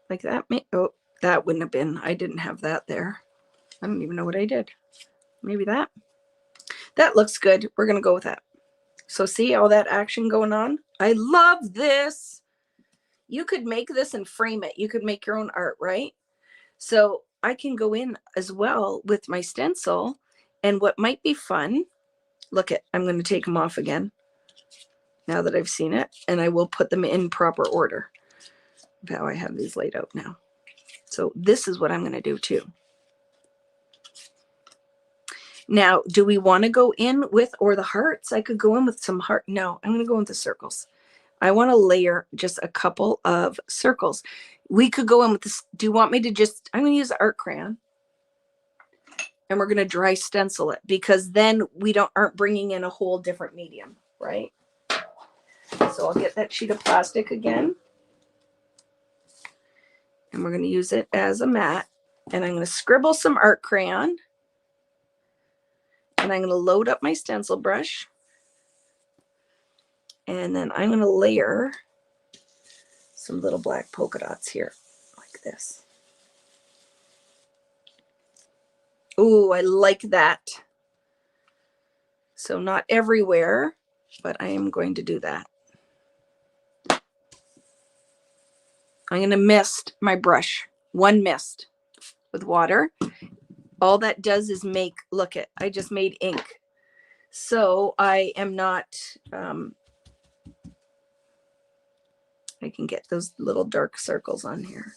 Like that. Oh, that wouldn't have been. I didn't have that there. I don't even know what I did. Maybe that. That looks good. We're going to go with that. So see all that action going on? I love this. You could make this and frame it. You could make your own art, right? So I can go in as well with my stencil. And what might be fun, look at, I'm going to take them off again now that I've seen it. And I will put them in proper order of how I have these laid out now. So this is what I'm going to do too. Now, do we want to go in with, or the hearts? I could go in with some heart. No, I'm going to go into circles. I want to layer just a couple of circles. We could go in with this. Do you want me to just, I'm going to use the art crayon and we're going to dry stencil it, because then we aren't bringing in a whole different medium, right? So I'll get that sheet of plastic again and we're going to use it as a mat, and I'm going to scribble some art crayon. And I'm going to load up my stencil brush. And then I'm going to layer some little black polka dots here, like this. Ooh, I like that. So not everywhere, but I am going to do that. I'm going to mist my brush, one mist with water. All that does is make, look at, I just made ink. So I am not, I can get those little dark circles on here.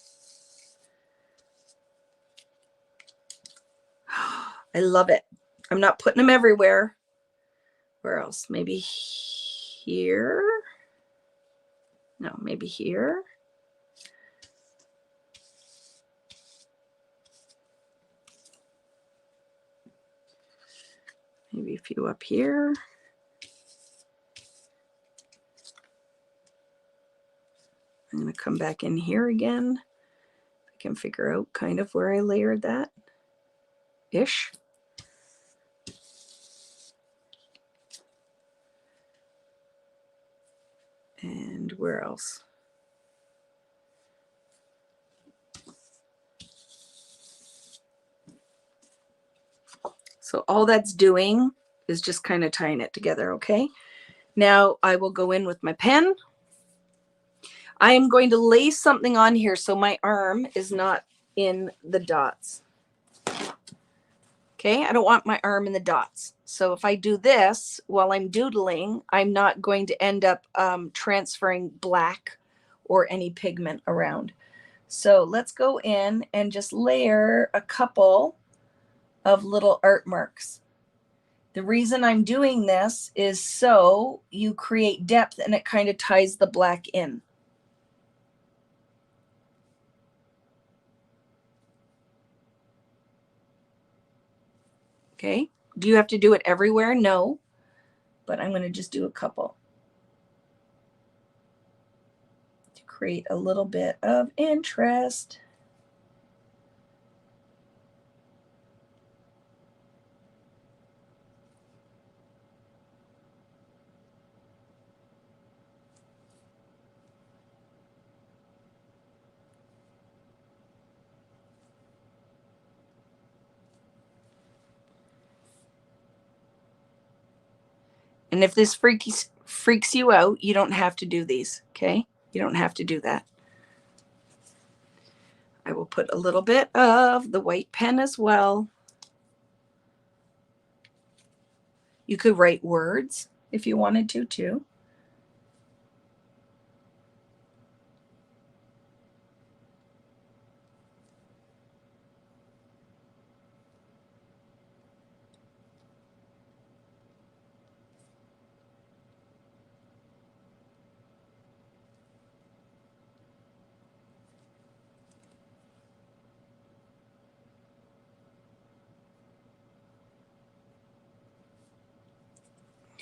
I love it. I'm not putting them everywhere. Where else? Maybe here? No, maybe here. Maybe a few up here. I'm going to come back in here again. I can figure out kind of where I layered that ish. And where else? So all that's doing is just kind of tying it together, okay? Now I will go in with my pen. I am going to lay something on here so my arm is not in the dots. Okay, I don't want my arm in the dots. So if I do this while I'm doodling, I'm not going to end up transferring black or any pigment around. So let's go in and just layer a couple of little art marks. The reason I'm doing this is so you create depth and it kind of ties the black in. Okay, do you have to do it everywhere? No, but I'm going to just do a couple to create a little bit of interest. And if this freaks you out, you don't have to do these, okay? You don't have to do that. I will put a little bit of the white pen as well. You could write words if you wanted to too.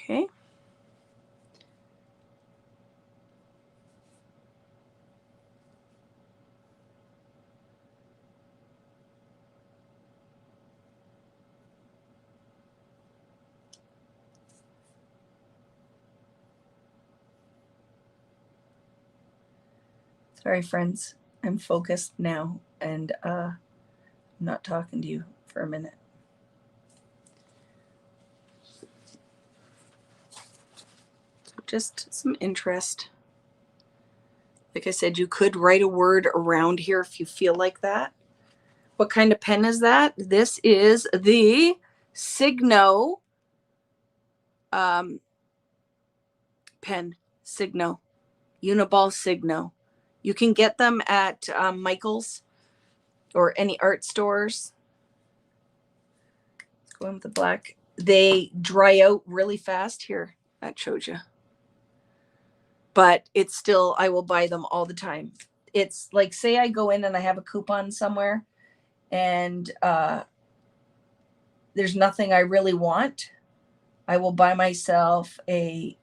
Okay. Sorry, friends. I'm focused now, and I'm not talking to you for a minute. So just some interest. Like I said, you could write a word around here if you feel like that. What kind of pen is that? This is the Signo pen. Signo. Uniball Signo. You can get them at Michael's or any art stores. Let's go in with the black. They dry out really fast. Here, that shows you. But it's still, I will buy them all the time. It's like, say I go in and I have a coupon somewhere and there's nothing I really want. I will buy myself a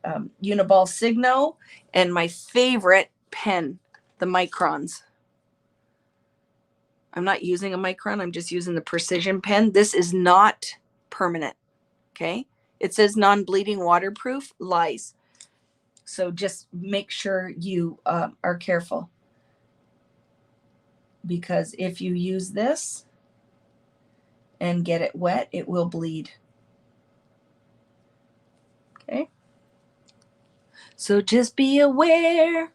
Uniball Signo and my favorite pen, the Microns. I'm not using a Micron. I'm just using the Precision pen. This is not permanent. Okay. It says non-bleeding waterproof. Lies. So just make sure you are careful. Because if you use this and get it wet, it will bleed. Okay. So just be aware.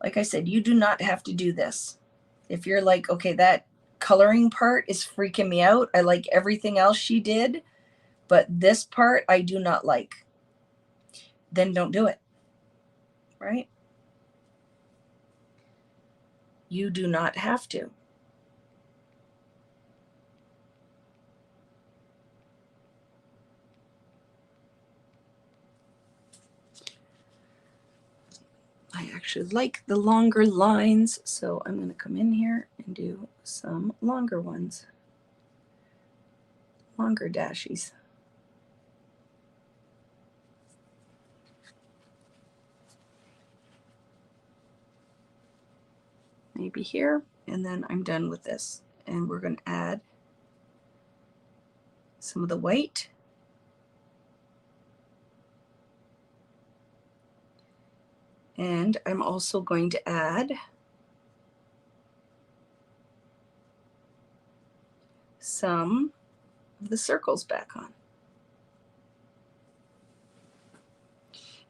Like I said, you do not have to do this. If you're like, okay, that coloring part is freaking me out. I like everything else she did, but this part I do not like. Then don't do it. Right? You do not have to. I actually like the longer lines, so I'm going to come in here and do some longer ones. Longer dashies. Maybe here, and then I'm done with this. And we're going to add some of the white. And I'm also going to add some of the circles back on.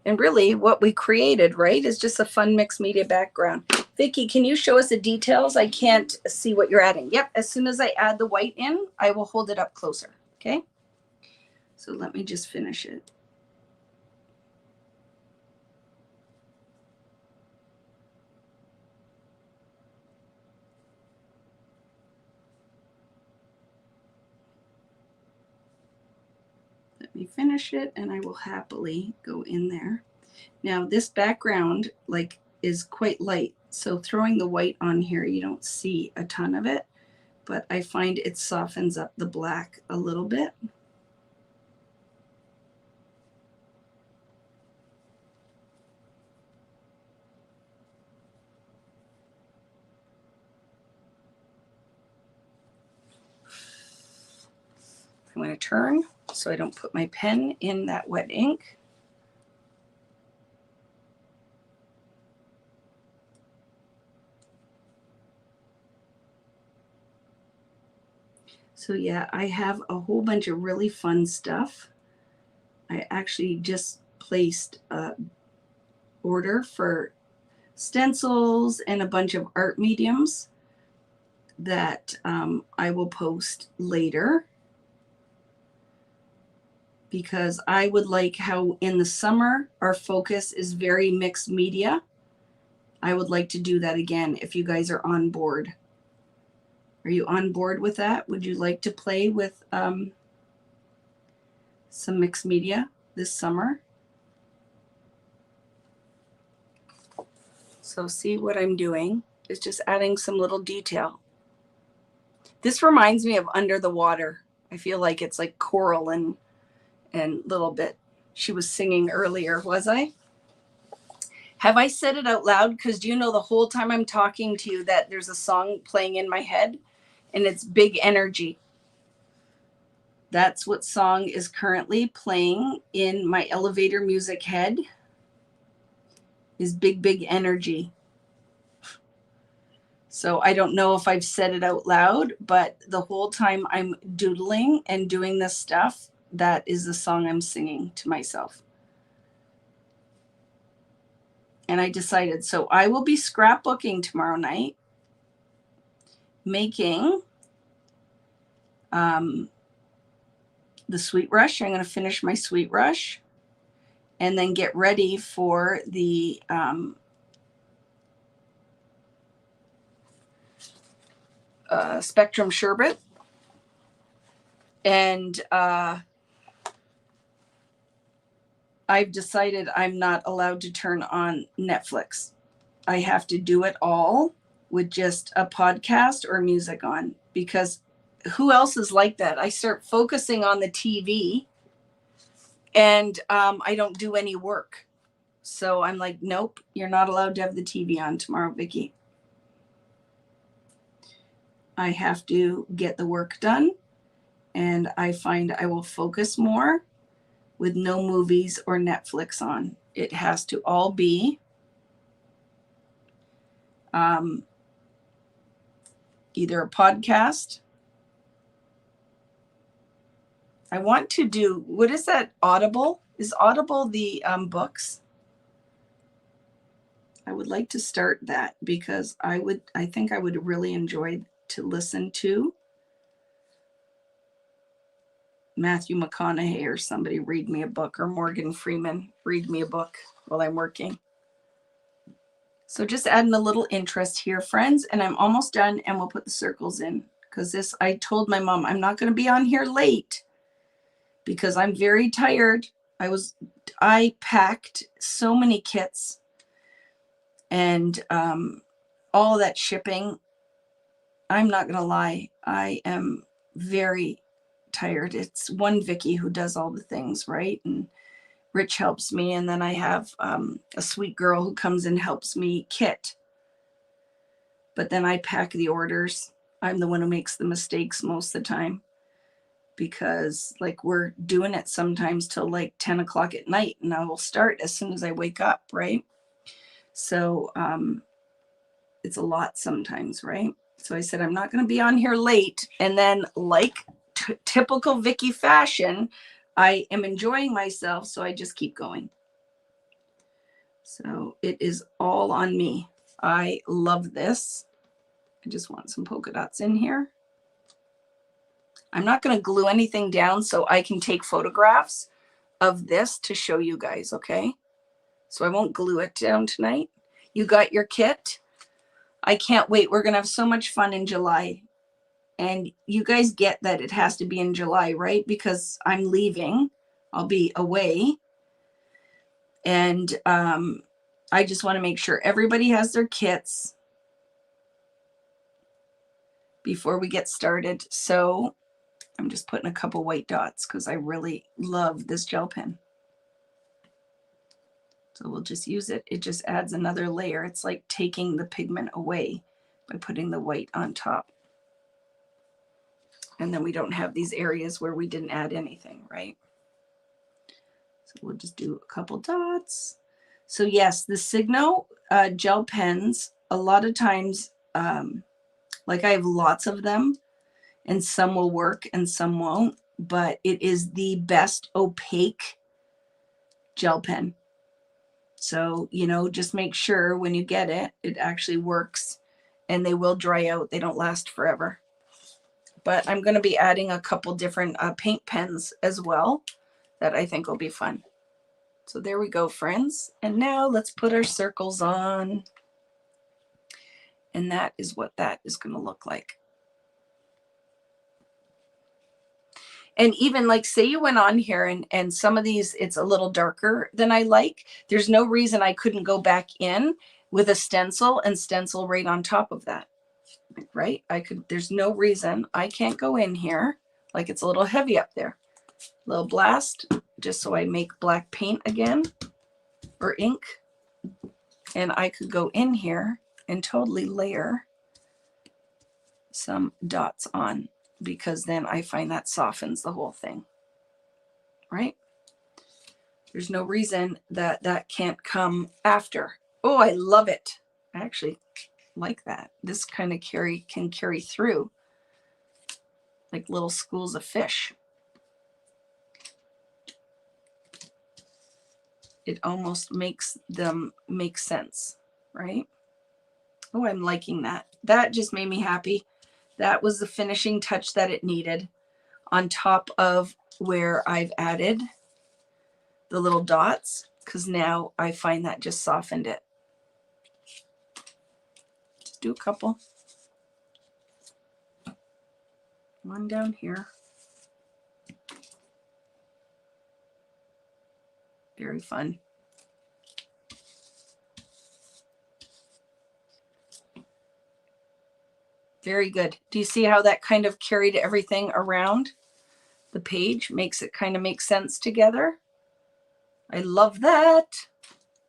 And really what we created, right, is just a fun mixed media background. Vicki, can you show us the details? I can't see what you're adding. Yep, as soon as I add the white in, I will hold it up closer, okay? So let me just finish it. Let me finish it and I will happily go in there. Now this background like is quite light, so throwing the white on here, you don't see a ton of it, but I find it softens up the black a little bit. I'm going to turn so I don't put my pen in that wet ink. So yeah, I have a whole bunch of really fun stuff. I actually just placed a order for stencils and a bunch of art mediums that I will post later, because I would like how in the summer our focus is very mixed media. I would like to do that again if you guys are on board. Are you on board with that? Would you like to play with some mixed media this summer? So see, what I'm doing is just adding some little detail. This reminds me of Under the Water. I feel like it's like choral and little bit. She was singing earlier, was I? Have I said it out loud? Because do you know the whole time I'm talking to you that there's a song playing in my head and it's Big Energy. That's what song is currently playing in my elevator music head, is Big Energy. So I don't know if I've said it out loud, but the whole time I'm doodling and doing this stuff, that is the song I'm singing to myself. And I decided, so I will be scrapbooking tomorrow night, making the Sweet Rush. I'm going to finish my Sweet Rush and then get ready for the Spectrum Sherbet. And I've decided I'm not allowed to turn on Netflix. I have to do it all with just a podcast or music on, because who else is like that? I start focusing on the TV and I don't do any work. So I'm like, nope, you're not allowed to have the TV on tomorrow, Vicki. I have to get the work done, and I find I will focus more with no movies or Netflix on. It has to all be either a podcast. I want to do, what is that, Audible? Is Audible the books? I would like to start that, because I think I would really enjoy to listen to Matthew McConaughey or somebody read me a book, or Morgan Freeman read me a book while I'm working. So just adding a little interest here, friends, and I'm almost done, and we'll put the circles in, because this, I told my mom I'm not going to be on here late because I'm very tired. I packed so many kits and all that shipping. I'm not going to lie, I am very tired. It's one Vicky who does all the things, right? And Rich helps me, and then I have a sweet girl who comes and helps me kit. But then I pack the orders. I'm the one who makes the mistakes most of the time, because like we're doing it sometimes till like 10 o'clock at night, and I will start as soon as I wake up, right? So it's a lot sometimes, right? So I said I'm not going to be on here late, and then like typical Vicky fashion, I am enjoying myself, so I just keep going. So it is all on me. I love this. I just want some polka dots in here. I'm not going to glue anything down, so I can take photographs of this to show you guys, okay? So I won't glue it down tonight. You got your kit. I can't wait. We're going to have so much fun in July. And you guys get that it has to be in July, right? Because I'm leaving. I'll be away. And I just want to make sure everybody has their kits before we get started. So I'm just putting a couple white dots because I really love this gel pen. So we'll just use it. It just adds another layer. It's like taking the pigment away by putting the white on top. And then we don't have these areas where we didn't add anything, right? So we'll just do a couple dots. So yes, the Signo gel pens, a lot of times, like I have lots of them, and some will work and some won't, but it is the best opaque gel pen. So, you know, just make sure when you get it, it actually works, and they will dry out. They don't last forever. But I'm going to be adding a couple different paint pens as well that I think will be fun. So there we go, friends. And now let's put our circles on. And that is what that is going to look like. And even like, say you went on here and some of these, it's a little darker than I like. There's no reason I couldn't go back in with a stencil and stencil right on top of that, right? There's no reason I can't go in here. Like, it's a little heavy up there. Little blast, just so I make black paint again, or ink. And I could go in here and totally layer some dots on, because then I find that softens the whole thing, right? There's no reason that that can't come after. Oh, I love it. I actually like that. This kind of can carry through like little schools of fish. It almost makes them make sense, right? Oh, I'm liking that. That just made me happy. That was the finishing touch that it needed, on top of where I've added the little dots, because now I find that just softened it. Just do a couple. One down here. Very fun. Very good. Do you see how that kind of carried everything around the page? Makes it kind of make sense together. I love that.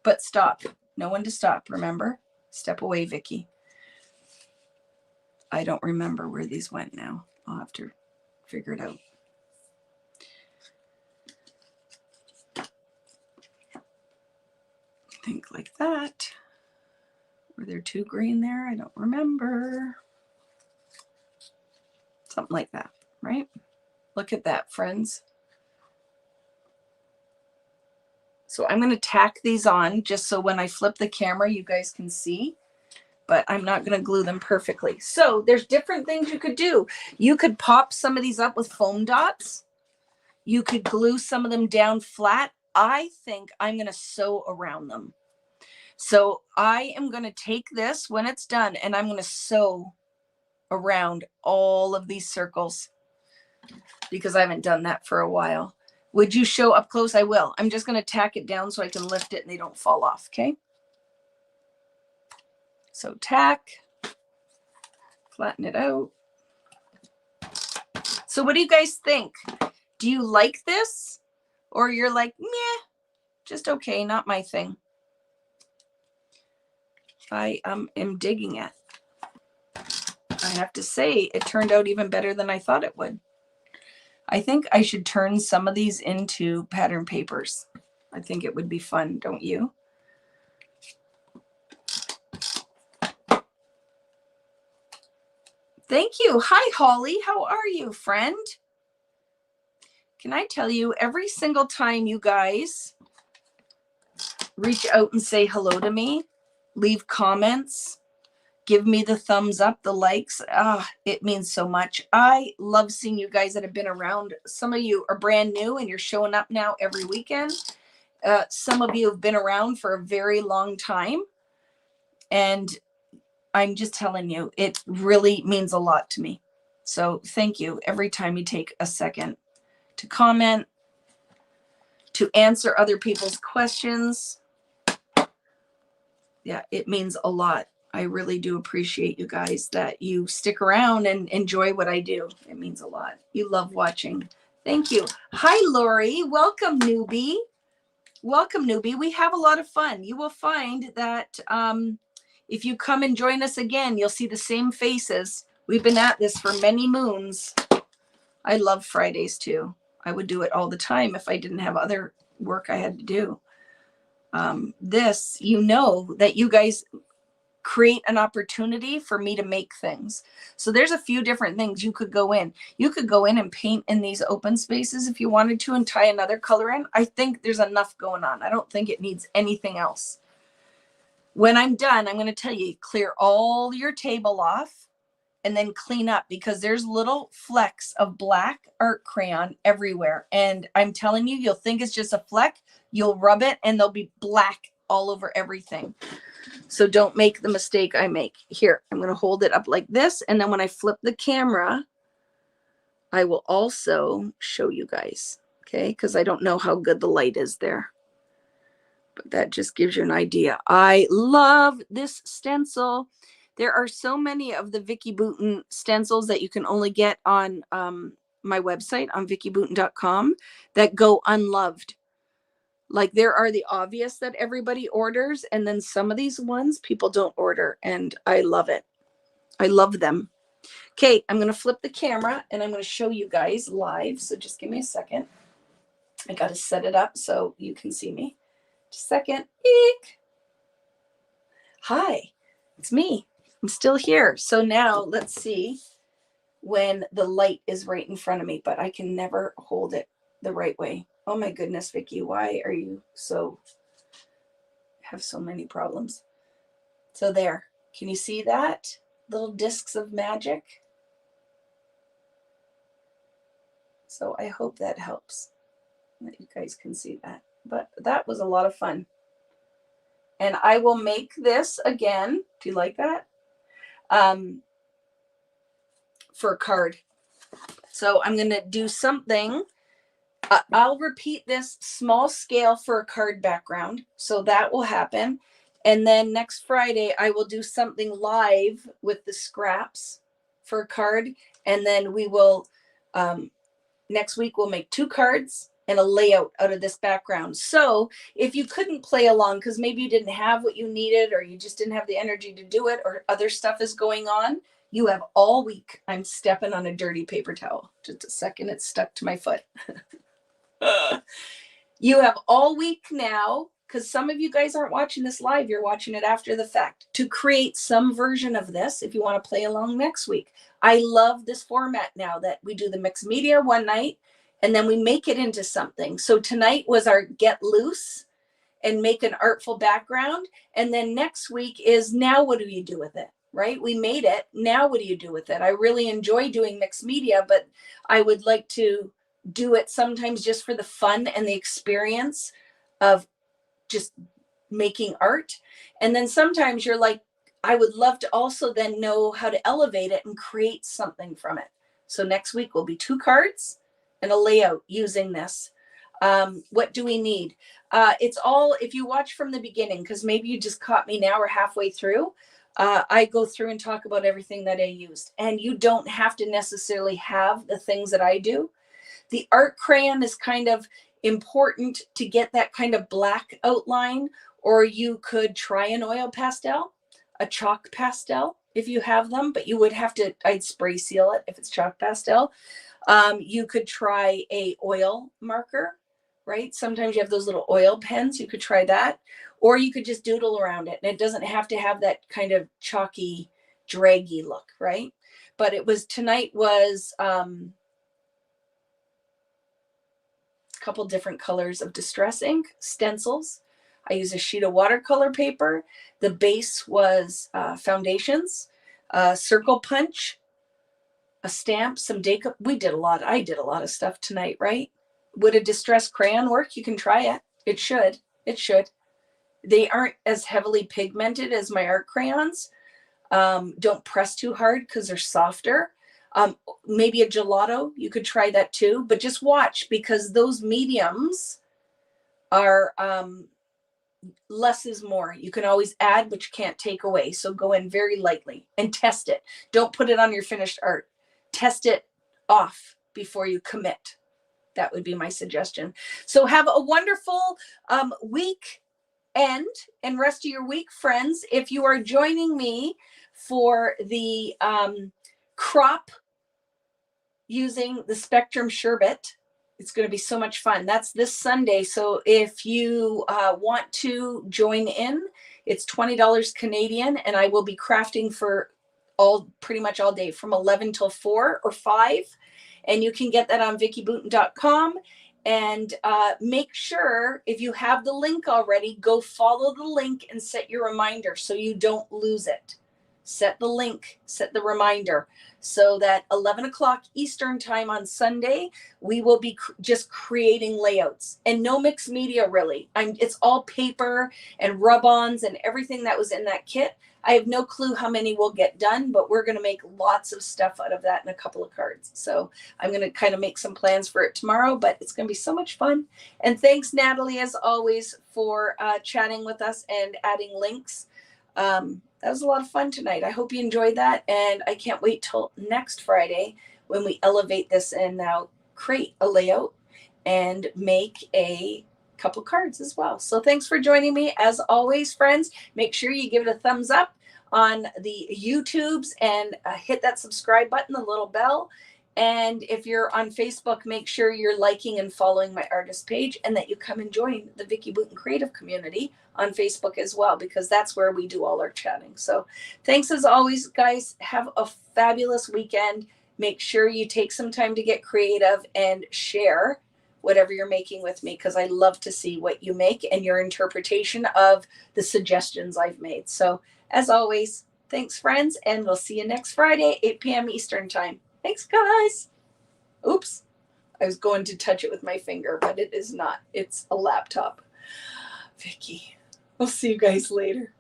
But stop. No one to stop, remember? Step away, Vicky. I don't remember where these went now. I'll have to figure it out. Think like that. Were there two green there? I don't remember. Something like that, right? Look at that, friends. So I'm going to tack these on just so when I flip the camera, you guys can see, but I'm not going to glue them perfectly. So there's different things you could do. You could pop some of these up with foam dots. You could glue some of them down flat. I think I'm going to sew around them. So I am going to take this when it's done, and I'm going to sew around all of these circles, because I haven't done that for a while. Would you show up close? I will. I'm just going to tack it down so I can lift it and they don't fall off. Okay. So tack, flatten it out. So what do you guys think? Do you like this? Or you're like, meh, just okay, not my thing. I am digging it. I have to say, it turned out even better than I thought it would. I think I should turn some of these into pattern papers. I think it would be fun, don't you? Thank you. Hi, Holly. How are you, friend? Can I tell you, every single time you guys reach out and say hello to me, leave comments, give me the thumbs up, the likes. It means so much. I love seeing you guys that have been around. Some of you are brand new and you're showing up now every weekend. Some of you have been around for a very long time. And I'm just telling you, it really means a lot to me. So thank you every time you take a second to comment, to answer other people's questions. Yeah, it means a lot. I really do appreciate you guys that you stick around and enjoy what I do. It means a lot. You love watching. Thank you. Hi, Lori. Welcome, newbie. Welcome, newbie. We have a lot of fun. You will find that if you come and join us again, you'll see the same faces. We've been at this for many moons. I love Fridays too. I would do it all the time if I didn't have other work I had to do. This, you know, that you guys create an opportunity for me to make things. So there's a few different things you could go in. You could go in and paint in these open spaces if you wanted to and tie another color in. I think there's enough going on. I don't think it needs anything else. When I'm done, I'm going to tell you, clear all your table off and then clean up, because there's little flecks of black art crayon everywhere. And I'm telling you, you'll think it's just a fleck. You'll rub it and there'll be black all over everything. So don't make the mistake I make. Here, I'm going to hold it up like this. And then when I flip the camera, I will also show you guys. Okay, because I don't know how good the light is there. But that just gives you an idea. I love this stencil. There are so many of the Vicki Boutin stencils that you can only get on my website, on vickiboutin.com, that go unloved. Like, there are the obvious that everybody orders, and then some of these ones people don't order, and I love it. I love them. Okay, I'm going to flip the camera, and I'm going to show you guys live, so just give me a second. I got to set it up so you can see me. Just a second. Eek. Hi, it's me. I'm still here. So now let's see when the light is right in front of me, but I can never hold it the right way. Oh my goodness, Vicki, why are you have so many problems? So there, can you see that? Little discs of magic. So I hope that helps, that you guys can see that. But that was a lot of fun. And I will make this again. Do you like that? For a card. So I'm going to do something. I'll repeat this small scale for a card background. So that will happen. And then next Friday, I will do something live with the scraps for a card. And then we will, next week, we'll make 2 cards and a layout out of this background. So if you couldn't play along because maybe you didn't have what you needed, or you just didn't have the energy to do it, or other stuff is going on, you have all week. I'm stepping on a dirty paper towel. Just a second, it's stuck to my foot. You have all week now, because some of you guys aren't watching this live, you're watching it after the fact, to create some version of this if you want to play along next week. I love this format now that we do the mixed media one night and then we make it into something. So tonight was our get loose and make an artful background. And then next week is, now what do you do with it? Right? We made it. Now what do you do with it? I really enjoy doing mixed media, but I would like to do it sometimes just for the fun and the experience of just making art. And then sometimes you're like, I would love to also then know how to elevate it and create something from it. So next week will be 2 cards and a layout using this. What do we need? It's all, if you watch from the beginning, because maybe you just caught me now or halfway through, I go through and talk about everything that I used. And you don't have to necessarily have the things that I do. The art crayon is kind of important to get that kind of black outline, or you could try an oil pastel, a chalk pastel if you have them, but you would have to, I'd spray seal it if it's chalk pastel. You could try a oil marker, right? Sometimes you have those little oil pens. You could try that, or you could just doodle around it. And it doesn't have to have that kind of chalky, draggy look, right? But it was, tonight was a couple different colors of distress ink, stencils. I use a sheet of watercolor paper. The base was foundations, circle punch, a stamp, some decoupage. We did a lot. I did a lot of stuff tonight, right? Would a distress crayon work? You can try it. It should. It should. They aren't as heavily pigmented as my art crayons. Don't press too hard because they're softer. Maybe a gelato. You could try that too. But just watch, because those mediums are less is more. You can always add, but you can't take away. So go in very lightly and test it. Don't put it on your finished art. Test it off before you commit. That would be my suggestion. So have a wonderful week and rest of your week, friends. If you are joining me for the crop using the Spectrum Sherbet, it's going to be so much fun. That's this Sunday. So if you want to join in, It's $20 Canadian, and I will be crafting for pretty much all day from 11 till 4 or 5. And you can get that on vickybooten.com. And make sure, if you have the link already, go follow the link and set your reminder so you don't lose it. Set the link, set the reminder, so that 11 o'clock Eastern time on Sunday, we will be just creating layouts, and no mixed media really. It's all paper and rub-ons and everything that was in that kit. I have no clue how many will get done, but we're going to make lots of stuff out of that in a couple of cards. So I'm going to kind of make some plans for it tomorrow, but it's going to be so much fun. And thanks, Natalie, as always, for chatting with us and adding links. That was a lot of fun tonight. I hope you enjoyed that. And I can't wait till next Friday when we elevate this and now create a layout and make a couple cards as well. So thanks for joining me. As always, friends, make sure you give it a thumbs up on the YouTubes and hit that subscribe button, the little bell. And if you're on Facebook, make sure you're liking and following my artist page, and that you come and join the Vicky Booten Creative Community on Facebook as well, because that's where we do all our chatting. So thanks as always, guys. Have a fabulous weekend. Make sure you take some time to get creative and share whatever you're making with me, because I love to see what you make and your interpretation of the suggestions I've made. So as always, thanks, friends, and we'll see you next Friday, 8 p.m. Eastern time. Thanks, guys. Oops. I was going to touch it with my finger, but it is not. It's a laptop. Vicky. We'll see you guys later.